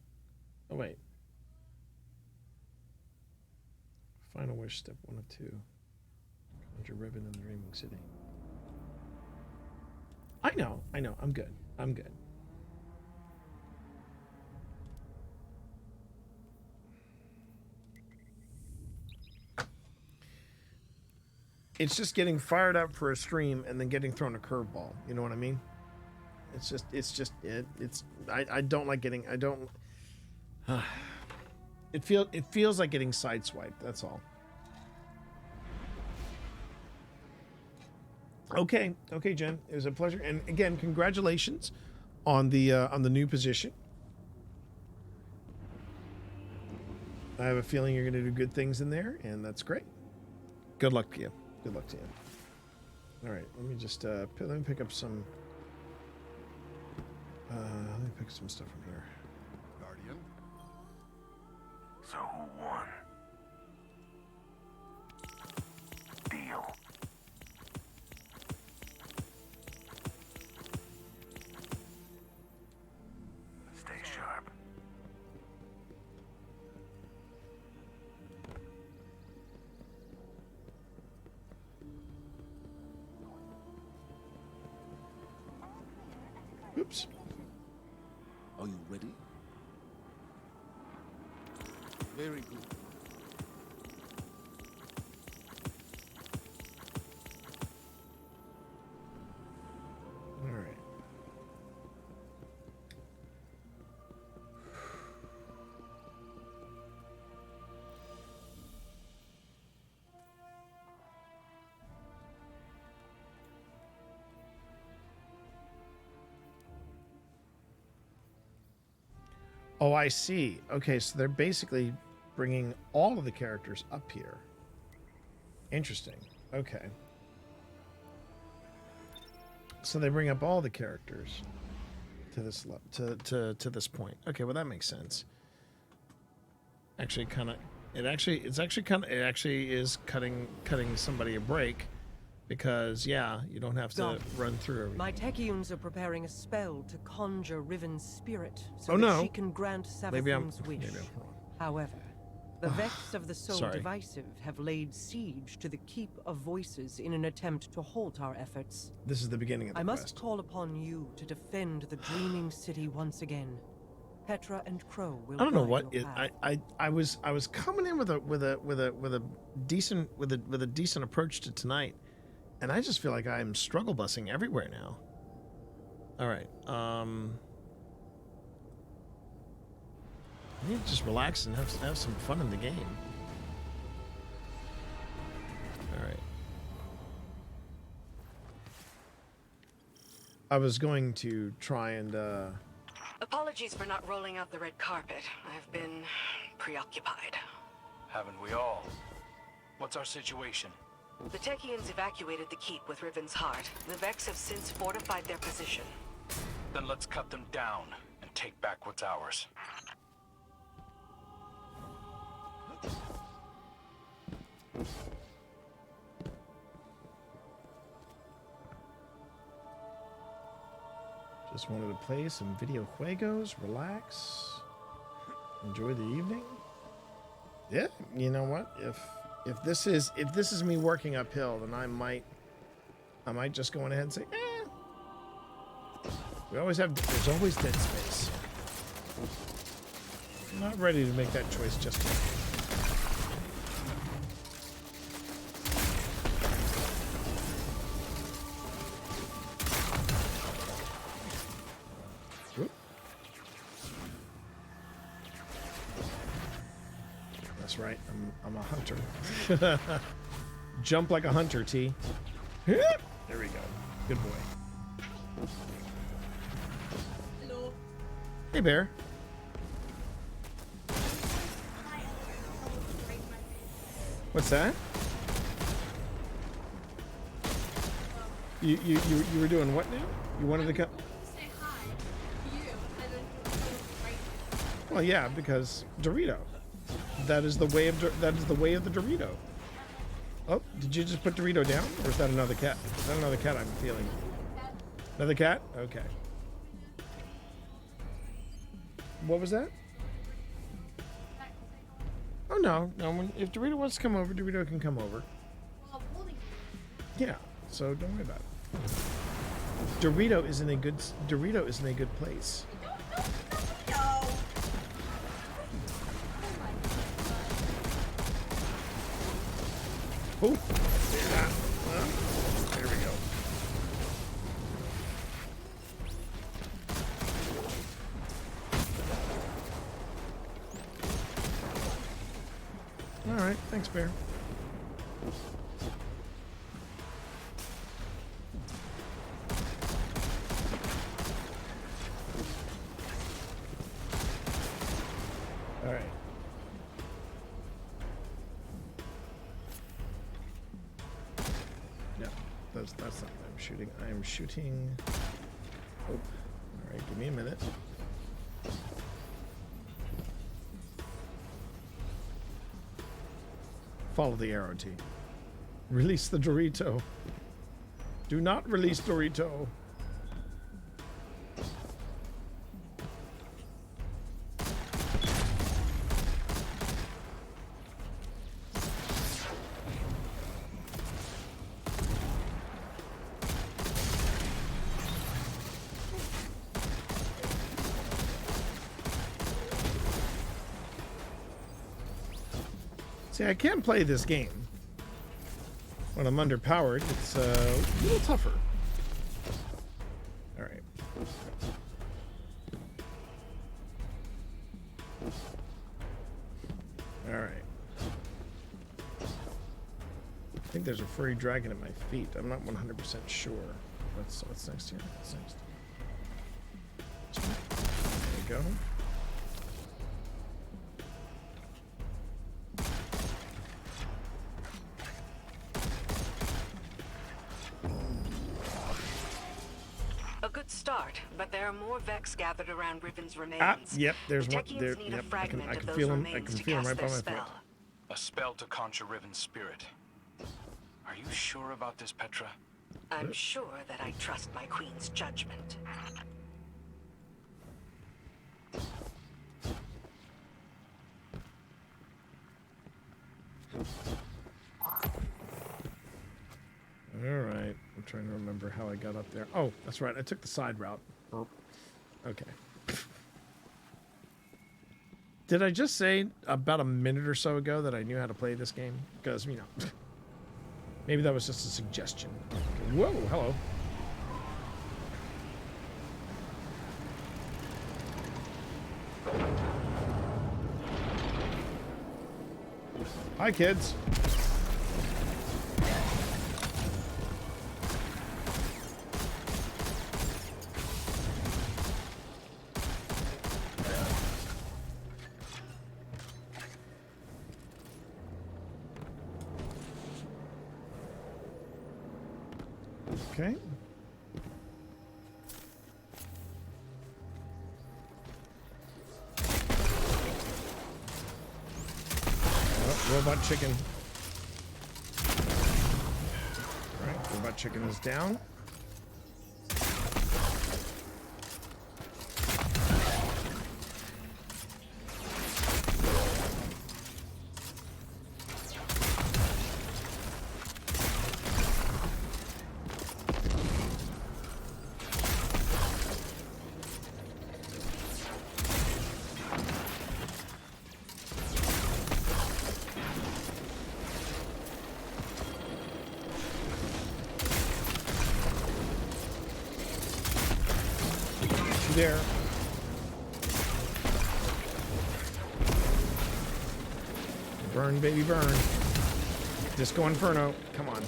Oh wait. Final wish, step 1 of 2. Conjure ribbon in the Dreaming City. I know. I'm good. It's just getting fired up for a stream and then getting thrown a curveball. You know what I mean? I don't like getting, it feels like getting sideswiped. That's all. Okay, Jen, it was a pleasure. And again, congratulations on the new position. I have a feeling you're going to do good things in there, and that's great. Good luck to you. All right, let me just let me pick up some. Let me pick some stuff from here. Guardian. So who won? Deal. Stay sharp. Oops. Are you ready? Very good. All right. Oh, I see. Okay, so they're basically bringing all of the characters up here. Interesting. Okay. So they bring up all the characters to this to this point. Okay, well that makes sense. Actually, it actually is cutting somebody a break. Because, yeah, you don't have to run through everything. My Techians are preparing a spell to conjure Riven's spirit so Oh, that no. she can grant Maybe I'm Savathun's wish. wrong. However, the Vex of the Soul Sorry. Divisive have laid siege to the Keep of Voices in an attempt to halt our efforts. This is the beginning of the I must quest. call upon you to defend the Dreaming City once again. Petra and Crow will I don't know guide what your it, path. I was coming in with a decent approach to tonight, and I just feel like I'm struggle busing everywhere now. All right, I need to just relax and have some fun in the game. All right. I was going to try and Apologies for not rolling out the red carpet. I've been preoccupied. Haven't we all? What's our situation? The Techians evacuated the keep with Riven's heart. The Vex have since fortified their position. Then let's cut them down and take back what's ours. just wanted to play some video juegos, relax, enjoy the evening. Yeah, you know what? If this is me working uphill, then I might just go on ahead and say, There's always dead space. I'm not ready to make that choice just yet. Whoop. That's right. I'm a hunter. Jump like a hunter, T. There we go. Good boy. Hello. Hey, Bear. What's that? You were doing what now? You wanted to come? Say hi to you, and then right. Well, yeah, because Dorito. That is the way of the Dorito. Oh, did you just put Dorito down, or is that another cat? Is that another cat I'm feeling? Another cat? Okay. What was that? Oh no. If Dorito wants to come over, Dorito can come over. Yeah. So don't worry about it. Dorito is in a good place. Oh, yeah. There we go. All right, thanks, Bear. All right. Yeah, that's not what I'm shooting. I am shooting. Oh, all right. Give me a minute. Follow the arrow, T. Release the Dorito. Do not release Dorito. See, I can't play this game when I'm underpowered. It's a little tougher. All right. All right. I think there's a furry dragon at my feet. I'm not 100% sure. What's next here? What's next? There we go. A good start, but there are more Vex gathered around Riven's remains. Ah, yep, there's the one Technians there. need Yep, a fragment I can of those feel him. I remains can to feel him cast right by their my spell. foot. A spell to conjure Riven's spirit. Are you sure about this, Petra? I'm sure that I trust my queen's judgment. All right, I'm trying to remember how I got up there. Oh, that's right. I took the side route. Okay. Did I just say about a minute or so ago that I knew how to play this game? Because, you know, maybe that was just a suggestion. Okay. Whoa, hello. Hi, kids. Okay. Oh, robot chicken. All right, robot chicken is down. dare. Burn, baby, burn. Disco Inferno. Come on.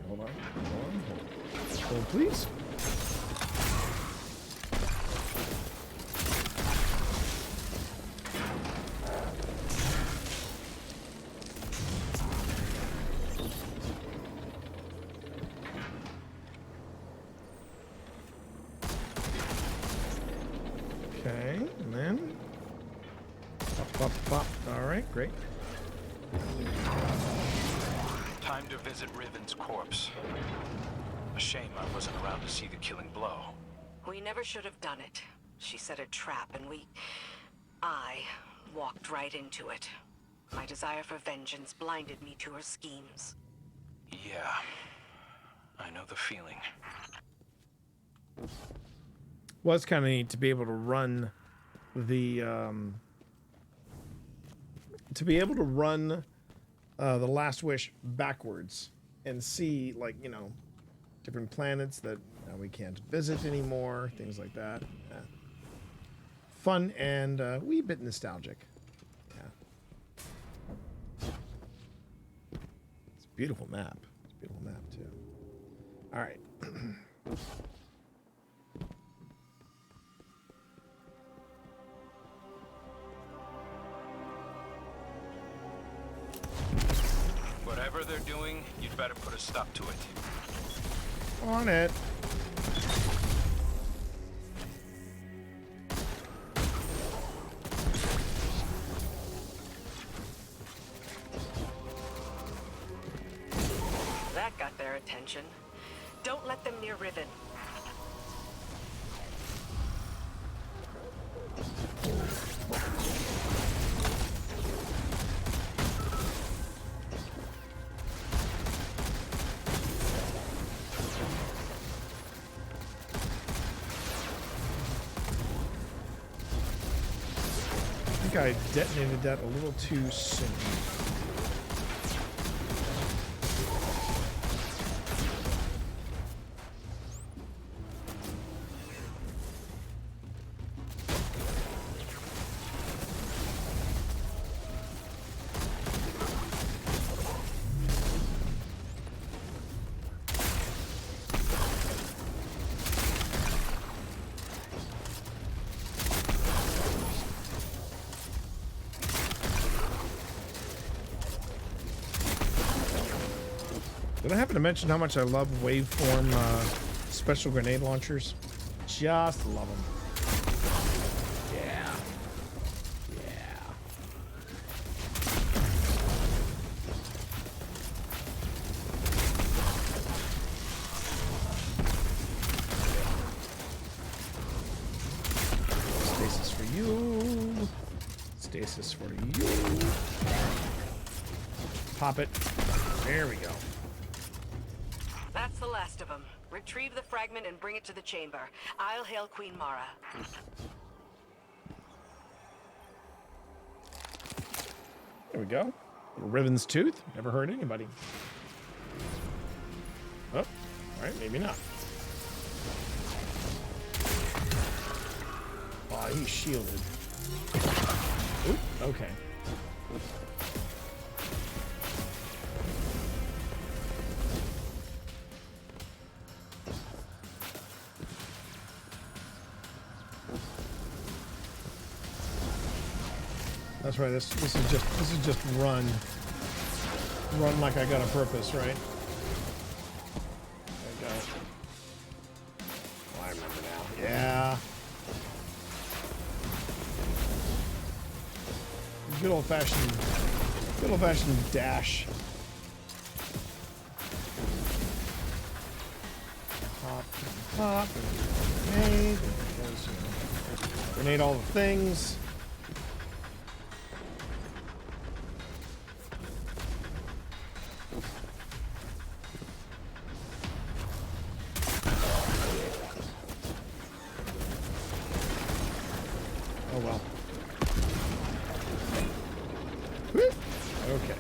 Hold on. Hold, please. Okay, and then pop, pop, pop. All right, great. Time to visit Riven's corpse. A shame I wasn't around to see the killing blow. We never should have done it. She set a trap and I walked right into it. My desire for vengeance blinded me to her schemes. Yeah, I know the feeling. Was kind of neat to be able to run the the Last Wish backwards and see, like, you know, different planets that we can't visit anymore, things like that. Yeah. Fun and a wee bit nostalgic. Yeah. It's a beautiful map. It's a beautiful map too. All right. Whatever they're doing, you'd better put a stop to it. On it. That got their attention. Don't let them near Riven. I think I detonated that a little too soon. Did I happen to mention how much I love waveform special grenade launchers? Just love them. Yeah. Yeah. Stasis for you. Stasis for you. Pop it. There we go. That's the last of them. Retrieve the fragment and bring it to the chamber. I'll hail Queen Mara. There we go. Riven's tooth. Never hurt anybody. Oh, all right, maybe not. Oh, he's shielded. Oop, okay. That's right. This is just run like I got a purpose, right? There we go. Oh, I remember now. Yeah. Good old fashioned dash. Pop, pop, grenade. Grenade all the things. Okay.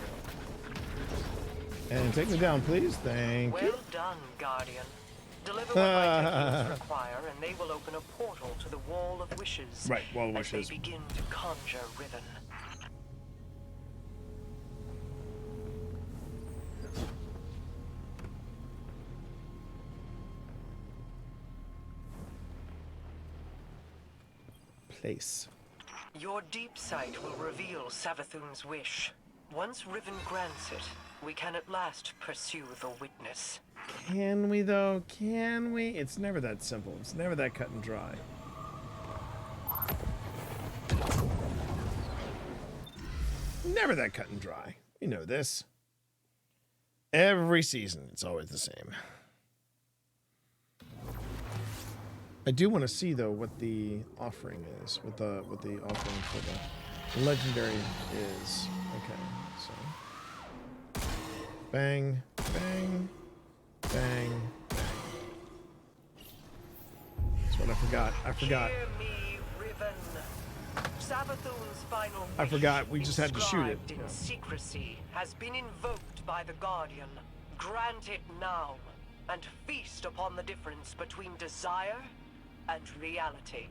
And take me down, please. Thank you. Well done, Guardian. Deliver what my techniques require, and they will open a portal to the Wall of Wishes. Right, Wall of as Wishes. they begin to conjure Riven. Place. Your deep sight will reveal Savathun's wish. Once Riven grants it, we can at last pursue the witness. Can we, though? Can we? It's never that simple. It's never that cut and dry. Never that cut and dry. You know this. Every season, it's always the same. I do want to see, though, what the offering is. What the offering for the legendary is. Okay, so bang, bang, bang, bang. That's what I forgot. I forgot. Hear me, Riven. Savathun's final I forgot. We just had to shoot it. inscribed in secrecy has been invoked by the Guardian. Grant it now, and feast upon the difference between desire and reality.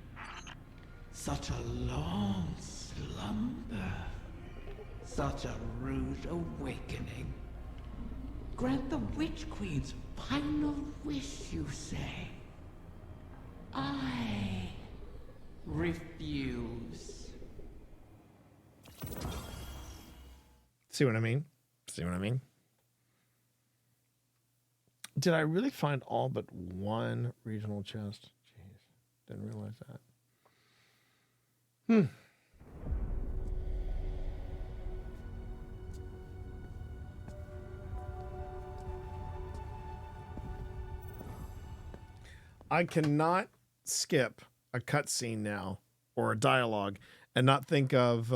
Such a long slumber. Such a rude awakening. Grant the Witch Queen's final wish, you say? I refuse. See what I mean? See what I mean? Did I really find all but one regional chest? Jeez, didn't realize that. I cannot skip a cutscene now or a dialogue and not think of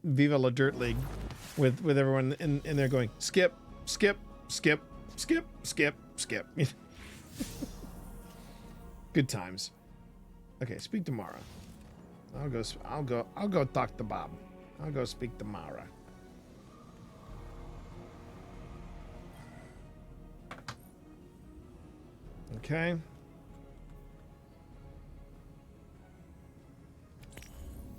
Viva La Dirt League with everyone in there going skip, skip, skip, skip, skip, skip. Good times. Okay, speak to Mara. I'll go talk to Bob. I'll go speak to Mara. Okay.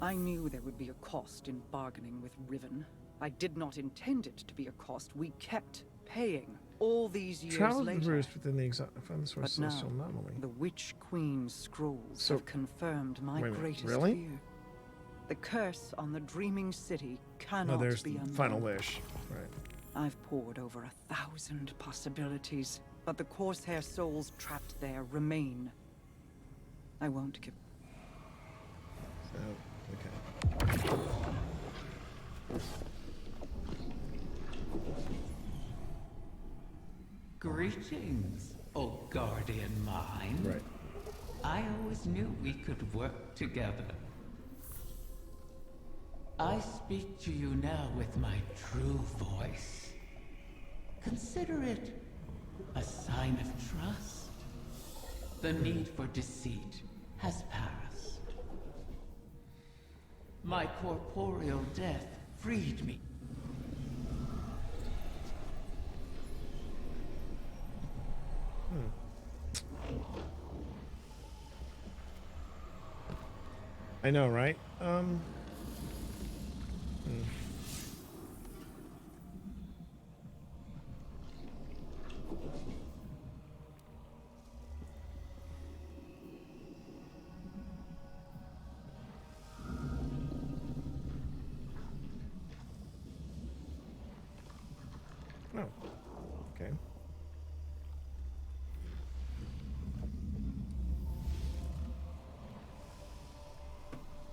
I knew there would be a cost in bargaining with Riven. I did not intend it to be a cost we kept paying all these years Travel later. Bruce within the found the source But now, celestial anomaly. the Witch Queen's scrolls have confirmed my wait a minute, greatest really? fear. The curse on the Dreaming City cannot No, there's be the undone. final wish. Right. I've poured over 1,000 possibilities, but the Corsair souls trapped there remain. I won't give. Okay. Greetings, O guardian mine. Right. I always knew we could work together. I speak to you now with my true voice. Consider it a sign of trust. The need for deceit has passed. My corporeal death freed me. I know, right? Oh, okay.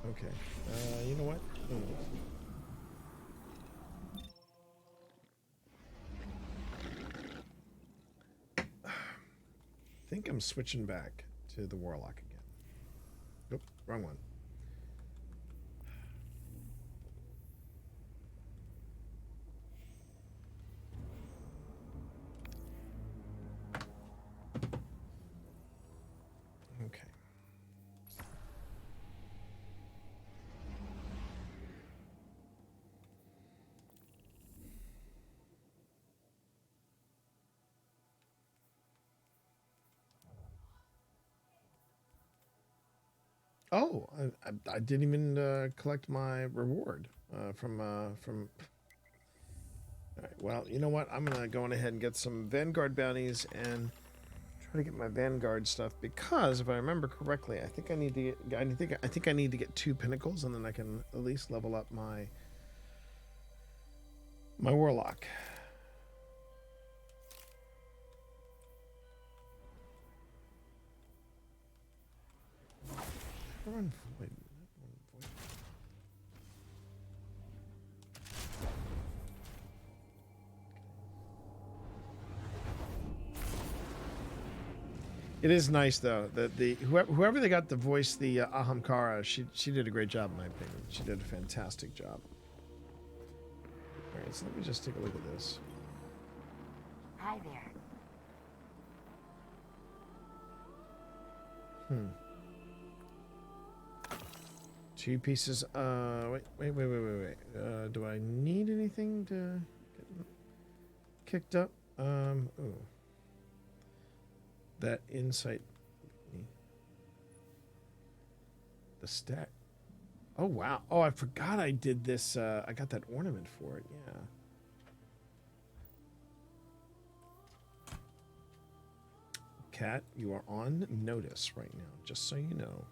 Okay. You know what? I think I'm switching back to the Warlock again. Nope, wrong one. Okay. Oh, I didn't even collect my reward from. All right. Well, you know what? I'm gonna go on ahead and get some Vanguard bounties and try to get my Vanguard stuff because if I remember correctly, I think I need to get. I think I need to get 2 pinnacles and then I can at least level up my warlock. Run void. It is nice though that whoever they got to voice the Ahamkara, she did a great job in my opinion. She did a fantastic job. All right, so let me just take a look at this. Hi there. 2 pieces. Wait. Do I need anything to get kicked up? Ooh. That insight. The stack. Oh wow. Oh, I forgot I did this. I got that ornament for it. Yeah. Cat, you are on notice right now. Just so you know.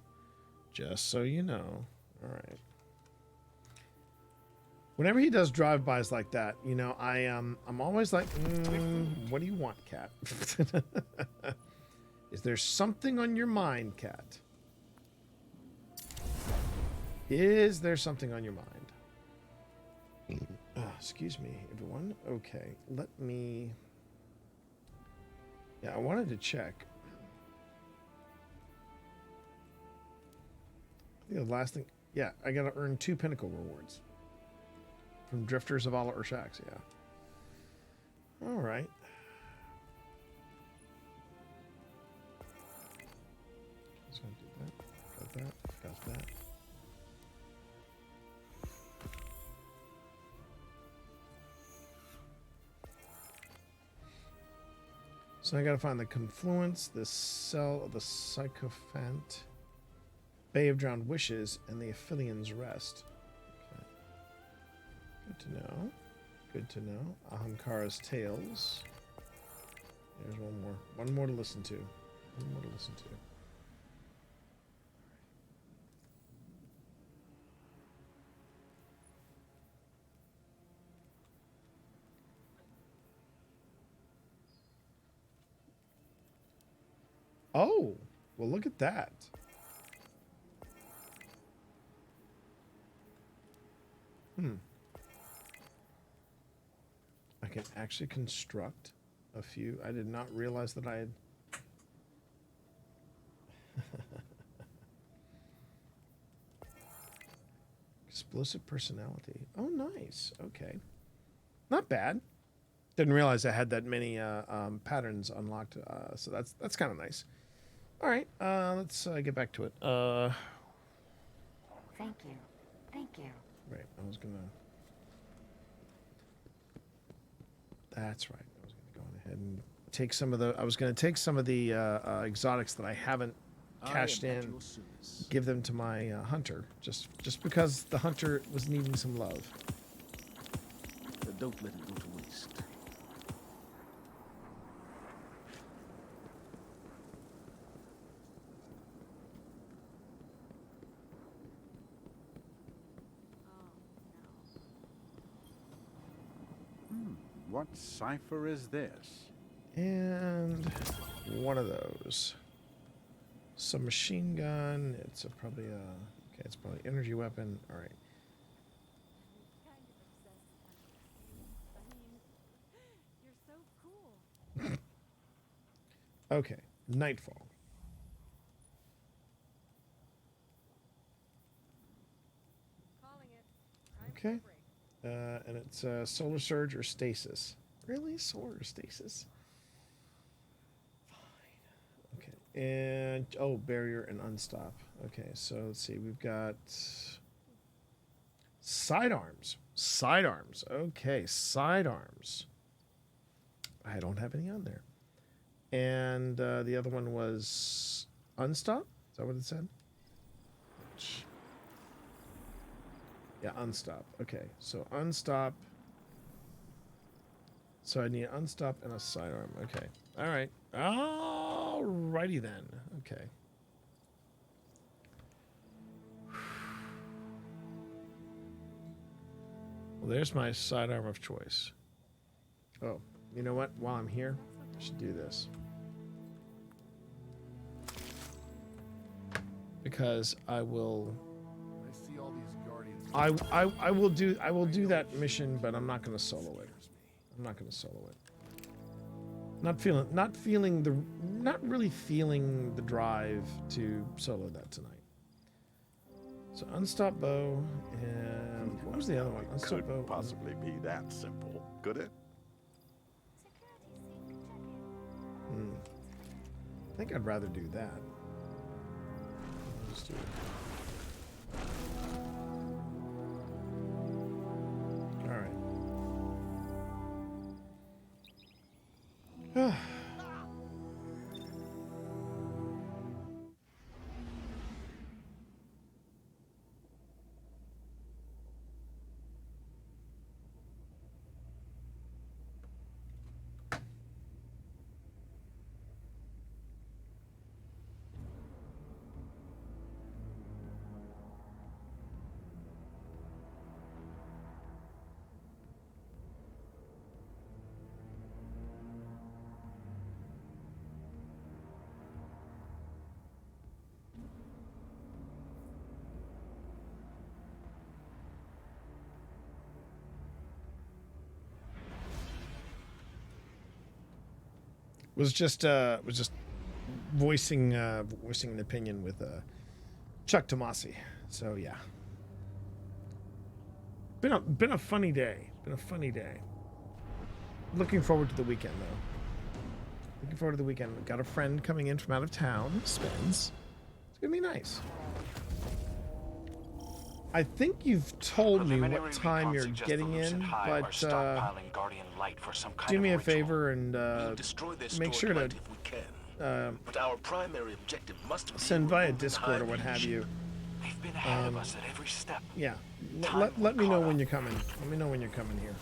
Just so you know. All right. Whenever he does drive-bys like that, you know, I'm always like, what do you want, Cat? Is there something on your mind, Cat? Is there something on your mind? Excuse me, everyone. Okay, let me... Yeah, I wanted to check. I think the last thing... Yeah, I gotta earn 2 pinnacle rewards. From Drifters of All Urshaks, yeah. Alright. So I did that. Got that. So I gotta find the confluence, the cell of the Sycophant, Bay of Drowned Wishes, and the Aphelian's Rest. Okay. Good to know. Good to know. Ahamkara's Tales. There's one more. One more to listen to. One more to listen to. Oh, well, look at that. I can actually construct a few. I did not realize that I had... Explosive personality. Oh, nice. Okay. Not bad. Didn't realize I had that many patterns unlocked, so that's kind of nice. All right, let's get back to it. Thank you. Thank you. Right, I was gonna... That's right. I was gonna go on ahead and take some of the... I was gonna take some of the exotics that I haven't cashed in, give them to my hunter, just because the hunter was needing some love. But don't let it go to waste. What cipher is this? And one of those. Some machine gun. It's probably a... Okay, it's probably energy weapon. All right. Okay, Nightfall. Okay. And it's Solar Surge or Stasis. Really? Solar Stasis? Fine. Okay. And, oh, Barrier and Unstop. Okay, so let's see. We've got Sidearms. Sidearms. Okay, Sidearms. I don't have any on there. And the other one was Unstop? Is that what it said? Ouch. Yeah, unstop. Okay, so unstop. So I need unstop and a sidearm. Okay. All right. Alrighty then. Okay. Well, there's my sidearm of choice. Oh, you know what? While I'm here, I should do this. Because I will... I see all these guardians. I will do that mission, but I'm not going to solo it. I'm not going to solo it. Not really feeling the drive to solo that tonight. So unstop bow and what was the other one? Unstop bow. Couldn't possibly be that simple, could it? I think I'd rather do that. Let's do it. All right. Was just voicing an opinion with Chuck Tomasi. So yeah, been a funny day. Been a funny day. Looking forward to the weekend though. Looking forward to the weekend. We've got a friend coming in from out of town, Spence. It's gonna be nice. I think you've told me what time you're getting in, but do me a favor and make sure to but our primary objective must be send via Discord or what have you. They've been ahead of us at every step. Yeah, let me know when you're coming. Let me know when you're coming here.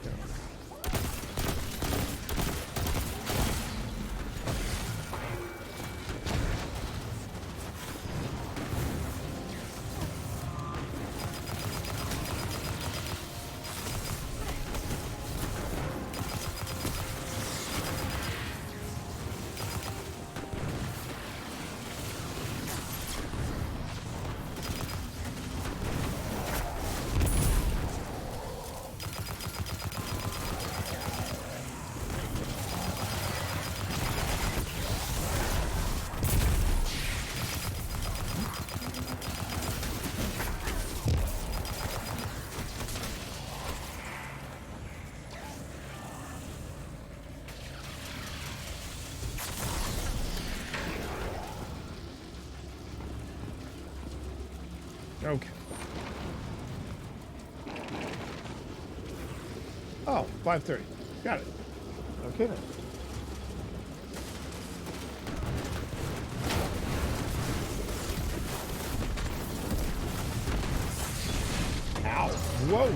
Yeah. Okay. Oh, 5:30. Got it. Okay then. Ow. Whoa.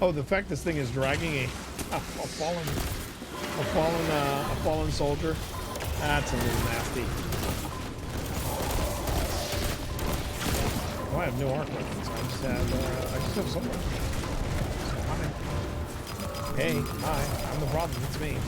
Oh, the fact this thing is dragging a fallen soldier. That's a little nasty. Oh, I have no arc weapons. I just have sword. So, hey, hi, I'm the problem. It's me.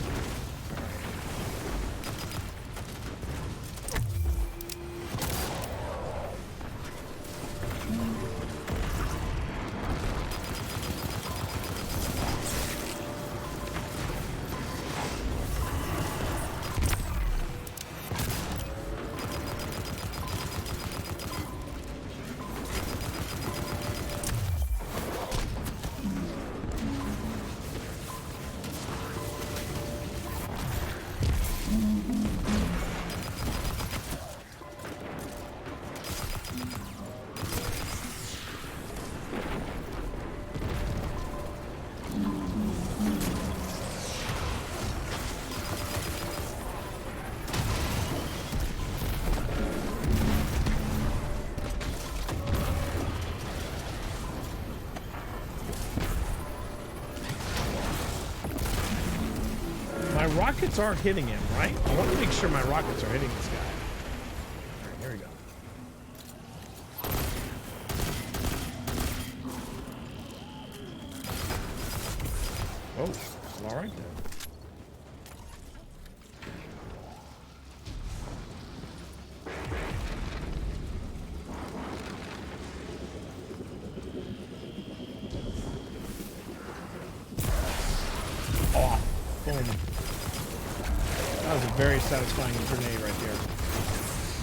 rockets are hitting him, right? I want to make sure my rockets are hitting this guy. All right, here we go. Oh, all right then. Oh, boom. That was a very satisfying grenade right there.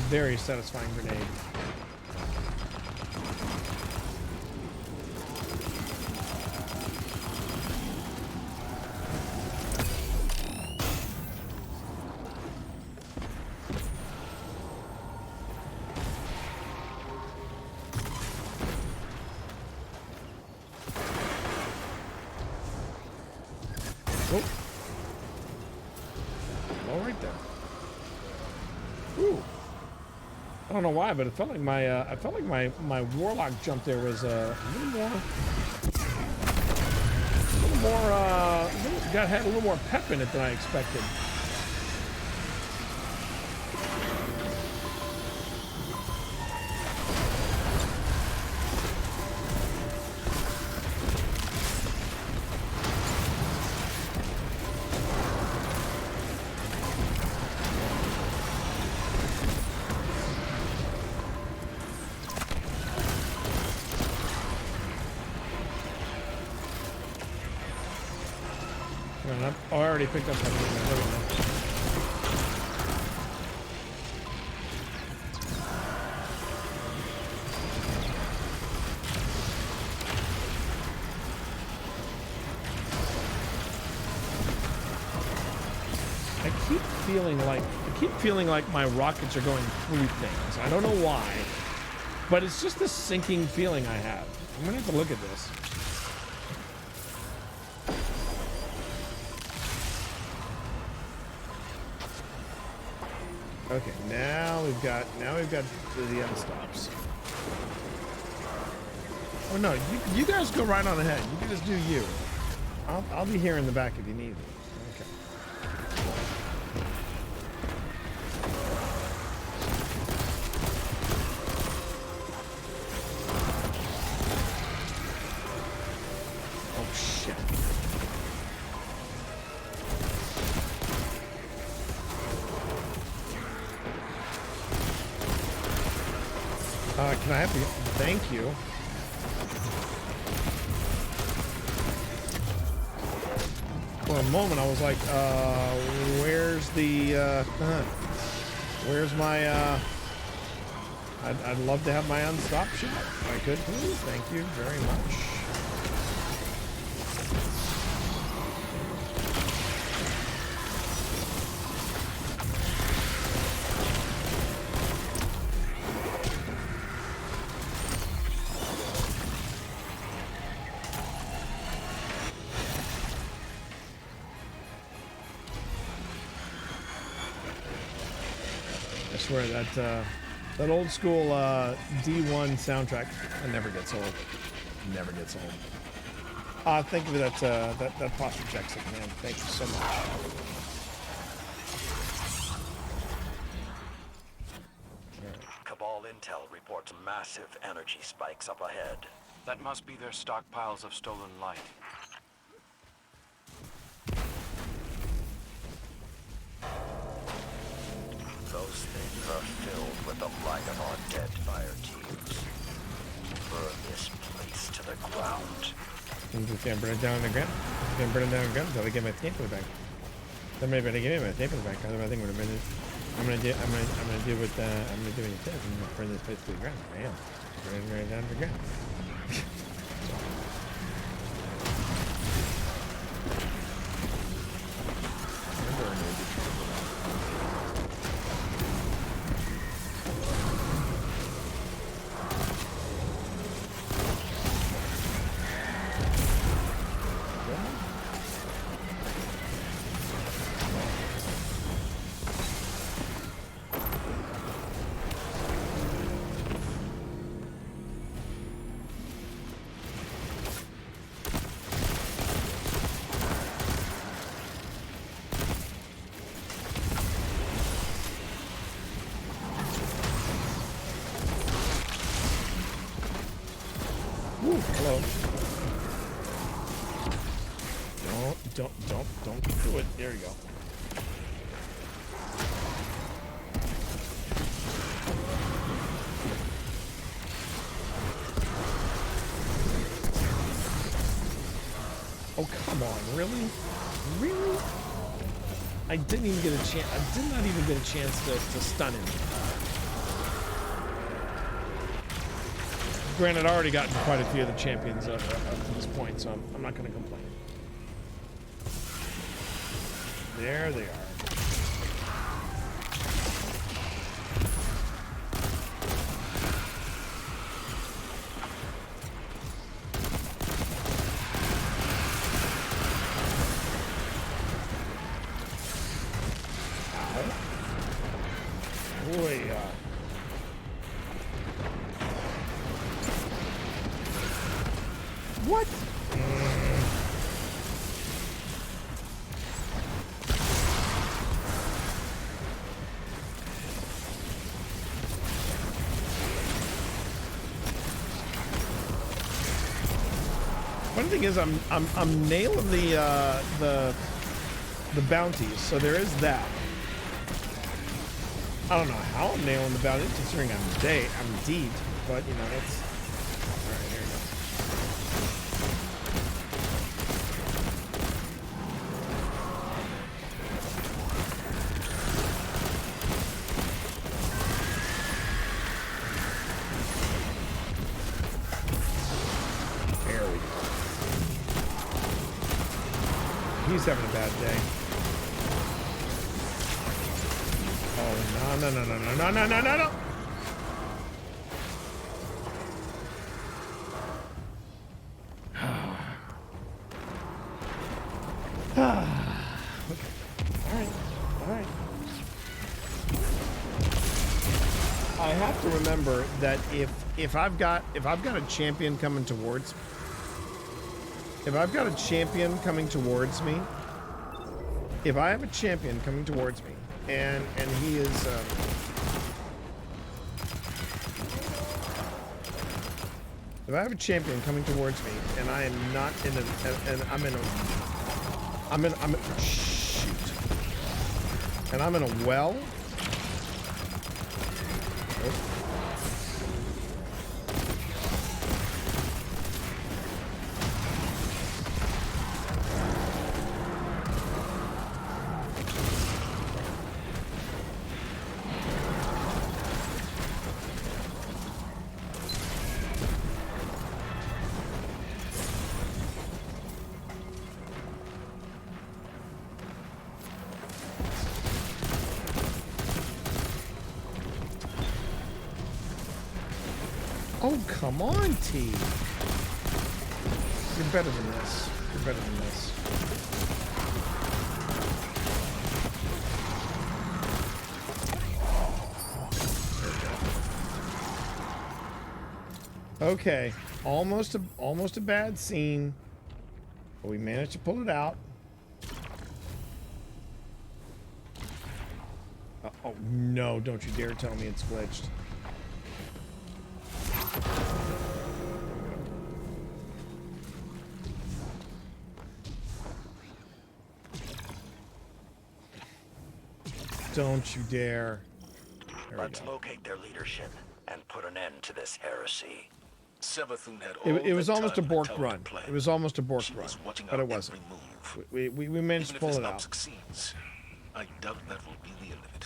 Very satisfying grenade. Oh. All right then. Ooh. I don't know why, but it felt like my warlock jump there was a little more had a little more pep in it than I expected. Oh, I already picked up that. I keep feeling like my rockets are going through things. I don't know why, but it's just a sinking feeling I have. I'm gonna have to look at this. Okay, now we've got the end stops. Oh no, you guys go right on ahead. You can just do you. I'll be here in the back if you need me. Okay. Oh shit. Can I have the... Thank you. For a moment, I was like, where's the... where's my... I'd love to have my unstop shot. If I could, please. Thank you very much. I swear that old school D1 soundtrack never gets old. Never gets old. Thank you for that posture check, second man. Thank you so much. Cabal intel reports massive energy spikes up ahead. That must be their stockpiles of stolen light. Those things are filled with the light of our dead fire teams. Burn this place to the ground. I'm just gonna burn it down in the ground. I'm gonna burn it down in the ground until I get my tape in the back. Somebody better give me my tape in the back. Otherwise, I think I'm gonna deal with I'm gonna do what it says. I'm gonna burn this place to the ground. I am. Burn it right down to the ground. Hello. Don't do it. There you go. Oh, come on, really? Really? I didn't even get a chance. I did not even get a chance to stun him. Granted, I already gotten quite a few of the champions up to this point, so I'm not going to complain. There they are. What? Funny thing is, I'm nailing the bounties, so there is that. I don't know how I'm nailing the bounties, considering I'm deed, but you know it's. All right, here we go. He's having a bad day. Oh, no. Okay. All right. I have to remember that if I've got a champion coming towards me, if I have a champion coming towards me, and he is, if I have a champion coming towards me, and I am not in a well. Oh. Oh, come on, T. You're better than this. You're better than this. Okay, almost a bad scene, but we managed to pull it out. Oh no, don't you dare tell me it's glitched. Don't you dare. Let's locate their leadership and put an end to this heresy. Savathun had all It was the almost a time bork Hytala run. planned. It was almost a bork She run, was watching but our it wasn't. every move. We managed to Even pull if it his out. op succeeds, I doubt that will be the end of it.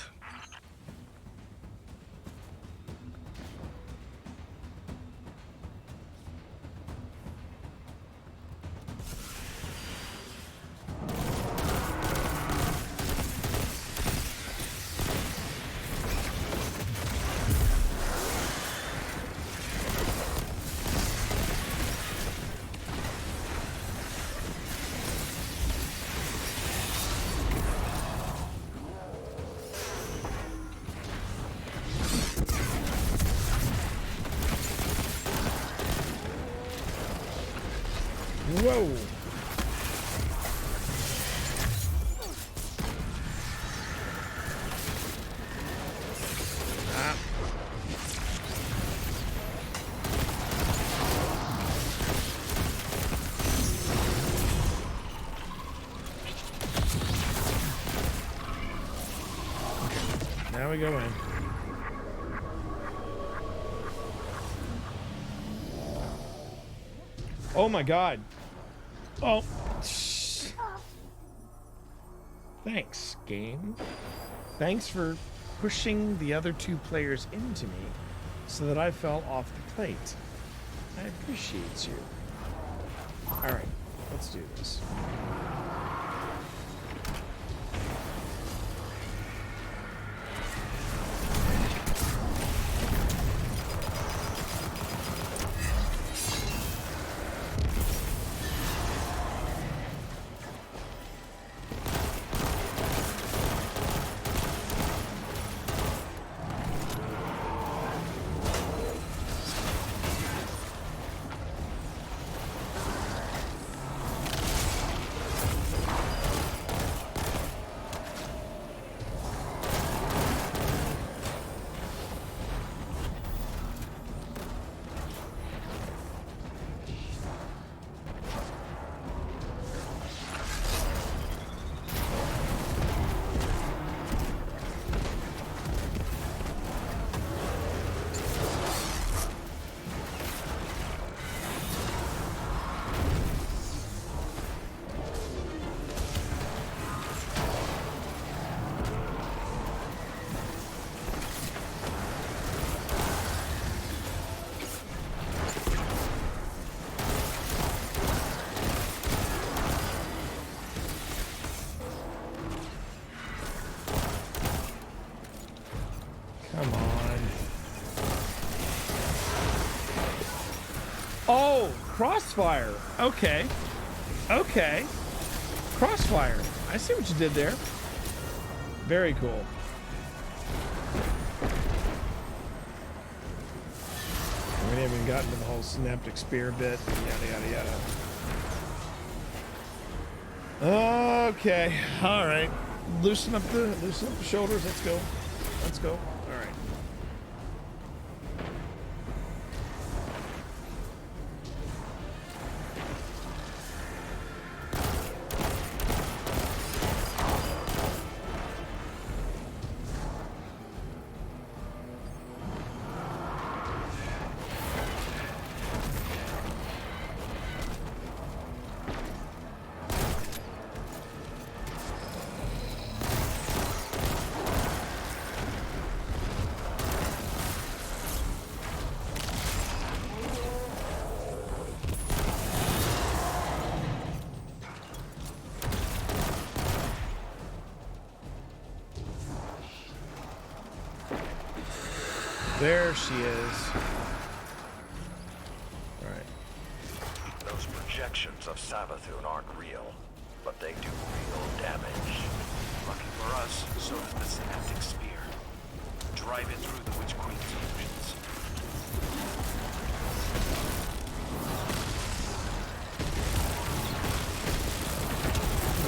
Whoa. go in. Oh my god. Oh. Thanks, game. Thanks for pushing the other two players into me so that I fell off the plate. I appreciate you. Alright, let's do this. Come on. Oh, crossfire. Okay. Okay. Crossfire. I see what you did there. Very cool. We haven't even gotten to the whole synaptic spear bit. Yada, yada, yada. Okay. All right. Loosen up the shoulders. Let's go. Let's go. All right. There she is. Alright. Those projections of Savathun aren't real, but they do real damage. Lucky for us, so does the synaptic spear. Drive it through the Witch Queen's illusions.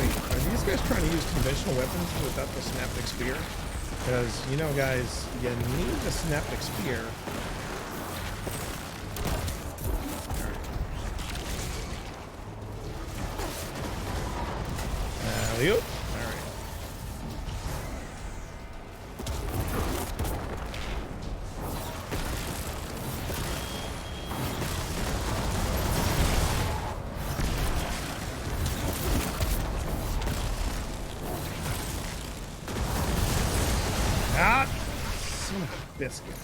Wait, are these guys trying to use conventional weapons without the synaptic spear? Because, you know, guys, you need the synaptic spear. Alley-oop. Alright. Ah! Son of a biscuit.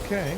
Okay.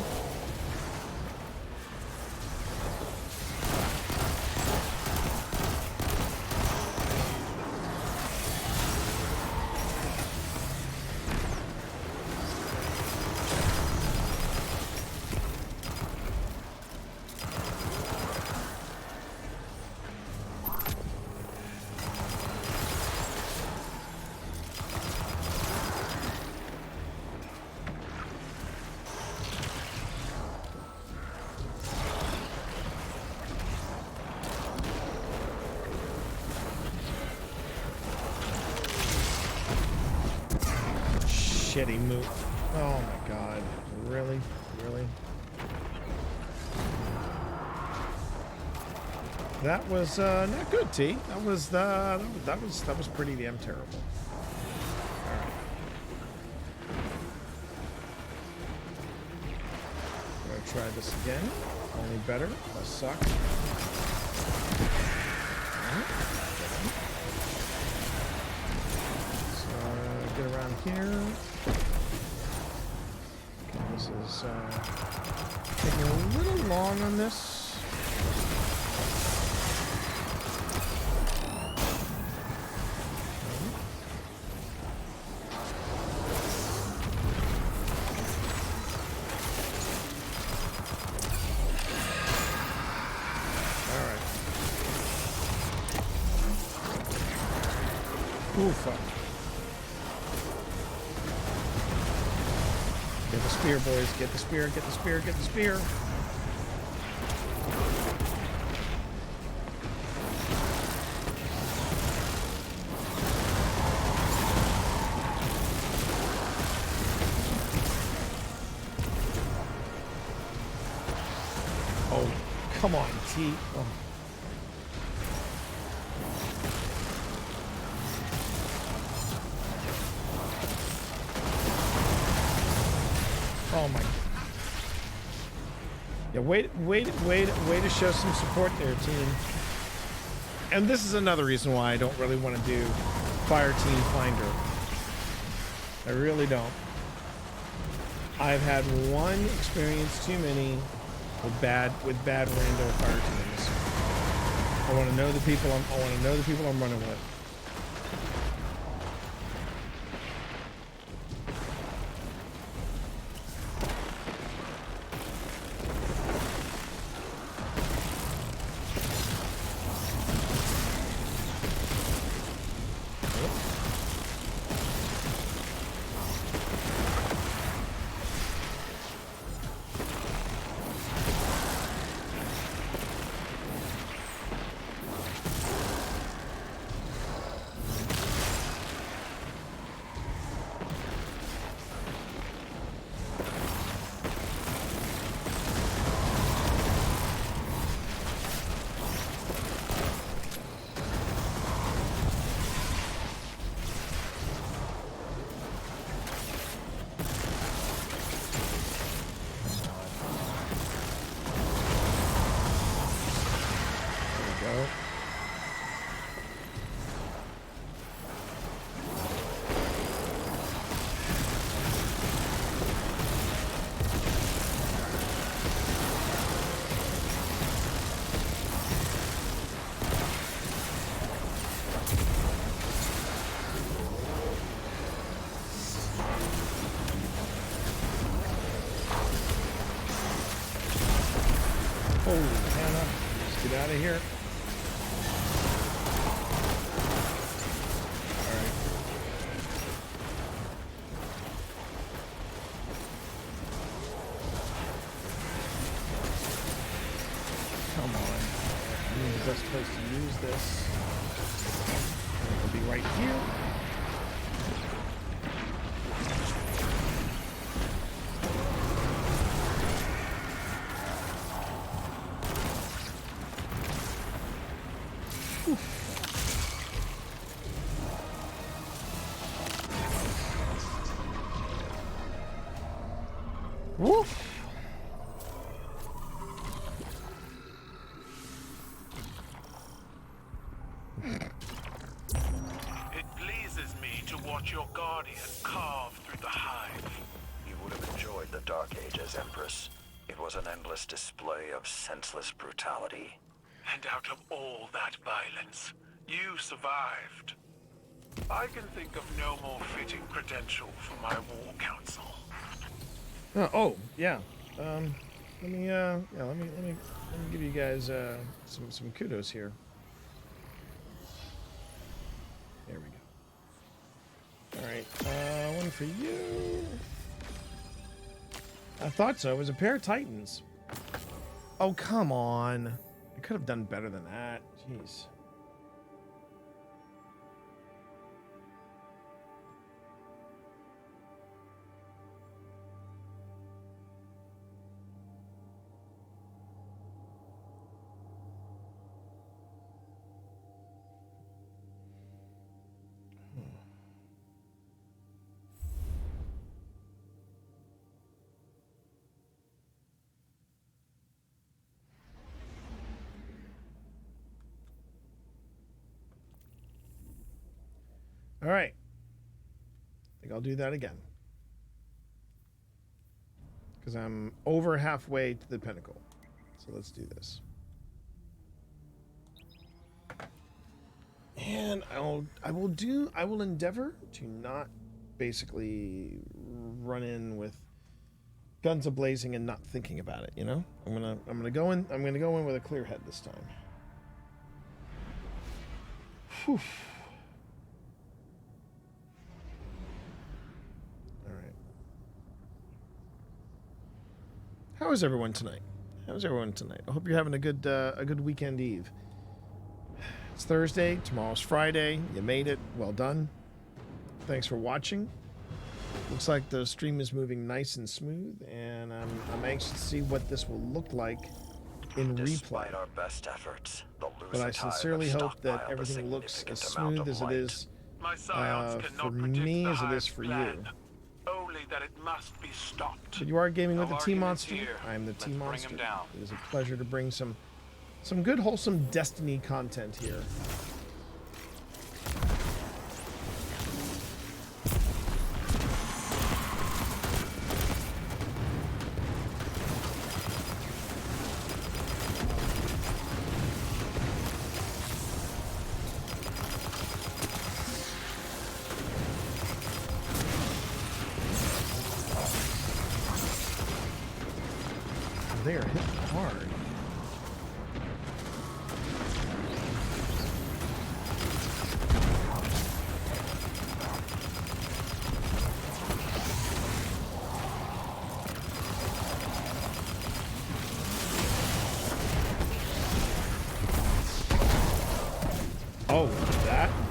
shitty move. Oh my god. Really? Really? That was not good, T. That was pretty damn terrible. All right. I'm gonna try this again. Only better. Less suck. So get around here. Okay, this is taking a little long on this. Fuck. Get the spear, boys. Get the spear, get the spear, get the spear. Oh, come on, T. Oh. Oh my. Yeah, way to show some support there, team. And this is another reason why I don't really want to do Fire Team Finder. I really don't. I've had one experience too many with bad rando fire teams. I want to know the people I'm running with. Holy Hannah. Let's get out of here. Alright. Come on. I need the best place to use this. It'll be right here. Woof. It pleases me to watch your guardian carve through the hive. You would have enjoyed the Dark Ages, Empress. It was an endless display of senseless brutality. And out of all that violence, you survived. I can think of no more fitting credential for my war council. Oh, yeah. Let me give you guys some kudos here. There we go. All right, one for you. I thought so. It was a pair of Titans. Oh, come on. I could have done better than that. Jeez. All right. I think I'll do that again. Because I'm over halfway to the pinnacle. So let's do this. And I will endeavor to not basically run in with guns a-blazing and not thinking about it, you know? I'm gonna go in with a clear head this time. Whew. All right. How is everyone tonight? I hope you're having a good weekend eve. It's Thursday, tomorrow's Friday. You made it. Well done. Thanks for watching. Looks like the stream is moving nice and smooth, and I'm anxious to see what this will look like in replay. Despite our best efforts, the But I Lucy tide sincerely have hope that stockpiled a everything looks as significant amount smooth of as it light. is My scions for cannot predict me the as it is Hive's for plan, you. only that it must be stopped. But you are gaming with No the Tea arguments Monster. here. I am the Let's Tea bring him Monster. down. It is a pleasure to bring some good wholesome Destiny content here. They are hitting hard. Oh,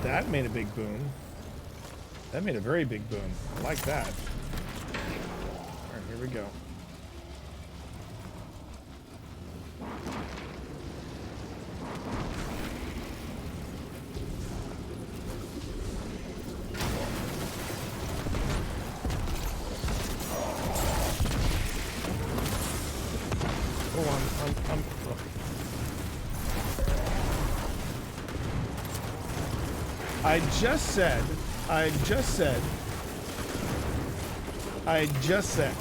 that made a big boom. That made a very big boom. I like that. All right, here we go. I just said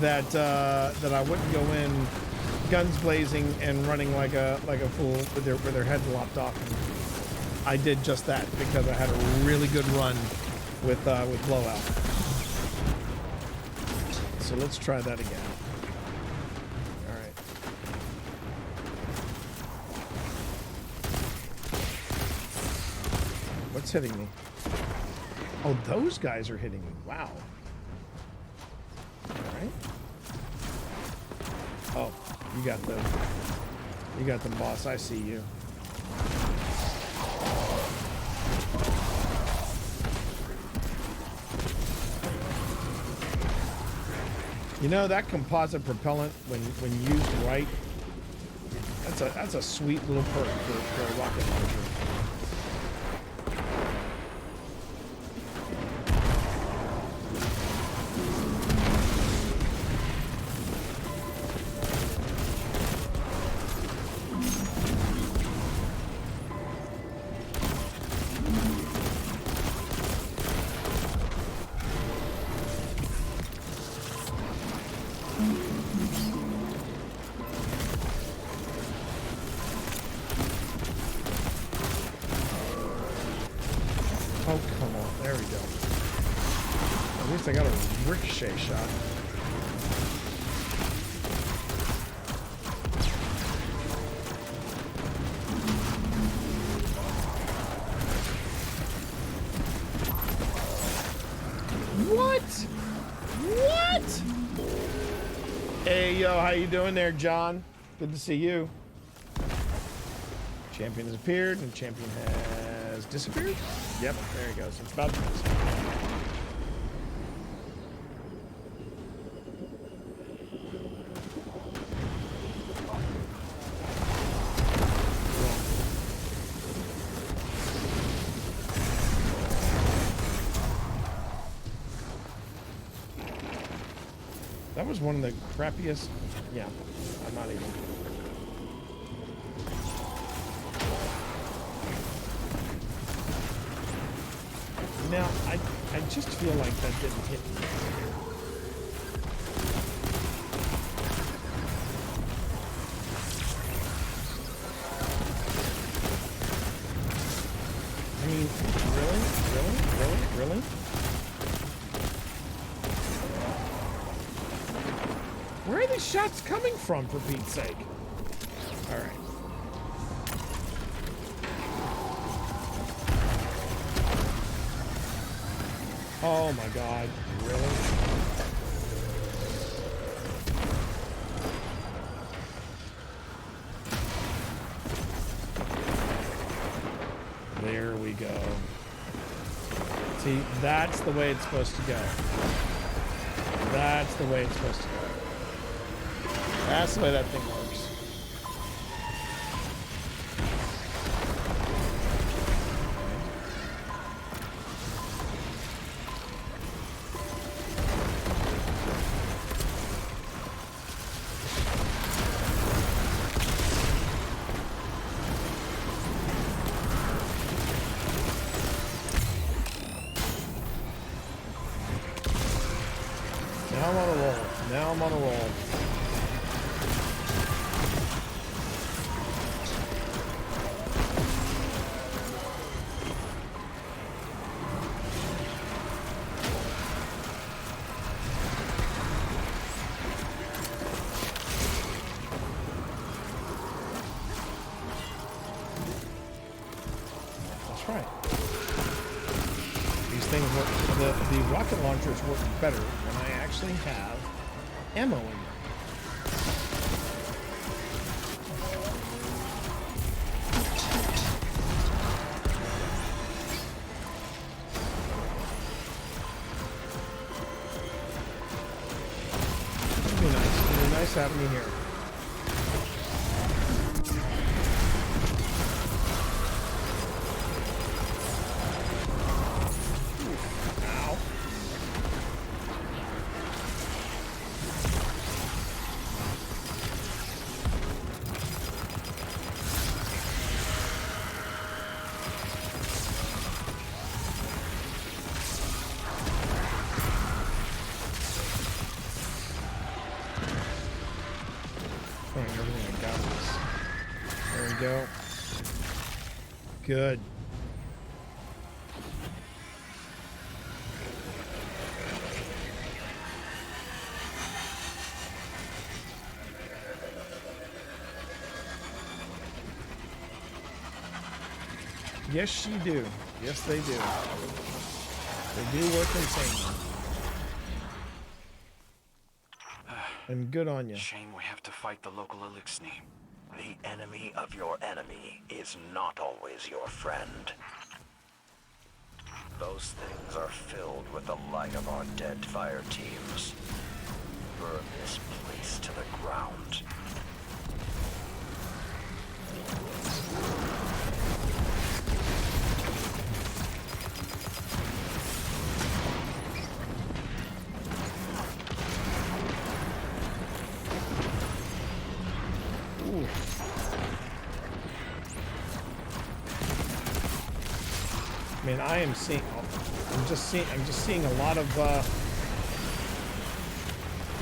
that that I wouldn't go in guns blazing and running like a fool with their head lopped off. And I did just that because I had a really good run with blowout. So let's try that again. All right. What's hitting me? Oh, those guys are hitting me. Wow. All right. Oh, you got the boss. I see you. You know, that composite propellant, when used right, that's a sweet little perk for a rocket launcher. Oh, come on. There we go. At least I got a ricochet shot. What? What? Hey, yo, how you doing there, John? Good to see you. Champion has appeared, and champion has disappeared? Yep, there he goes. It's about to disappear. That was one of the crappiest. Yeah, I'm not even. Now, I just feel like that didn't hit me. I mean, really? Where are these shots coming from, for Pete's sake? All right. Oh my God, really? There we go. See, that's the way it's supposed to go. That's the way it's supposed to go. That's the way that thing works. Now I'm on a roll. Now I'm on a roll. That's right. These things work. The rocket launchers work better when I actually have ammo in them. It'd be nice. It'd be nice having you here. Ow. Throwing everything I got this. There we go. Good. Yes, she do. Yes, they do. They do work insanely. And good on you. Shame we have to fight the local Elixni. The enemy of your enemy is not always your friend. Those things are filled with the light of our dead fire teams. Burn this place to the ground. Man, I am seeing. I'm just seeing a lot of.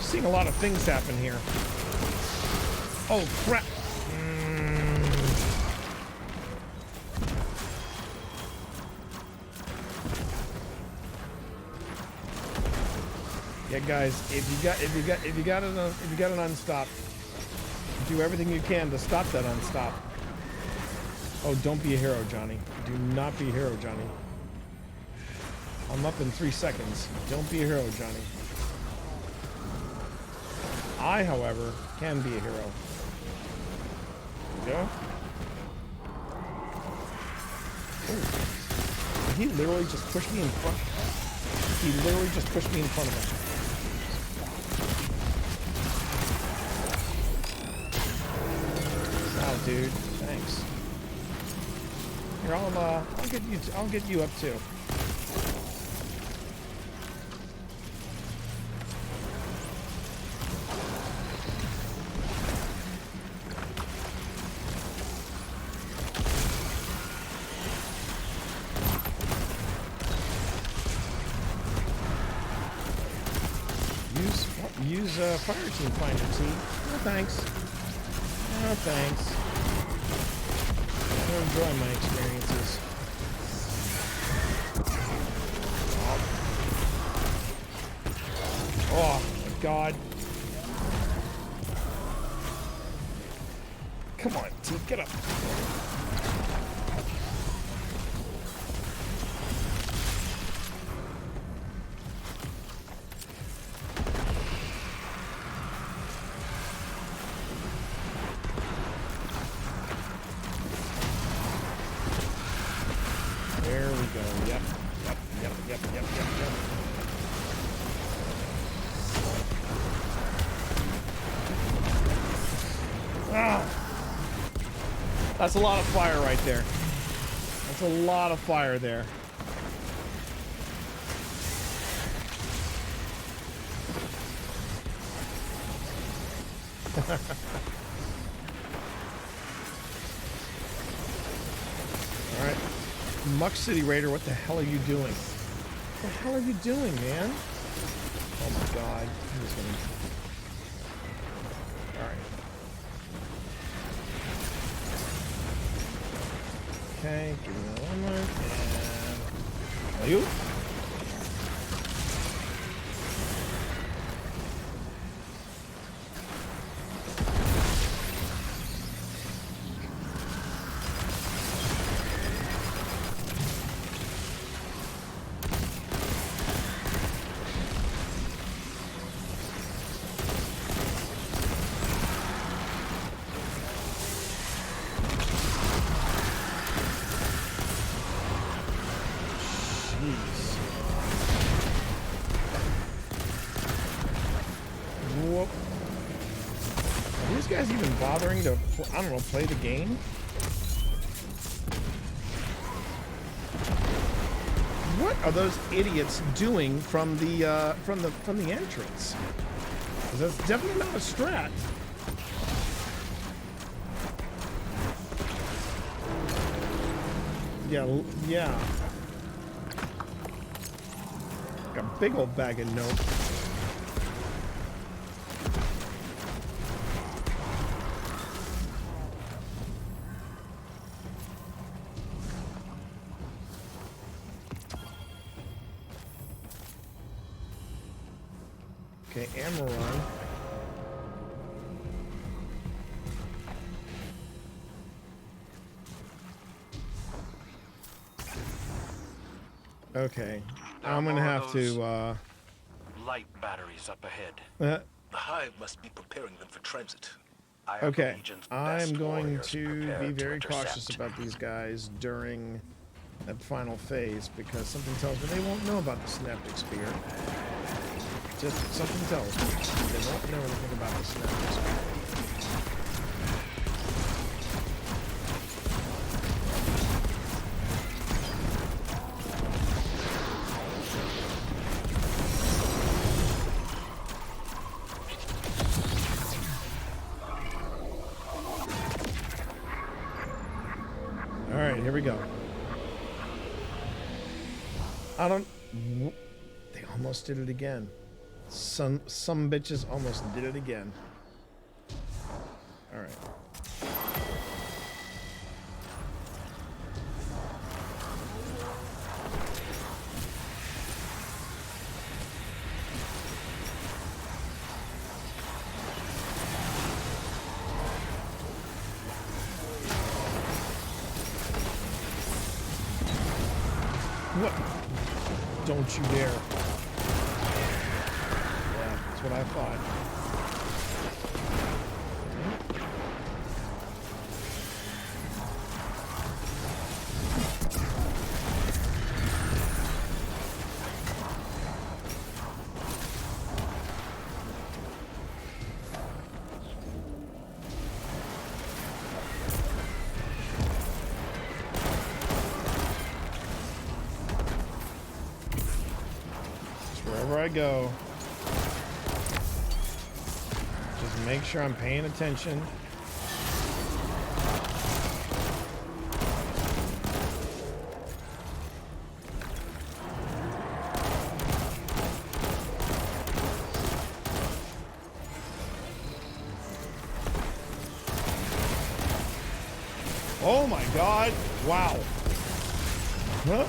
Seeing a lot of things happen here. Oh crap! Yeah, guys, if you got an unstop, do everything you can to stop that unstop. Oh, don't be a hero, Johnny. Do not be a hero, Johnny. I'm up in 3 seconds. Don't be a hero, Johnny. I, however, can be a hero. There we go. Ooh. He literally just pushed me in front. He literally just pushed me in front of him. Wow, dude. Thanks. Here, I'll get you up too. use Fire Team Finder, T. No thanks. No thanks. I don't enjoy my experiences. Oh my god. Come on, T, get up. There we go. Yep. Ah! That's a lot of fire right there. That's a lot of fire there. Alright. Muck City Raider, what the hell are you doing? What the hell are you doing, man? Oh my god. I'm just gonna... Alright. Okay, give me that one more. And... Are you? Whoop. Are these guys even bothering to, I don't know, play the game? What are those idiots doing from the entrance? 'Cause that's definitely not a strat. Yeah. Like a big old bag of notes. Okay, Amaron. Okay, I'm gonna have to, light batteries up ahead. The Hive must be preparing them for transit. okay, I'm going to be very cautious about these guys during that final phase because something tells me they won't know about the synaptic spear. Just something tells me they won't know anything about the synaptic spear. All right, here we go. I don't... They almost did it again. Some bitches almost did it again. All right. What? Don't you dare. Yeah, that's what I thought. Wherever I go, just make sure I'm paying attention. Oh my god. Wow. Huh?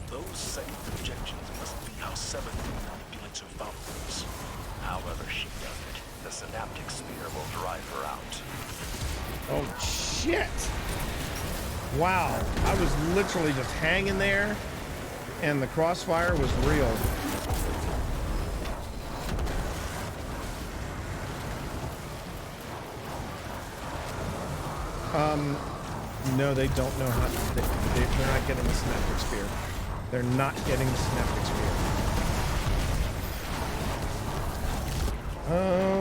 Those second projections must be how Seventh manipulates her followers. However she does it, the synaptic sphere will drive her out. Oh shit. Wow. I was literally just hanging there and the crossfire was real. No, they don't know how to, they're not getting the synaptic sphere. They're not getting the synaptic sphere.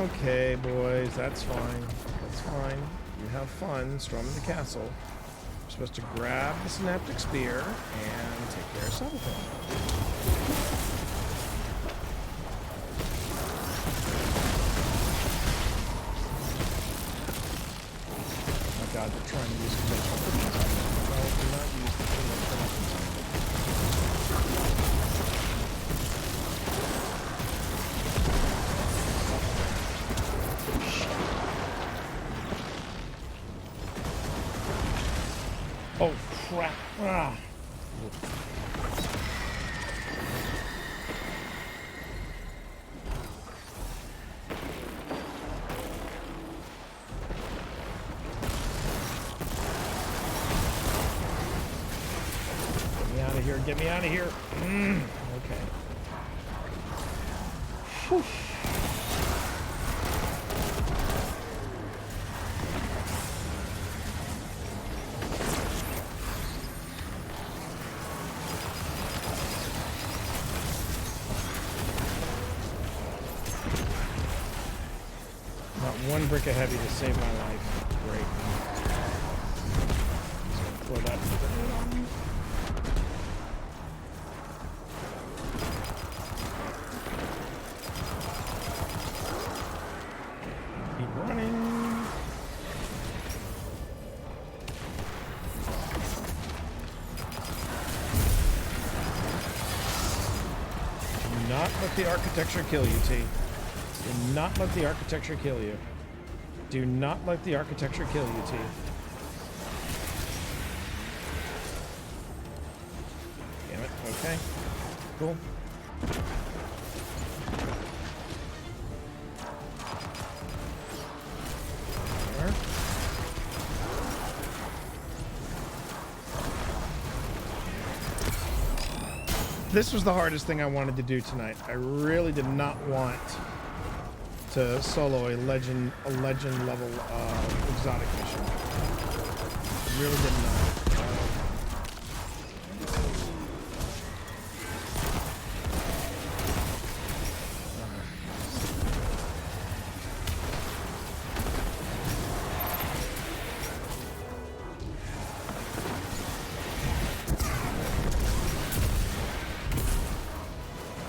Okay, boys, that's fine. That's fine. You have fun storming the castle. You're supposed to grab the synaptic spear and take care of something. God, they're trying to use conventional weapons. No, do not use the conventional weapons. Oh crap! Ah. Get me out of here. Okay. Whew. Not one brick of heavy to save my life. Great. So throw that. Let the architecture kill you, T. Do not let the architecture kill you. Do not let the architecture kill you, T. Damn it. Okay. Cool. There. This was the hardest thing I wanted to do tonight. I really did not want to solo a legend level exotic mission. I really did not.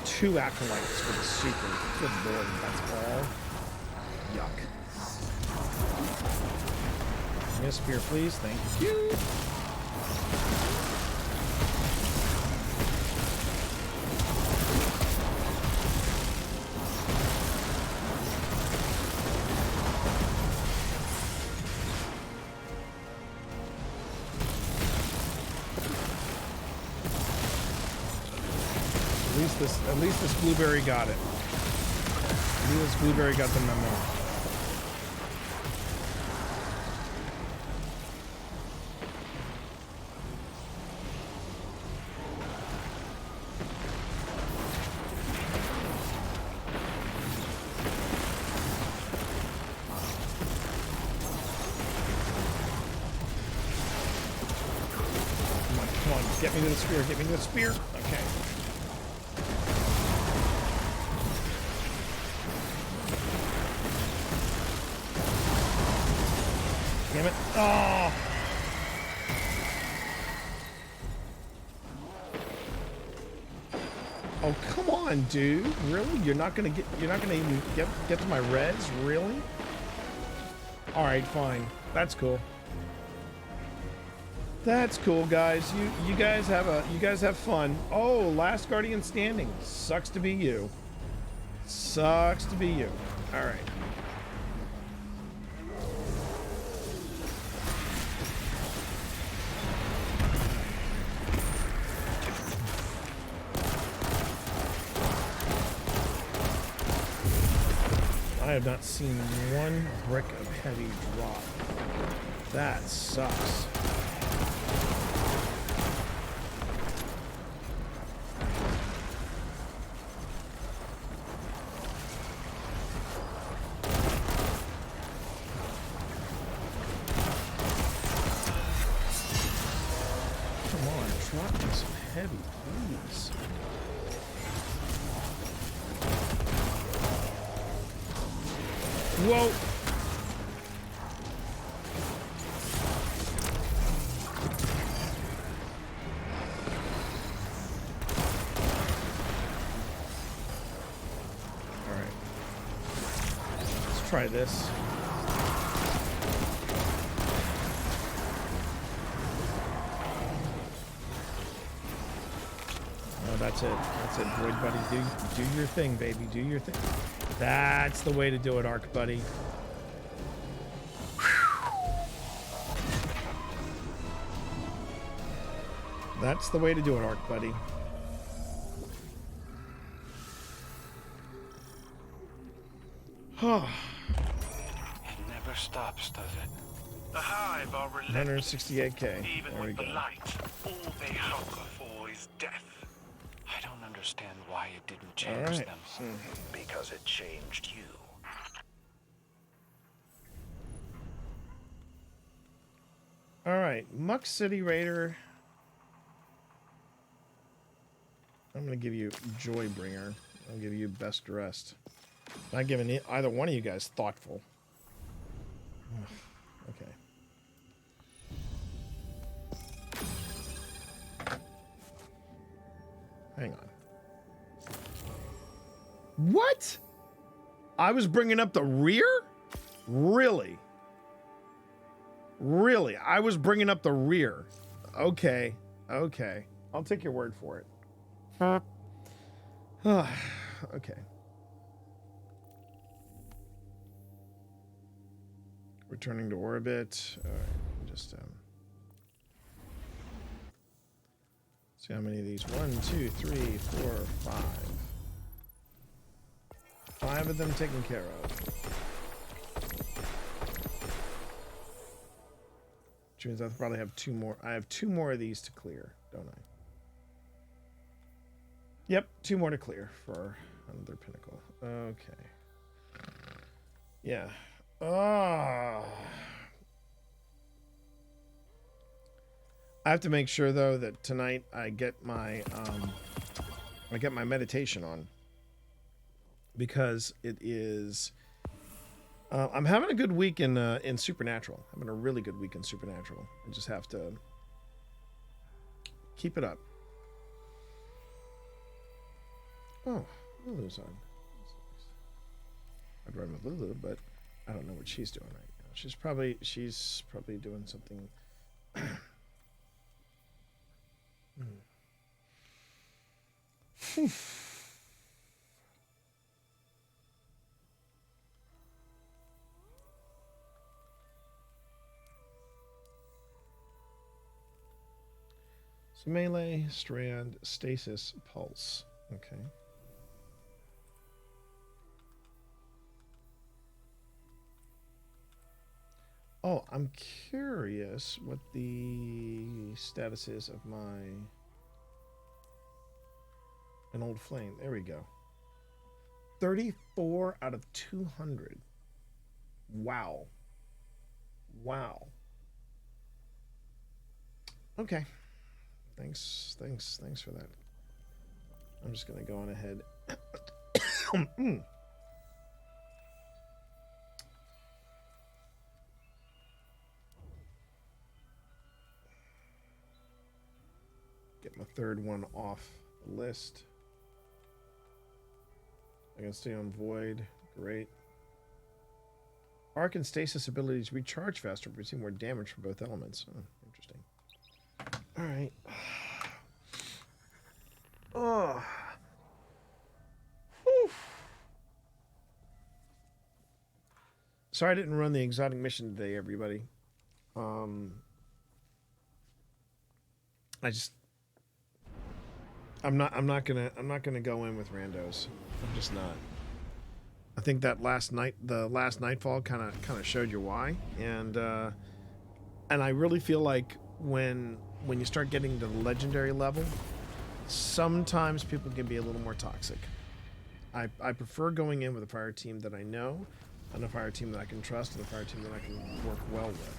Two acolytes for the super. Good lord, that's all. Yuck. Give me a spear, please. Thank you. At least this blueberry got it. At least this blueberry got the memo. Come on, get me to the spear, get me to the spear. Okay. Damn it. Oh. Oh, come on, dude. Really? You're not gonna even get to my res? Really? Alright, fine. That's cool. That's cool, guys. You guys have fun. Oh, last Guardian standing. Sucks to be you. Sucks to be you. All right. I have not seen one brick of heavy drop. That sucks. Come on, drop me some heavy, please. Whoa! All right. Let's try this. Oh, that's it. That's it, Void Buddy. Do your thing, baby. Do your thing. That's the way to do it, Arc Buddy. That's the way to do it, Arc Buddy. It never stops, does it? The Hive are relentless. 168K. Even There we with the go. light, all they hunger for is death. I don't understand why it didn't change All right. them. Because it changed you. All right, Muck City Raider. I'm gonna give you Joybringer. I'll give you Best Dressed. Not giving either one of you guys Thoughtful. Okay. Hang on. What? I was bringing up the rear? Really? Really? I was bringing up the rear. Okay. Okay. I'll take your word for it. Okay. Returning to orbit. All right. Just see how many of these. 1, 2, 3, 4, 5. 5 of them taken care of. Which means I'll probably have 2 more. I have 2 more of these to clear, don't I? Yep, 2 more to clear for another pinnacle. Okay. Yeah. I have to make sure though that tonight I get my meditation on, because it is I'm having a good week in Supernatural. I'm having a really good week in Supernatural. I just have to keep it up. Oh, Lulu's on. I'd run with Lulu, but I don't know what she's doing right now. She's probably doing something. So melee, strand, stasis, pulse. Okay. Oh, I'm curious what the status is of an old flame. There we go. 34 out of 200. Wow. Wow. Okay. Thanks for that. I'm just gonna go on ahead. Get my third one off the list. I can stay on Void. Great. Arc and stasis abilities recharge faster, producing more damage from both elements. Oh, interesting. All right. Oh. Whew. Sorry I didn't run the exotic mission today, everybody. I'm not gonna go in with randos. I'm just not. I think that the last Nightfall kind of showed you why, and I really feel like when you start getting to the legendary level, sometimes people can be a little more toxic. I prefer going in with a fire team that I know, and a fire team that I can trust, and a fire team that I can work well with.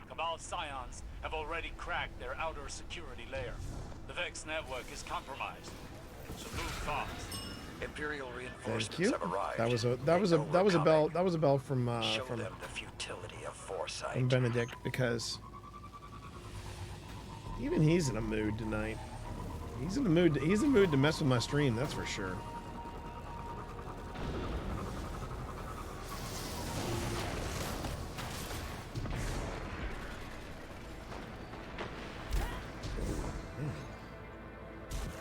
Cabal Scions have already cracked their outer security layer. The Vex network is compromised, so move fast. Imperial Thank reinforcements you. have arrived. That was a bell from Show them the futility of foresight. from Benedict, because even he's in a mood tonight. He's in the mood. He's in the mood to mess with my stream. That's for sure.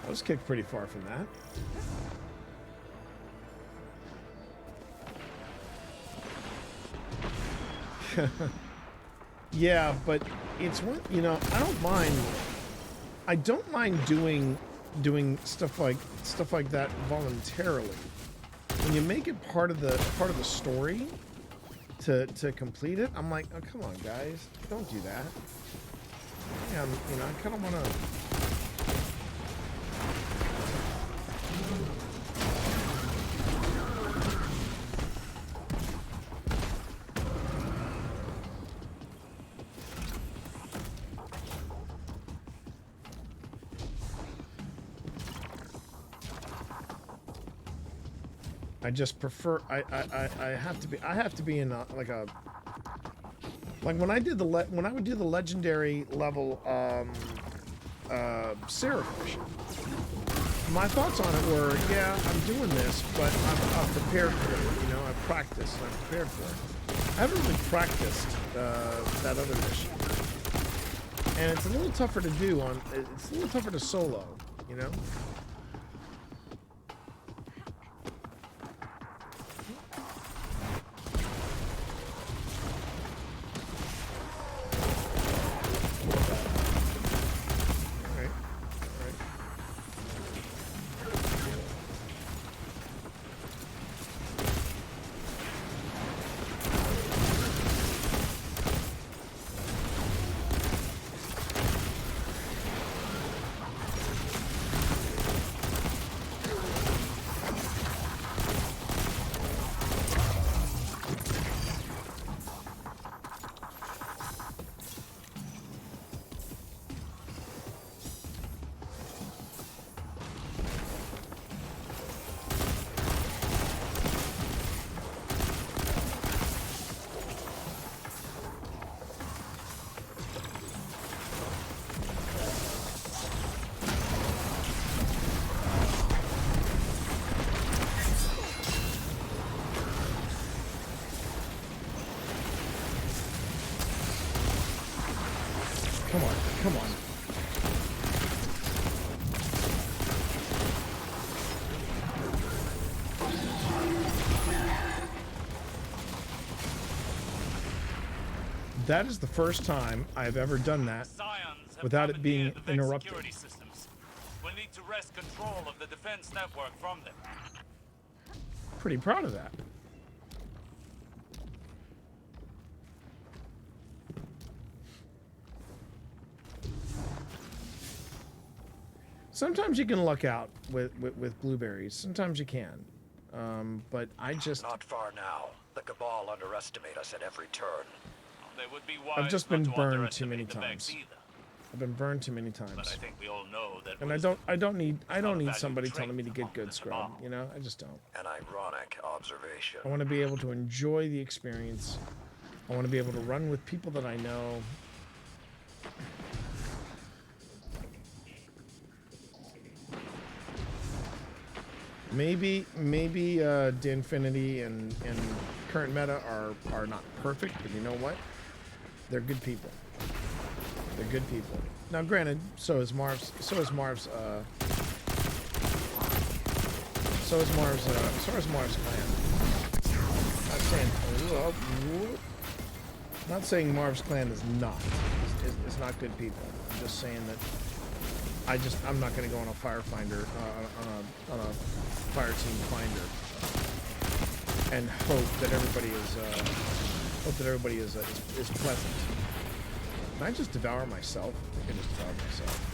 I was kicked pretty far from that. Yeah, but it's one, I don't mind doing stuff like that voluntarily. When you make it part of the story to complete it, I'm like, oh, come on, guys, don't do that. Yeah, I kind of want to. I just prefer. I have to be in like when I did when I would do the legendary level Serafish. My thoughts on it were, yeah, I'm doing this, but I'm prepared for it. I've practiced and I'm prepared for it. I haven't really practiced that other mission, and it's a little tougher to do it's a little tougher to solo, Come on. That is the first time I've ever done that without it being interrupted. We'll need to wrest control of the defense network from them. Pretty proud of that. Sometimes you can luck out with blueberries. Sometimes you can. But I just... Not far now. The Cabal underestimate us at every turn. They would be I've just been burned too many times. I've been burned too many times. But I think we all know that. And I don't need somebody telling me to get good scrub. I just don't. An ironic observation. I want to be able to enjoy the experience. I want to be able to run with people that I know. Maybe Dinfinity and current meta are not perfect, but you know what? They're good people. They're good people. Now, granted, so is Marv's clan. Not saying Marv's clan is not. It's not good people. I'm just saying that I'm not going to go on a firefinder on a fire team finder and hope that everybody is pleasant. Can I just devour myself? I can just devour myself.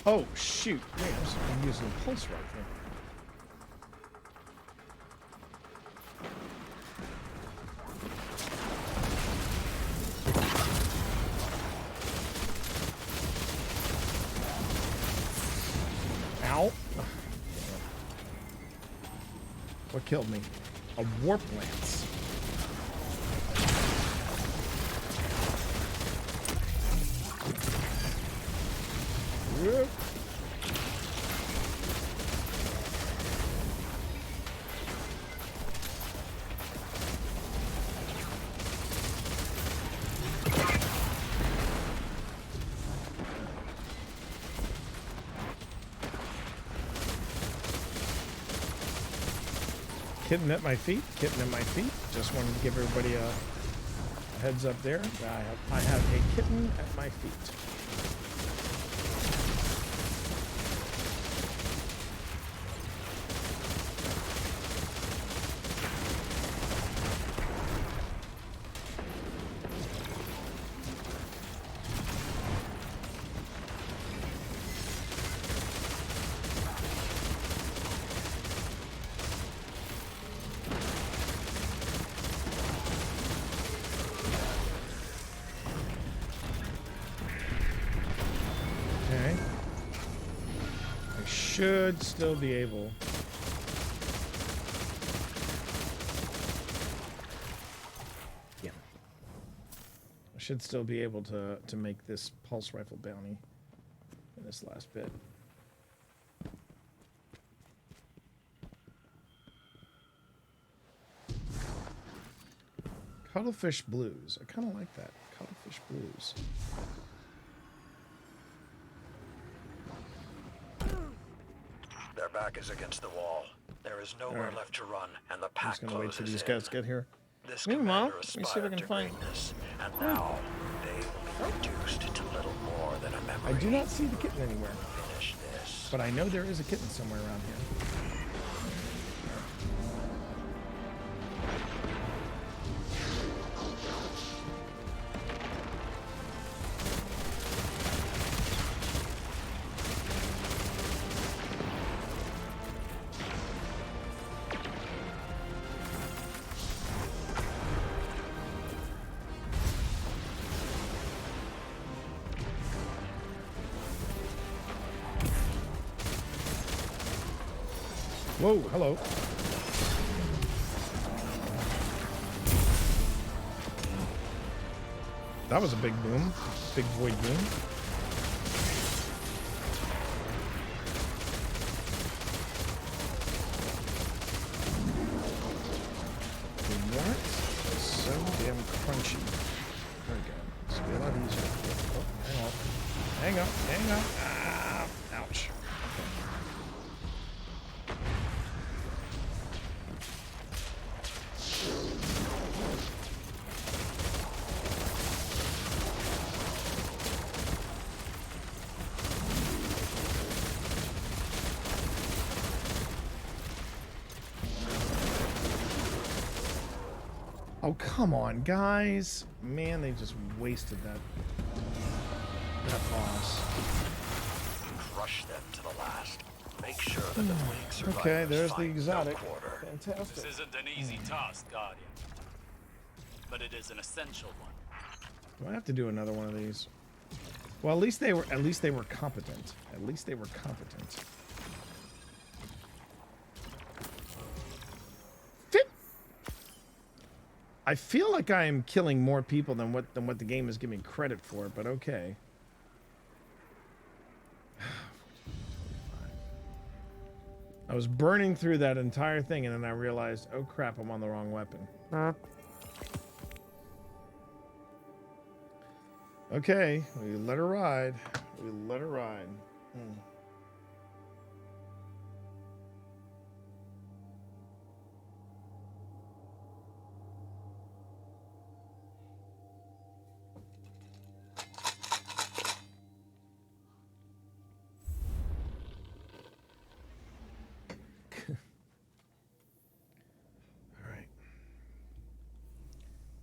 Oh, shoot. Man, I'm using a pulse rifle. Ow. What killed me? A warp lance. Whoop. Kitten at my feet. Kitten at my feet. Just wanted to give everybody a heads up there. I have a kitten at my feet. Should still be able. Yeah. I should still be able to make this pulse rifle bounty in this last bit. Cuttlefish Blues. I kind of like that. Cuttlefish Blues. Their back is against the wall. There is nowhere left to run, and the pack I'm just gonna wait till these closes guys in. get here. This Meanwhile, commander let me see if I can aspired to find. greatness, and now they will be reduced to little more than a memory. I do not see the kitten anywhere, Finish this. but I know there is a kitten somewhere around here. Whoa, hello. That was a big boom. Big void boom. What? So damn crunchy. There we go. This will be a lot easier. Oh, hang on. Hang on. Hang on. Ah, ouch. Oh, come on, guys. Man, they just wasted that boss. Crush them to the last. Make sure that the plague survivors Okay, there's the find exotic. no quarter. Fantastic. This isn't an easy task, Guardian. But it is an essential one. Do I have to do another one of these? Well, at least they were competent. At least they were competent. I feel like I am killing more people than what the game is giving me credit for, but okay. I was burning through that entire thing, and then I realized, oh crap, I'm on the wrong weapon. Okay, we let her ride. We let her ride.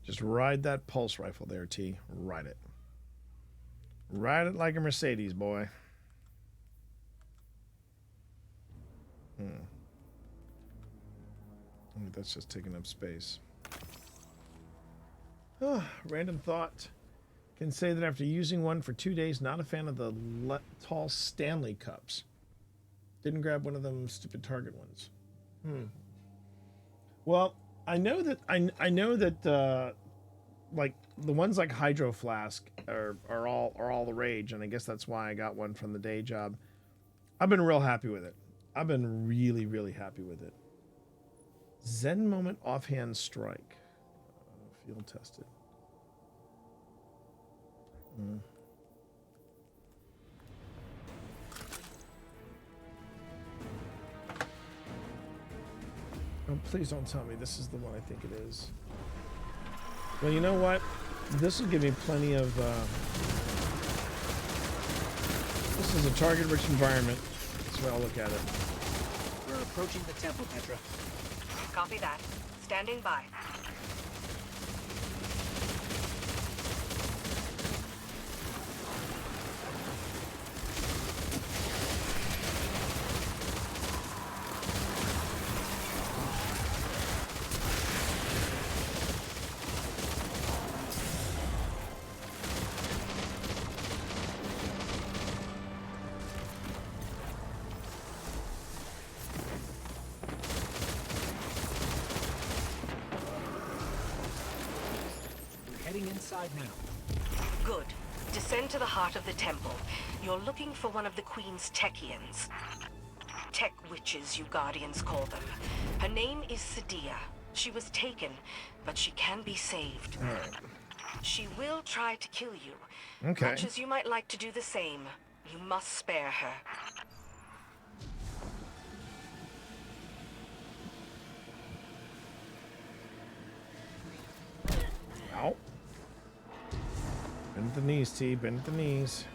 Just ride that pulse rifle there, T. Ride it. Ride it like a Mercedes, boy. That's just taking up space. Random thought. Can say that after using one for 2 days, not a fan of the tall Stanley cups. Didn't grab one of them stupid Target ones. Well, I know that like the ones like Hydro Flask are all the rage, and I guess that's why I got one from the day job. I've been real happy with it. I've been really, really happy with it. Zen Moment Offhand Strike. Field tested. Oh, please don't tell me this is the one I think it is. Well, you know what? This will give me plenty of... This is a target-rich environment. That's the way I'll look at it. We're approaching the temple, Petra. Copy that. Standing by. Inside now. Good. Descend to the heart of the temple. You're looking for one of the Queen's Techians. Tech witches, you Guardians call them. Her name is Sadia. She was taken, but she can be saved. All right. She will try to kill you. Okay. Much as you might like to do the same, you must spare her. Ow. Bend at the knees, T. Bend at the knees.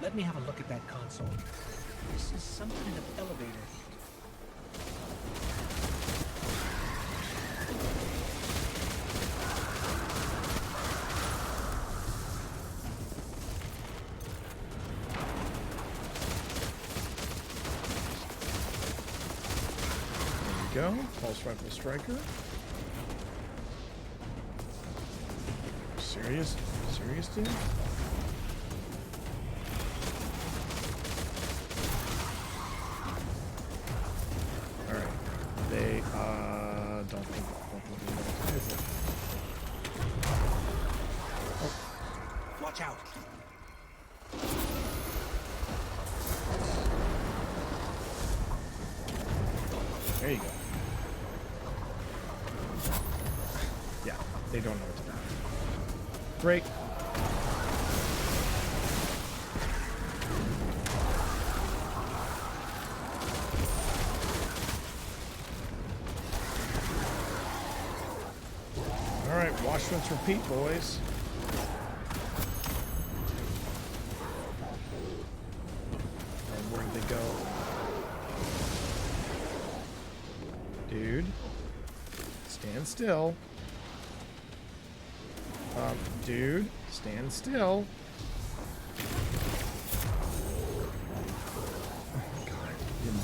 Let me have a look at that console. This is some kind of elevator. There we go. Pulse rifle striker. Serious? Serious, dude? They don't think they know what to do with it. Oh. Watch out. There you go. Yeah, they don't know what to do. Great. wash, rinse, repeat, boys. And where'd they go? Dude. Stand still. Dude, stand still. Oh, God. You know.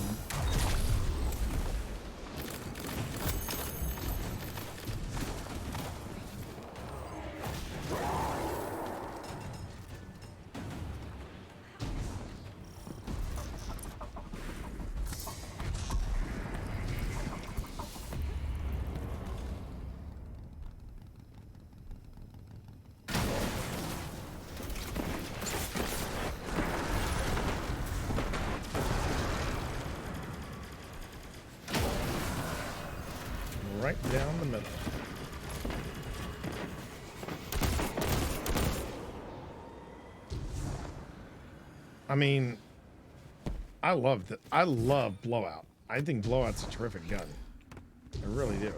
Right down the middle. I mean, I love Blowout. I think Blowout's a terrific gun. I really do.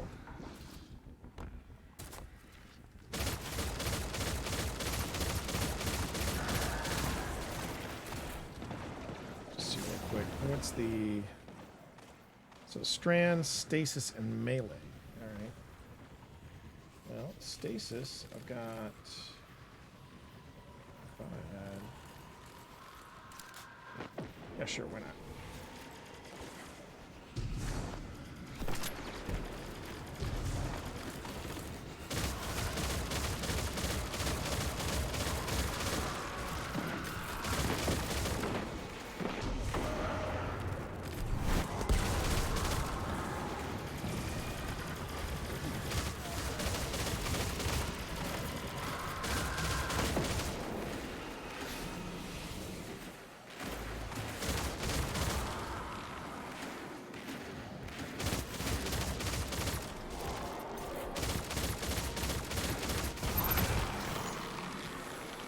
Just see real quick. What's the... So strand, stasis, and melee. Alright. Well, stasis, I've got... I thought I had... Yeah, sure, why not?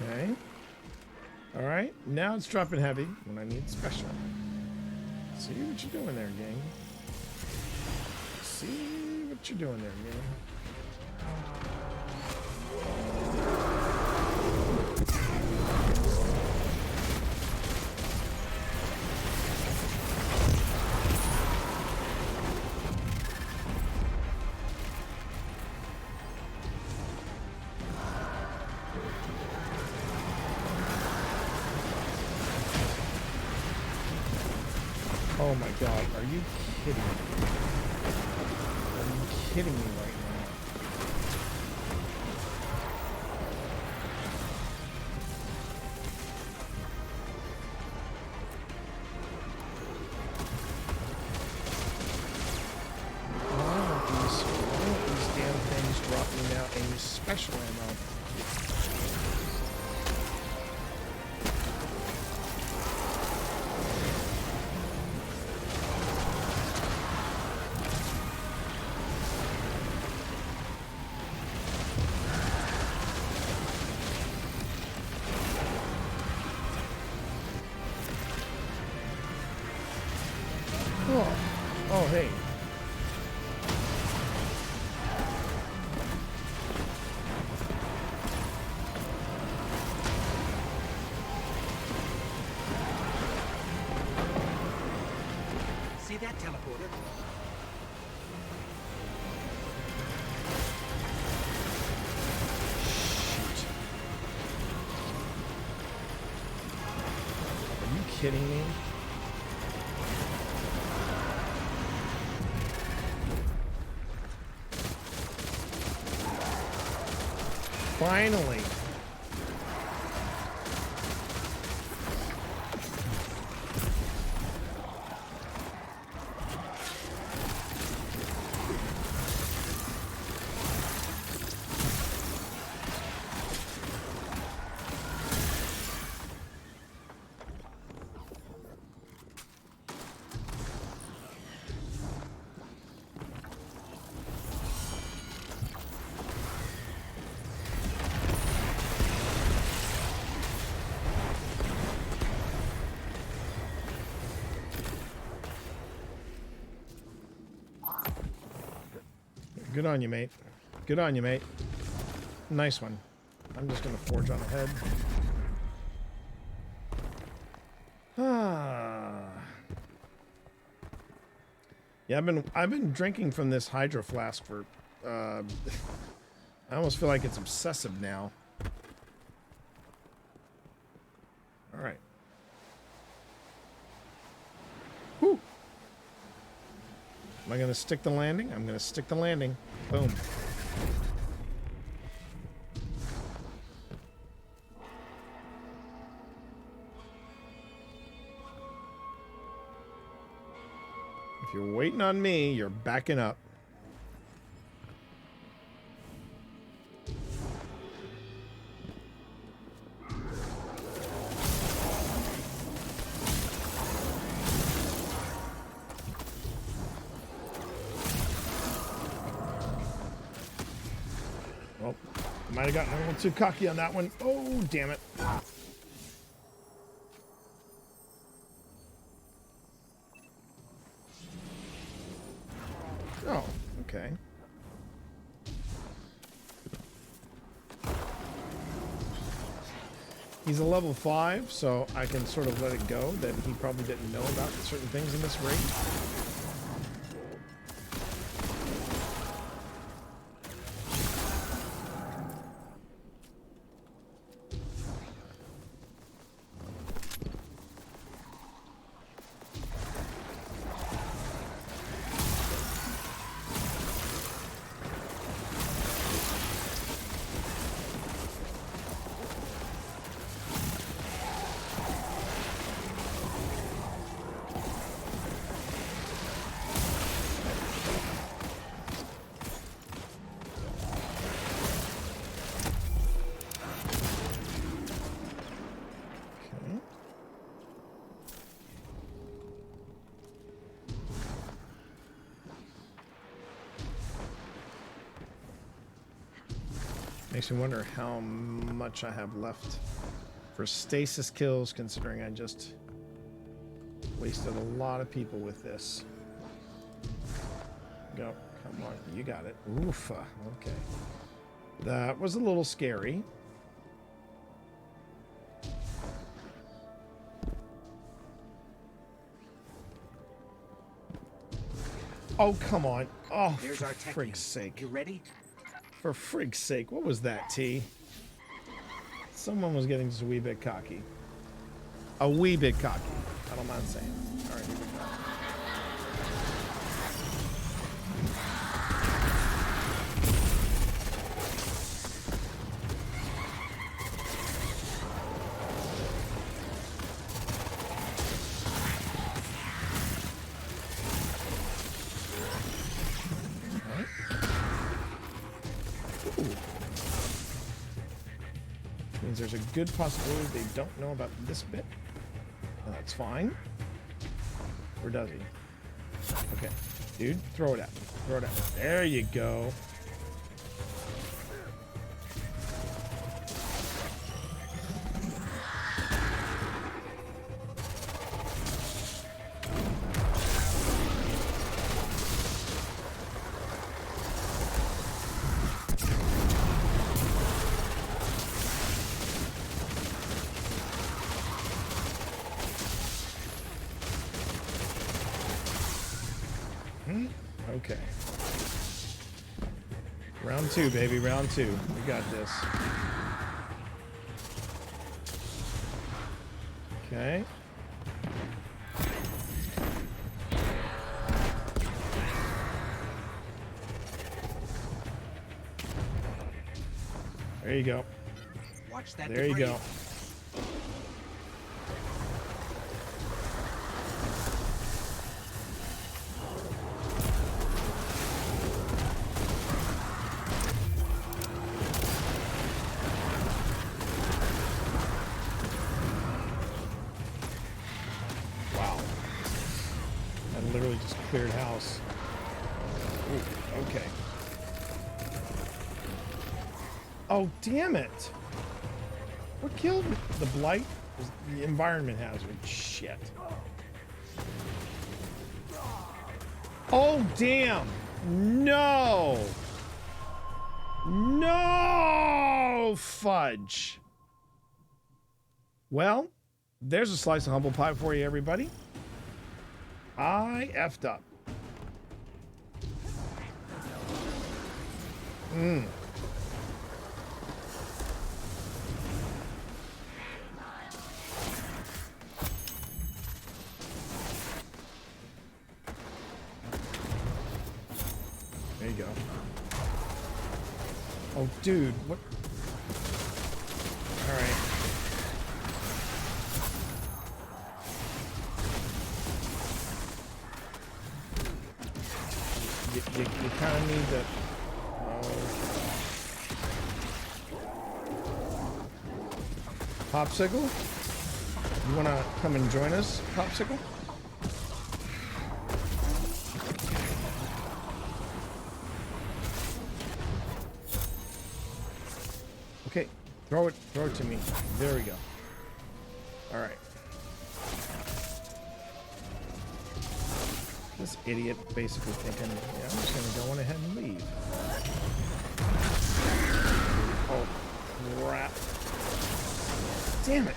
Okay. Alright, now it's dropping heavy when I need special. See what you're doing there, gang. See what you're doing there, gang. Oh my God, are you kidding me? Are you kidding me right now? Why don't these damn things drop me now a special ammo? Oh, hey. See that teleporter? Shoot. Are you kidding me? Finally. Good on you, mate. Good on you, mate. Nice one. I'm just gonna forge on ahead. Yeah, I've been drinking from this hydro flask for I almost feel like it's obsessive now. All right. Whew. Am I gonna stick the landing? I'm gonna stick the landing. Boom. If you're waiting on me, you're backing up. Well, might have gotten a little too cocky on that one. Oh, damn it. Oh, okay. He's a level 5, so I can sort of let it go that he probably didn't know about certain things in this raid. Makes me wonder how much I have left for stasis kills, considering I just wasted a lot of people with this. Go, come on, you got it. Oofa, okay. That was a little scary. Oh, come on. Oh, There's for our tech frig's sake. You ready? For frig's sake, what was that, T? Someone was getting just a wee bit cocky. A wee bit cocky. I don't mind saying. All right, here we go. Means there's a good possibility they don't know about this bit. That's fine. Or does he? Okay. Dude, throw it at me. Throw it at me. There you go. Okay. Round 2, baby. Round 2. We got this. Okay. There you go. Watch that. There you go. Cleared house. Ooh, okay. Oh, damn it. What killed the blight? Was the environment hazard. Shit. Oh, damn. No. No fudge. Well, there's a slice of humble pie for you, everybody. I effed up. Mmm. There you go. Oh, dude, what? All right. You kind of need that. Popsicle? You want to come and join us, Popsicle? Okay, throw it to me. There we go. All right. This idiot basically thinking, yeah, I'm just gonna go on ahead and leave. Oh, crap. Damn it.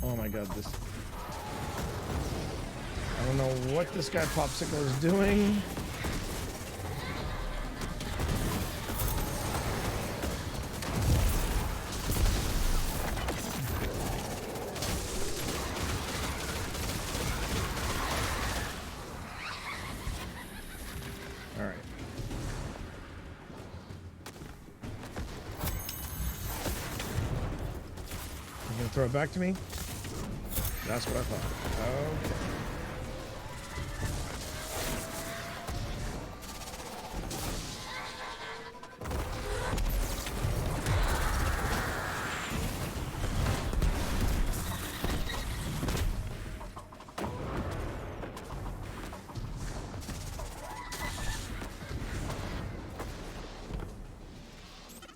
Oh my god, this... I don't know what this guy Popsicle is doing. All right. You gonna throw it back to me? That's what I thought. Okay.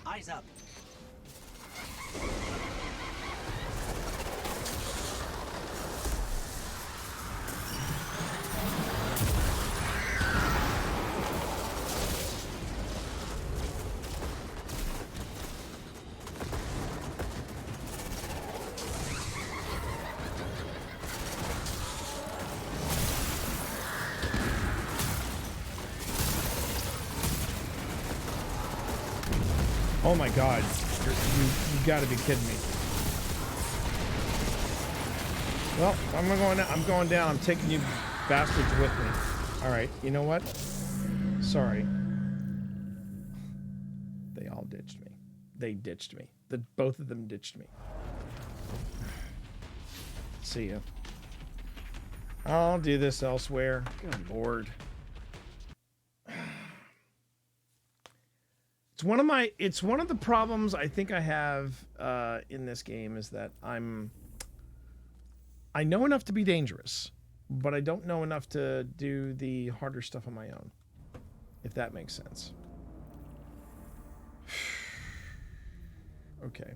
Eyes up. Oh my god. You gotta be kidding me. Well, I'm going down. I'm taking you bastards with me. Alright, you know what? Sorry. They all ditched me. They ditched me. Both of them ditched me. See ya. I'll do this elsewhere. Good lord. It's one of the problems I think I have in this game is that I know enough to be dangerous, but I don't know enough to do the harder stuff on my own, if that makes sense. Okay.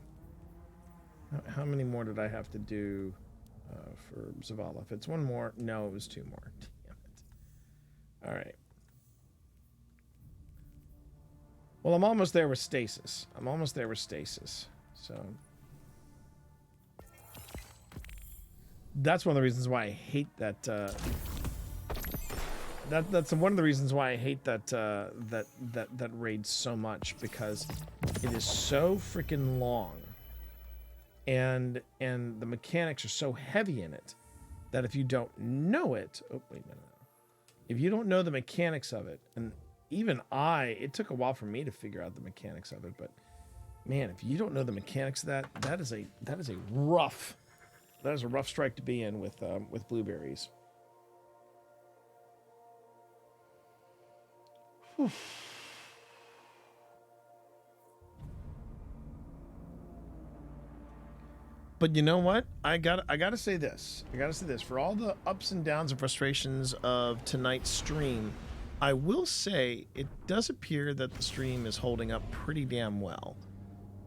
How many more did I have to do for Zavala? If it's one more, no, it was two more. Damn it. All right. Well, I'm almost there with stasis. So that's one of the reasons why I hate that. That's one of the reasons why I hate that that raid so much, because it is so freaking long, and the mechanics are so heavy in it that if you don't know it, oh wait, no. If you don't know the mechanics of it, and even it took a while for me to figure out the mechanics of it, but man, if you don't know the mechanics of that is a rough strike to be in with blueberries. Whew. But you know what? I gotta say this. For all the ups and downs and frustrations of tonight's stream, I will say it does appear that the stream is holding up pretty damn well.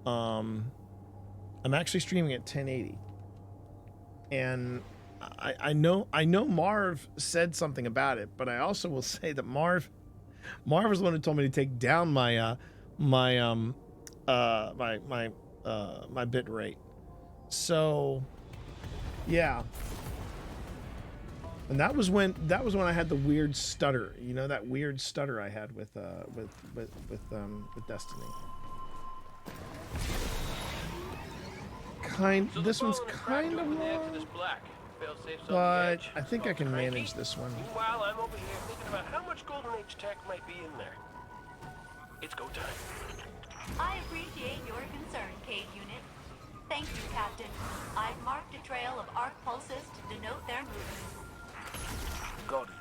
I'm actually streaming at 1080, and I know Marv said something about it, but I also will say that Marv was the one who told me to take down my my bit rate. So yeah. And that was when I had the weird stutter. You know, that weird stutter I had with Destiny. This one's kind of long, but I think I can manage this one. Meanwhile, I'm over here thinking about how much Golden Age tech might be in there. It's go time. I appreciate your concern, Cave Unit. Thank you, Captain. I've marked a trail of arc pulses to denote their movements. Got it.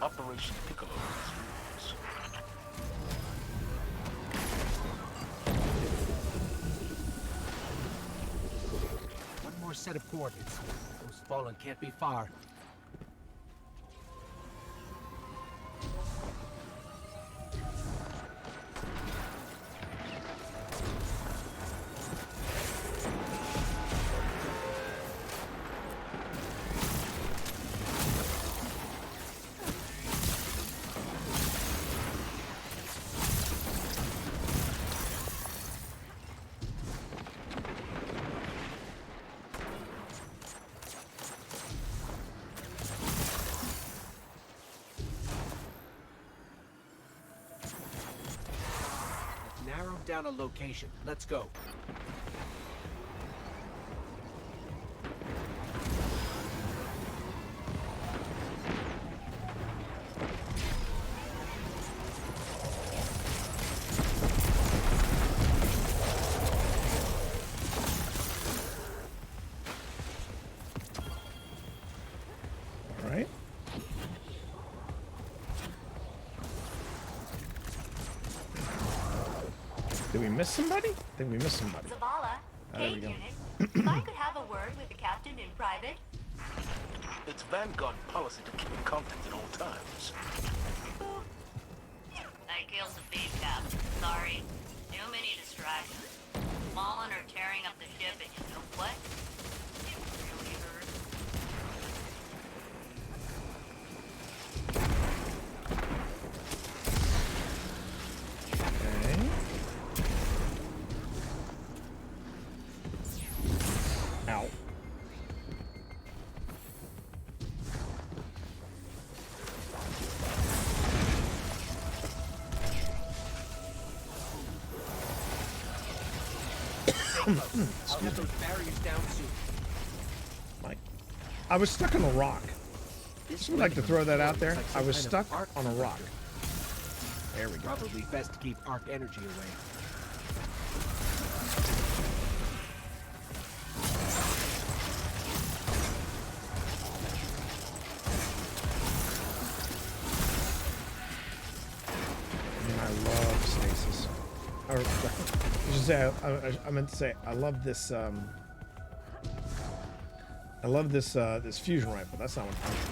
Operation Piccolo is One more set of coordinates. Those fallen can't be far. Narrowed down a location. Let's go. All right. Did we miss somebody? I think we missed somebody. Zavala, There we Cave go. Unit. If I could have a word with the Captain in private. It's Vanguard policy to keep in contact at all times. I killed the feed cap. Sorry. Too many distractions. Fallen or tearing up the ship, and you know what? It really hurt. Okay. Ow. I'll get those barriers down soon. Mike, I was stuck on a rock. Just would like to throw that out there. I was stuck on a rock. There we go. Probably best to keep arc energy away. I love stasis. Or, I should say, I meant to say, I love this. I love this this fusion rifle. That's not what I'm talking about.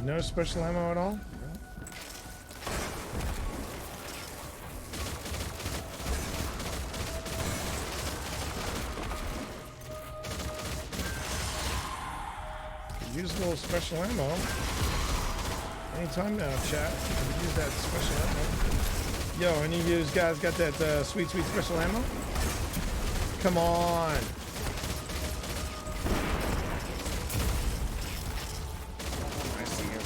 No special ammo at all? Use a little special ammo. Anytime now, chat. You can use that special ammo. Yo, any of you guys got that sweet, sweet special ammo? Come on. I see you.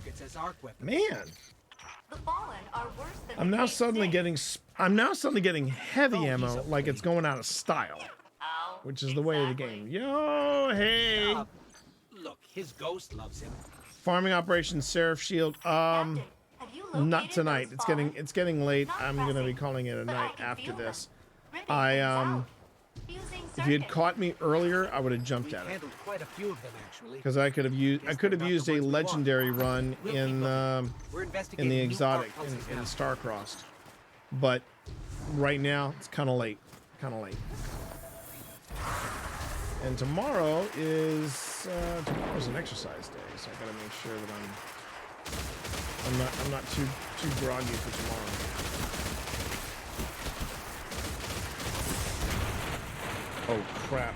rockets as arc weapons. Man, The Fallen are worse than I'm the now Great suddenly Six. getting heavy ammo like it's going out of style, Oh, which is the way of the game. Yo, hey. Look, his ghost loves him. Farming operation Seraph Shield. Have you located Not tonight. those Fallen? It's getting late. Not I'm gonna be pressing, calling it a but I night can after feel this. them. Ripping things out. Fusing If you had circuits. caught me earlier, I would have jumped at it. Handled quite a few of them actually. Because I could have used a legendary run in We're the investigating new exotic arc pulses in now. Starcrossed, but right now it's kind of late. And tomorrow is tomorrow's an exercise day, so I gotta make sure that I'm not too groggy for tomorrow. Oh crap.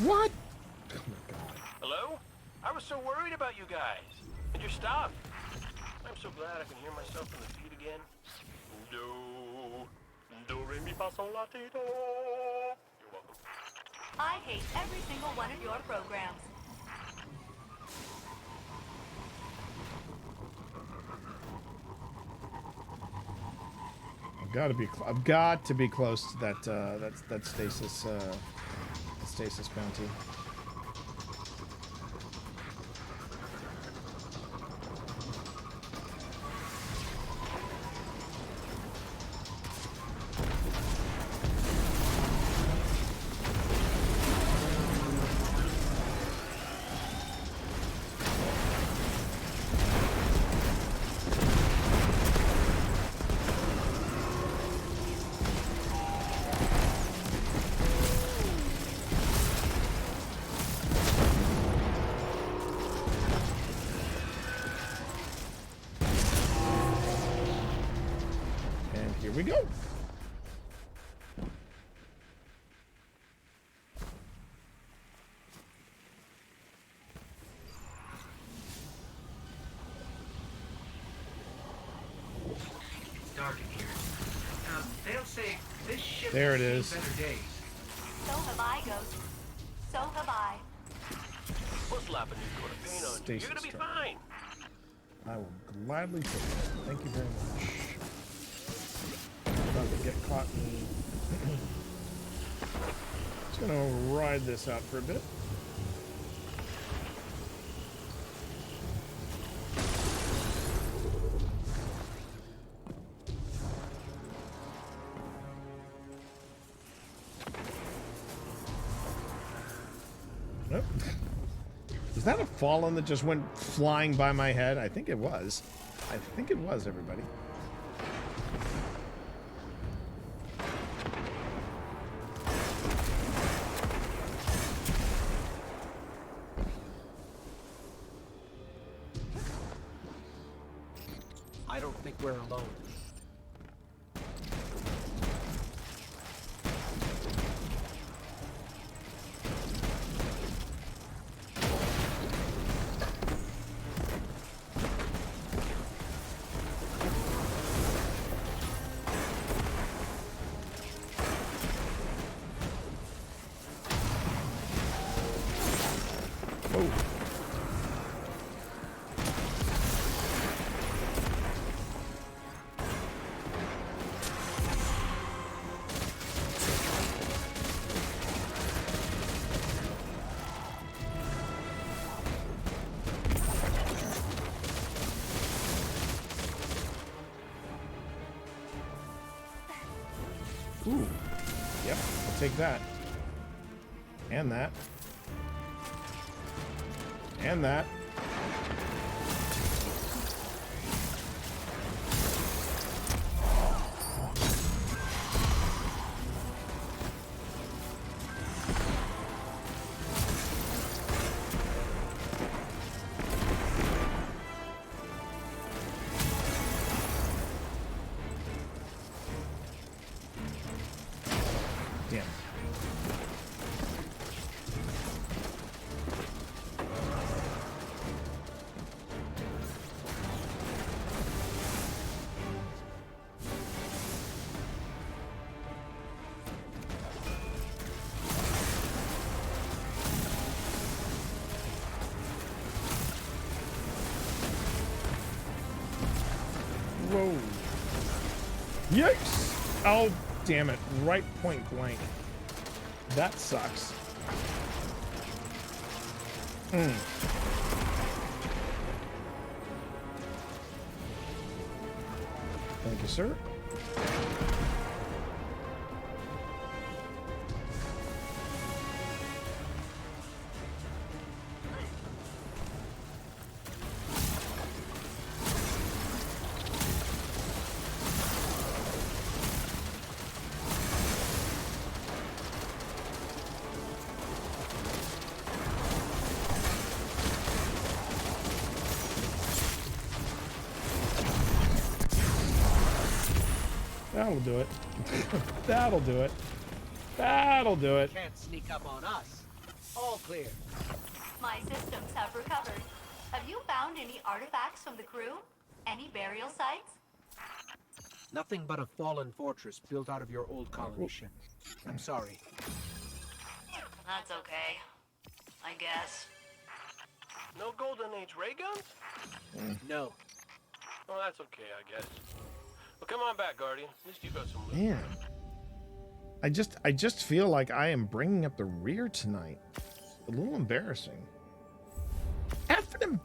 What? Oh my god. Hello? I was so worried about you guys. And your stuff. I'm so glad I can hear myself in the feed again. Do, re, mi, fa, sol, la, ti, do. You're welcome. I hate every single one of your programs. I've got to be close to that stasis bounty. Here we go. It's dark in here. They'll say this ship There has it seen is. better days. So have I, Ghost. So have I. We'll slap a new coat of paint on you. Stasis You're gonna be trap. fine. I will gladly take it. Thank you very much. About to get caught in. Just gonna ride this out for a bit. Nope. Was that a fallen that just went flying by my head? I think it was. I think it was, everybody. I don't think we're alone. Ooh. Yep, I'll take that. And that. And that. Damn. whoa. Yikes! Oh, damn it. Right point blank. That sucks. Thank you, sir. That'll do it. That'll do it. That'll do it. Can't sneak up on us. All clear. My systems have recovered. Have you found any artifacts from the crew? Any burial sites? Nothing but a fallen fortress built out of your old colony ship. I'm sorry. That's okay. I guess. No Golden Age ray guns? No. Oh, that's okay, I guess. Well, come on back, Guardian. At least you got some loot. Man. I just feel like I am bringing up the rear tonight. A little embarrassing. Effing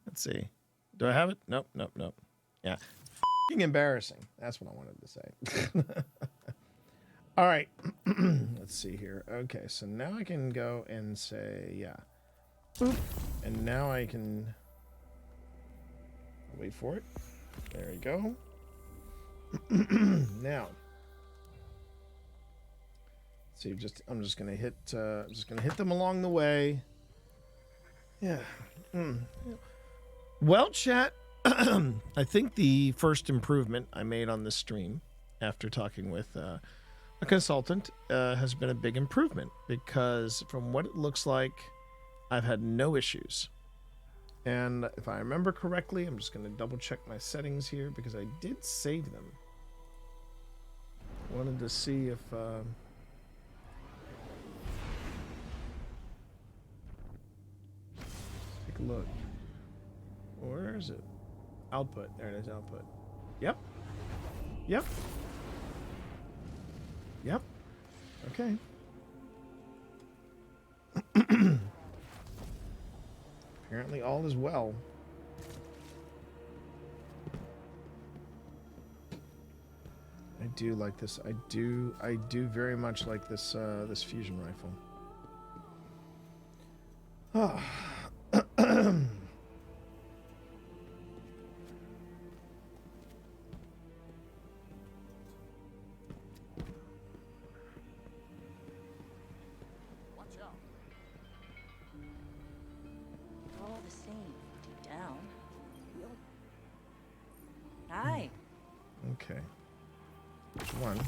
Let's see. Do I have it? Nope, nope, nope. Yeah. F***ing embarrassing. That's what I wanted to say. All right. Let's see here. Okay, so now I can go and say, yeah. Boop. And now I can wait for it. There you go. Now, see, I'm just gonna hit them along the way. Yeah. Well, chat, I think the first improvement I made on this stream after talking with a consultant has been a big improvement, because from what it looks like, I've had no issues. And if I remember correctly, I'm just going to double check my settings here, because I did save them. Wanted to see if... take a look. Where is it? Output. There it is, output. Yep. Yep. Yep. Okay. Apparently all is well. I do like this. I do very much like this this fusion rifle. Ah. All the same, deep down. Hi. Okay. Which one?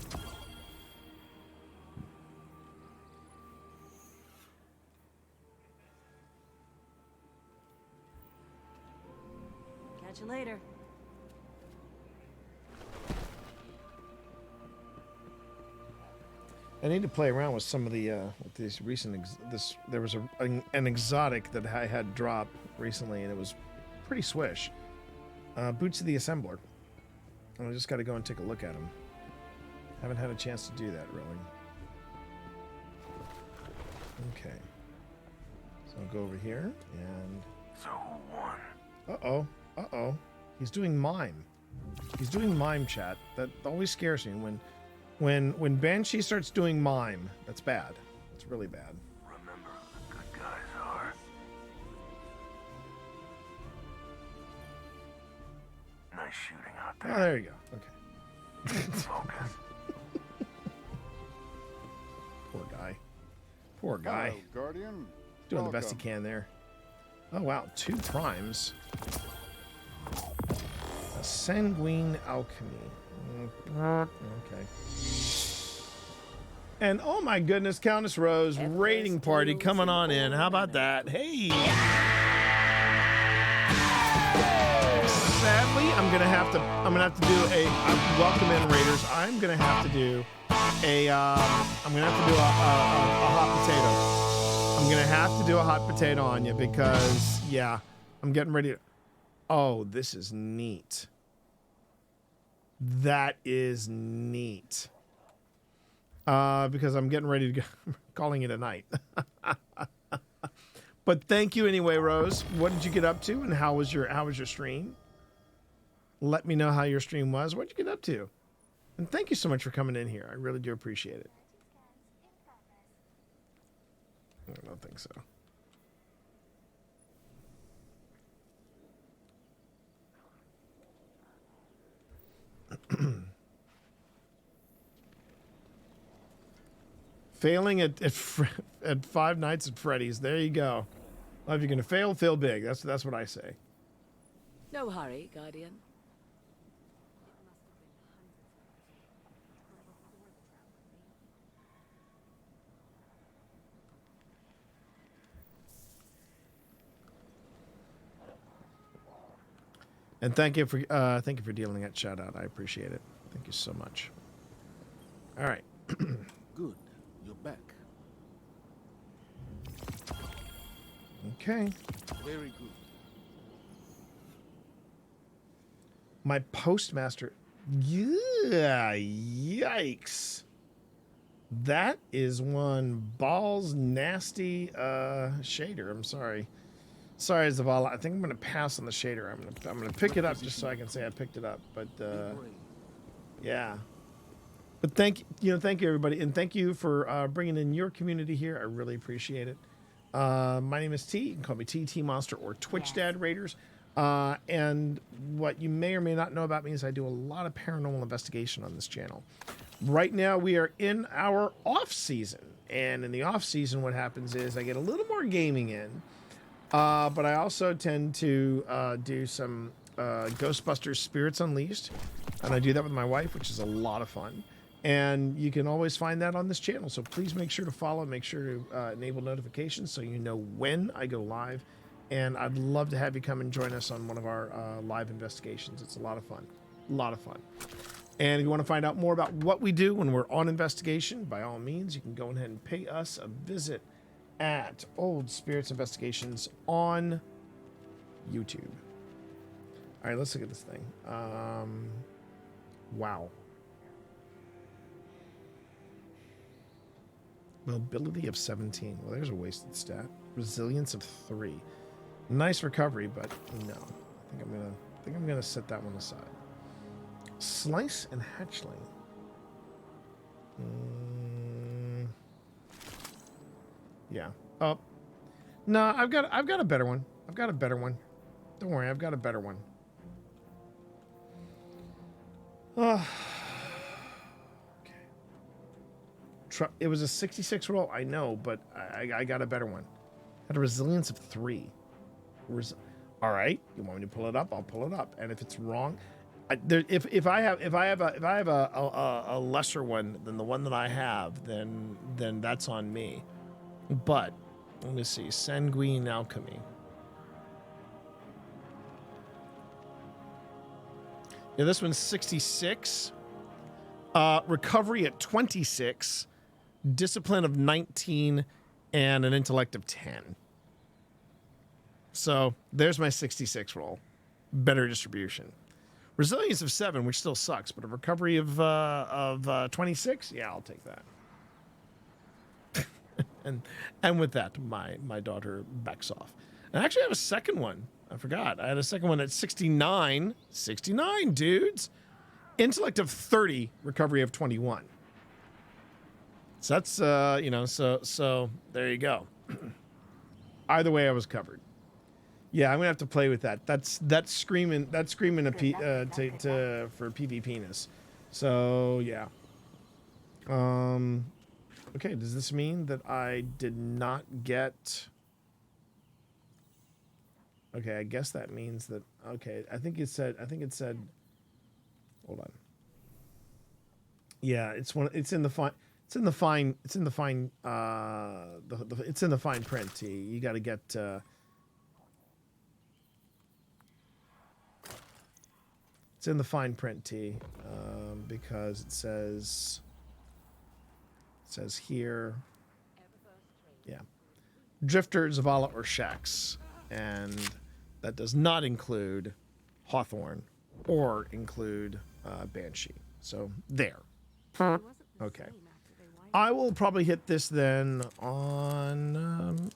Catch you later. I need to play around with some of the with these recent there was an exotic that I had drop recently, and it was pretty swish. Boots of the Assembler. And I just got to go and take a look at them. Haven't had a chance to do that really. Okay. So I'll go over here and. So who won? Uh oh. He's doing mime. He's doing mime, chat. That always scares me when Banshee starts doing mime. That's bad. It's really bad. Remember who the good guys are. Nice shooting out there. Oh, there you go. Okay. Focus. Poor guy. Poor guy. Hello, Guardian. Doing the best he can there. Oh wow, 2 primes. A sanguine alchemy. Okay. And oh my goodness, Countess Rose, raiding party coming on in. How about that? Hey. Sadly, I'm gonna have to do a welcome in Raiders. I'm gonna have to do a hot potato. I'm gonna have to do a hot potato on you, because yeah, I'm getting ready to. Oh, this is neat. That is neat. Because I'm getting ready to go, calling it a night. But thank you anyway, Rose. What did you get up to, and how was your stream? Let me know how your stream was. What did you get up to? And thank you so much for coming in here. I really do appreciate it. I don't think so. Failing at Five Nights at Freddy's. There you go. Well, if you're gonna fail, fail big. That's what I say. No hurry, Guardian. And thank you for dealing that shout out. I appreciate it. Thank you so much. All right. Good. You're back. Okay. Very good. My postmaster. Yeah, yikes. That is one balls nasty shader. I'm sorry. Sorry, Zavala. I think I'm gonna pass on the shader. I'm gonna pick it up just so I can say I picked it up. But yeah. But thank you everybody, and thank you for bringing in your community here. I really appreciate it. My name is T. You can call me TT Monster or Twitch Dad Raiders. And what you may or may not know about me is I do a lot of paranormal investigation on this channel. Right now we are in our off season, and in the off season, what happens is I get a little more gaming in, but I also tend to do some Ghostbusters Spirits Unleashed, and I do that with my wife, which is a lot of fun. And you can always find that on this channel. So please make sure to follow, make sure to enable notifications so you know when I go live. And I'd love to have you come and join us on one of our live investigations. It's a lot of fun. A lot of fun. And if you want to find out more about what we do when we're on investigation, by all means, you can go ahead and pay us a visit at Old Spirits Investigations on YouTube. All right, let's look at this thing. Wow. Mobility of 17. Well, there's a wasted stat. Resilience of 3. Nice recovery, but no. I think I'm gonna set that one aside. Slice and hatchling. Yeah. Oh. No, I've got a better one. I've got a better one. Don't worry, I've got a better one. It was a 66 roll, I know, but I got a better one. Had a resilience of 3. All right, you want me to pull it up? I'll pull it up. And if it's wrong, if I have a lesser one than the one that I have, then that's on me. But let me see, Sanguine Alchemy. Yeah, this one's 66. Recovery at 26. Discipline of 19, and an intellect of 10. So there's my 66 roll. Better distribution. Resilience of 7, which still sucks, but a recovery of 26, yeah, I'll take that. and with that, my daughter backs off. And I actually have a second one. I forgot. I had a second one at 69. 69, dudes. Intellect of 30, recovery of 21. So that's, so there you go. Either way, I was covered. Yeah, I'm gonna have to play with that. That's screaming for PvP-ness. So yeah. Okay. Does this mean that I did not get? Okay, I guess that means that. Okay, I think it said. Hold on. Yeah, it's in the fine. It's in the fine print. T. You got to get. It's in the fine print, T, because it says here. Yeah, Drifter, Zavala, or Shax, and that does not include Hawthorne or include Banshee. So there. Okay. I will probably hit this then on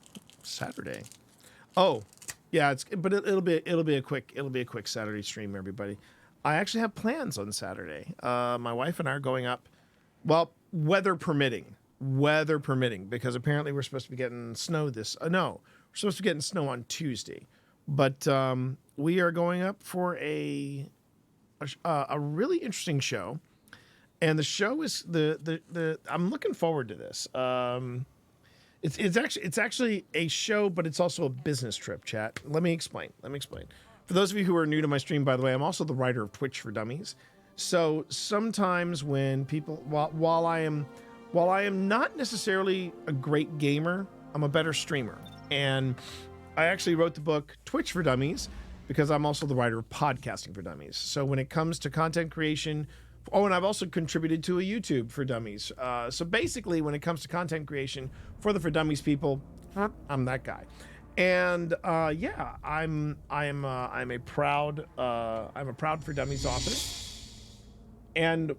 Saturday. Oh, yeah, it'll be a quick Saturday stream, everybody. I actually have plans on Saturday. My wife and I are going up, well, weather permitting, because apparently we're supposed to be getting snow we're supposed to be getting snow on Tuesday, but we are going up for a really interesting show. And the show is I'm looking forward to this. It's actually a show, but it's also a business trip, chat. Let me explain. For those of you who are new to my stream, by the way, I'm also the writer of Twitch for Dummies. So sometimes when people, while I am not necessarily a great gamer, I'm a better streamer. And I actually wrote the book Twitch for Dummies because I'm also the writer of Podcasting for Dummies. So when it comes to content creation, and I've also contributed to a YouTube for Dummies. So basically, when it comes to content creation for the For Dummies people, I'm that guy. And yeah, I'm a proud For Dummies author. And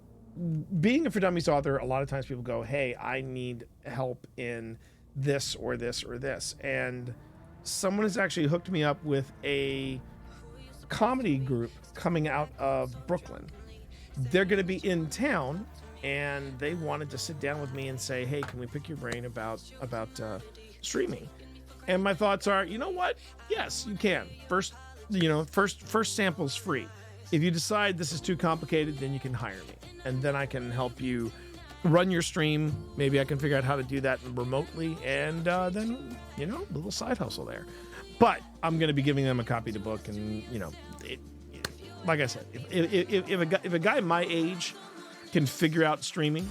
being a For Dummies author, a lot of times people go, "Hey, I need help in this or this or this," and someone has actually hooked me up with a comedy group coming out of Brooklyn. They're going to be in town, and they wanted to sit down with me and say, "Hey, can we pick your brain about streaming?" And my thoughts are, you know what? Yes, you can. First sample's free. If you decide this is too complicated, then you can hire me, and then I can help you run your stream. Maybe I can figure out how to do that remotely, and then a little side hustle there. But I'm going to be giving them a copy of the book, and like I said, if a guy my age can figure out streaming,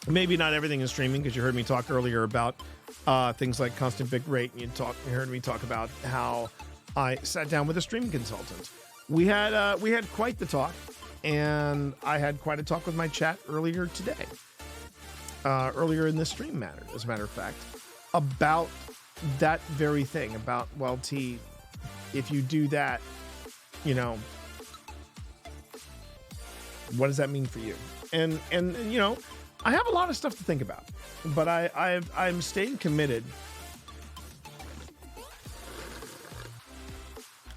maybe not everything is streaming, because you heard me talk earlier about things like constant bit rate, and you heard me talk about how I sat down with a streaming consultant. We had quite the talk, and I had quite a talk with my chat earlier today, earlier in this stream matter, as a matter of fact, about that very thing, about, well, T, if you do that, what does that mean for you? And I have a lot of stuff to think about, but I'm staying committed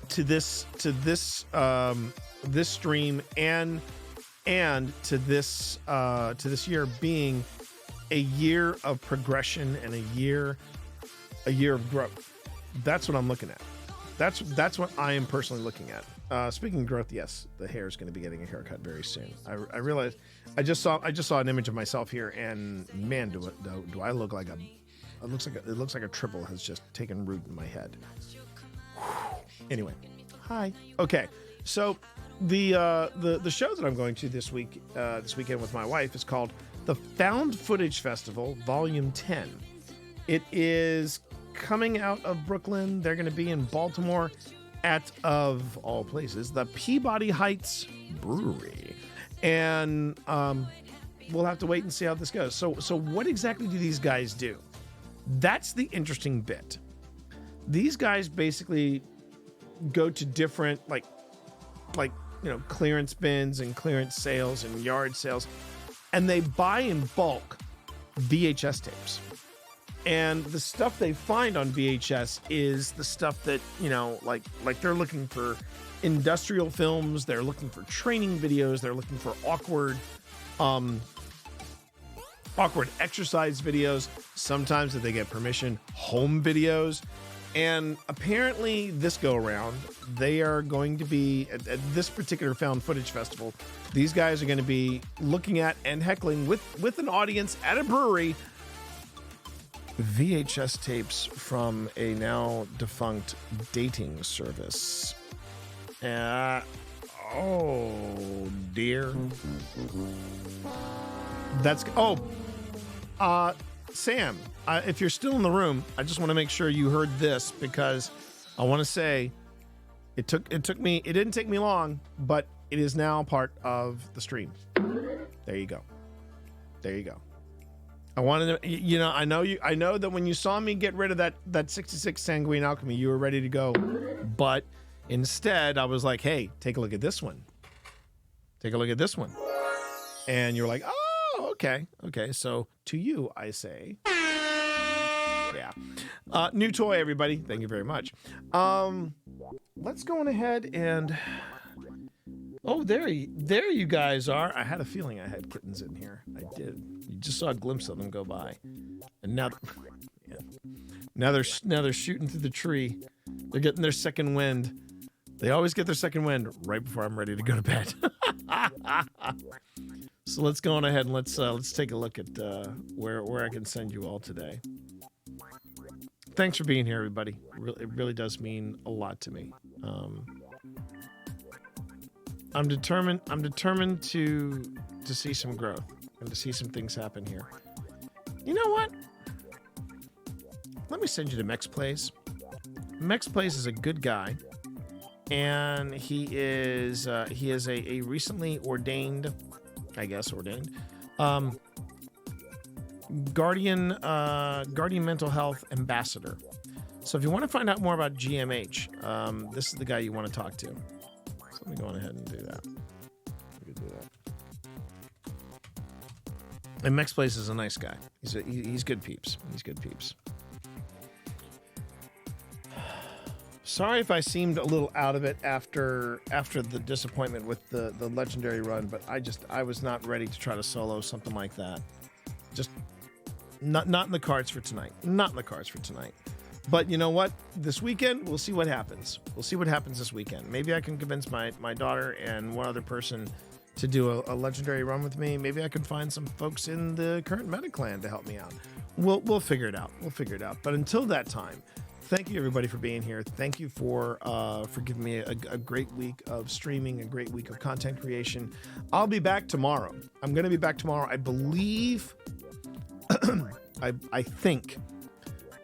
to this stream and to this year being a year of progression and a year of growth. That's what I'm looking at. That's what I am personally looking at. Speaking of growth, yes, the hair is going to be getting a haircut very soon. I realized I just saw an image of myself here, and man, do I look like it looks like a triple has just taken root in my head. Anyway, hi. Okay, so the show that I'm going to this weekend with my wife is called the Found Footage Festival Volume 10. It is coming out of Brooklyn. They're going to be in Baltimore at, of all places, the Peabody Heights Brewery. And we'll have to wait and see how this goes. So what exactly do these guys do? That's the interesting bit. These guys basically go to different like clearance bins and clearance sales and yard sales, and they buy in bulk VHS tapes. And the stuff they find on VHS is the stuff that, like they're looking for industrial films, they're looking for training videos, they're looking for awkward exercise videos, sometimes, if they get permission, home videos. And apparently this go around, they are going to be, at this particular found footage festival, these guys are going to be looking at and heckling with an audience at a brewery VHS tapes from a now defunct dating service. Oh dear. Sam, if you're still in the room, I just want to make sure you heard this, because I want to say it didn't take me long, but it is now part of the stream. There you go. I wanted to, I know that when you saw me get rid of that 66 Sanguine Alchemy, you were ready to go, but Instead, I was like, hey, take a look at this one. Take a look at this one. And you're like, oh, okay. Okay, so to you, I say, yeah. New toy, everybody. Thank you very much. Let's go on ahead and... Oh, there you guys are. I had a feeling I had kittens in here. I did. You just saw a glimpse of them go by. And now... Yeah. Now they're shooting through the tree. They're getting their second wind. They always get their second wind right before I'm ready to go to bed. So let's go on ahead and let's take a look at where I can send you all today. Thanks for being here, everybody. It really does mean a lot to me. I'm determined to see some growth and to see some things happen here. You know what? Let me send you to Mex Plays. Mex Plays is a good guy, and he is a recently ordained, I guess Guardian Mental Health Ambassador. So if you want to find out more about GMH, this is the guy you want to talk to. So let me go on ahead and do that. And Mex Place is a nice guy. He's good peeps. He's good peeps. Sorry if I seemed a little out of it after the disappointment with the legendary run, but I was not ready to try to solo something like that. Just not in the cards for tonight. Not in the cards for tonight. But you know what? This weekend, we'll see what happens. We'll see what happens this weekend. Maybe I can convince my daughter and one other person to do a legendary run with me. Maybe I can find some folks in the current meta clan to help me out. We'll figure it out. We'll figure it out. But until that time, thank you everybody for being here. Thank you for giving me a great week of streaming, a great week of content creation. I'll be back tomorrow. I'm going to be back tomorrow. I believe, I think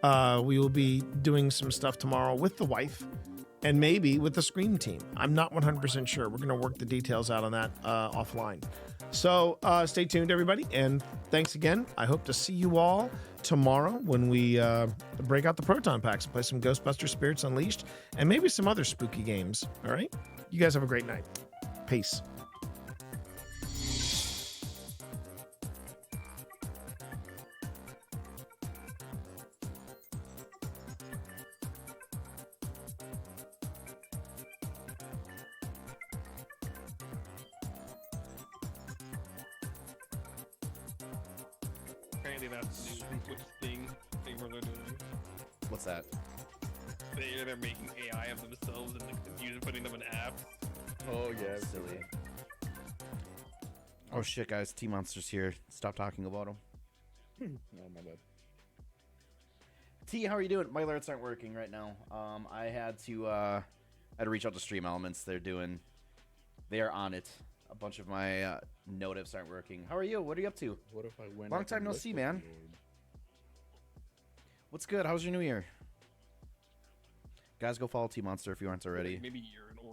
we will be doing some stuff tomorrow with the wife and maybe with the Scream team. I'm not 100% sure. We're going to work the details out on that offline. So stay tuned, everybody. And thanks again. I hope to see you all tomorrow when we break out the Proton Packs and play some Ghostbuster Spirits Unleashed and maybe some other spooky games. All right? You guys have a great night. Peace. Apparently that's the new Twitch thing where they're doing. What's that? They're making AI of themselves and using putting them in apps. Oh yeah, silly. Oh shit, guys! T-Monster's here. Stop talking about him. Oh my bad. T, how are you doing? My alerts aren't working right now. I had to reach out to Stream Elements. They are on it. A bunch of my notifs aren't working. How are you? What are you up to? What if I went? Long time no see, man. What's good? How's your new year? Guys, go follow T-Monster if you aren't already. Maybe urinal.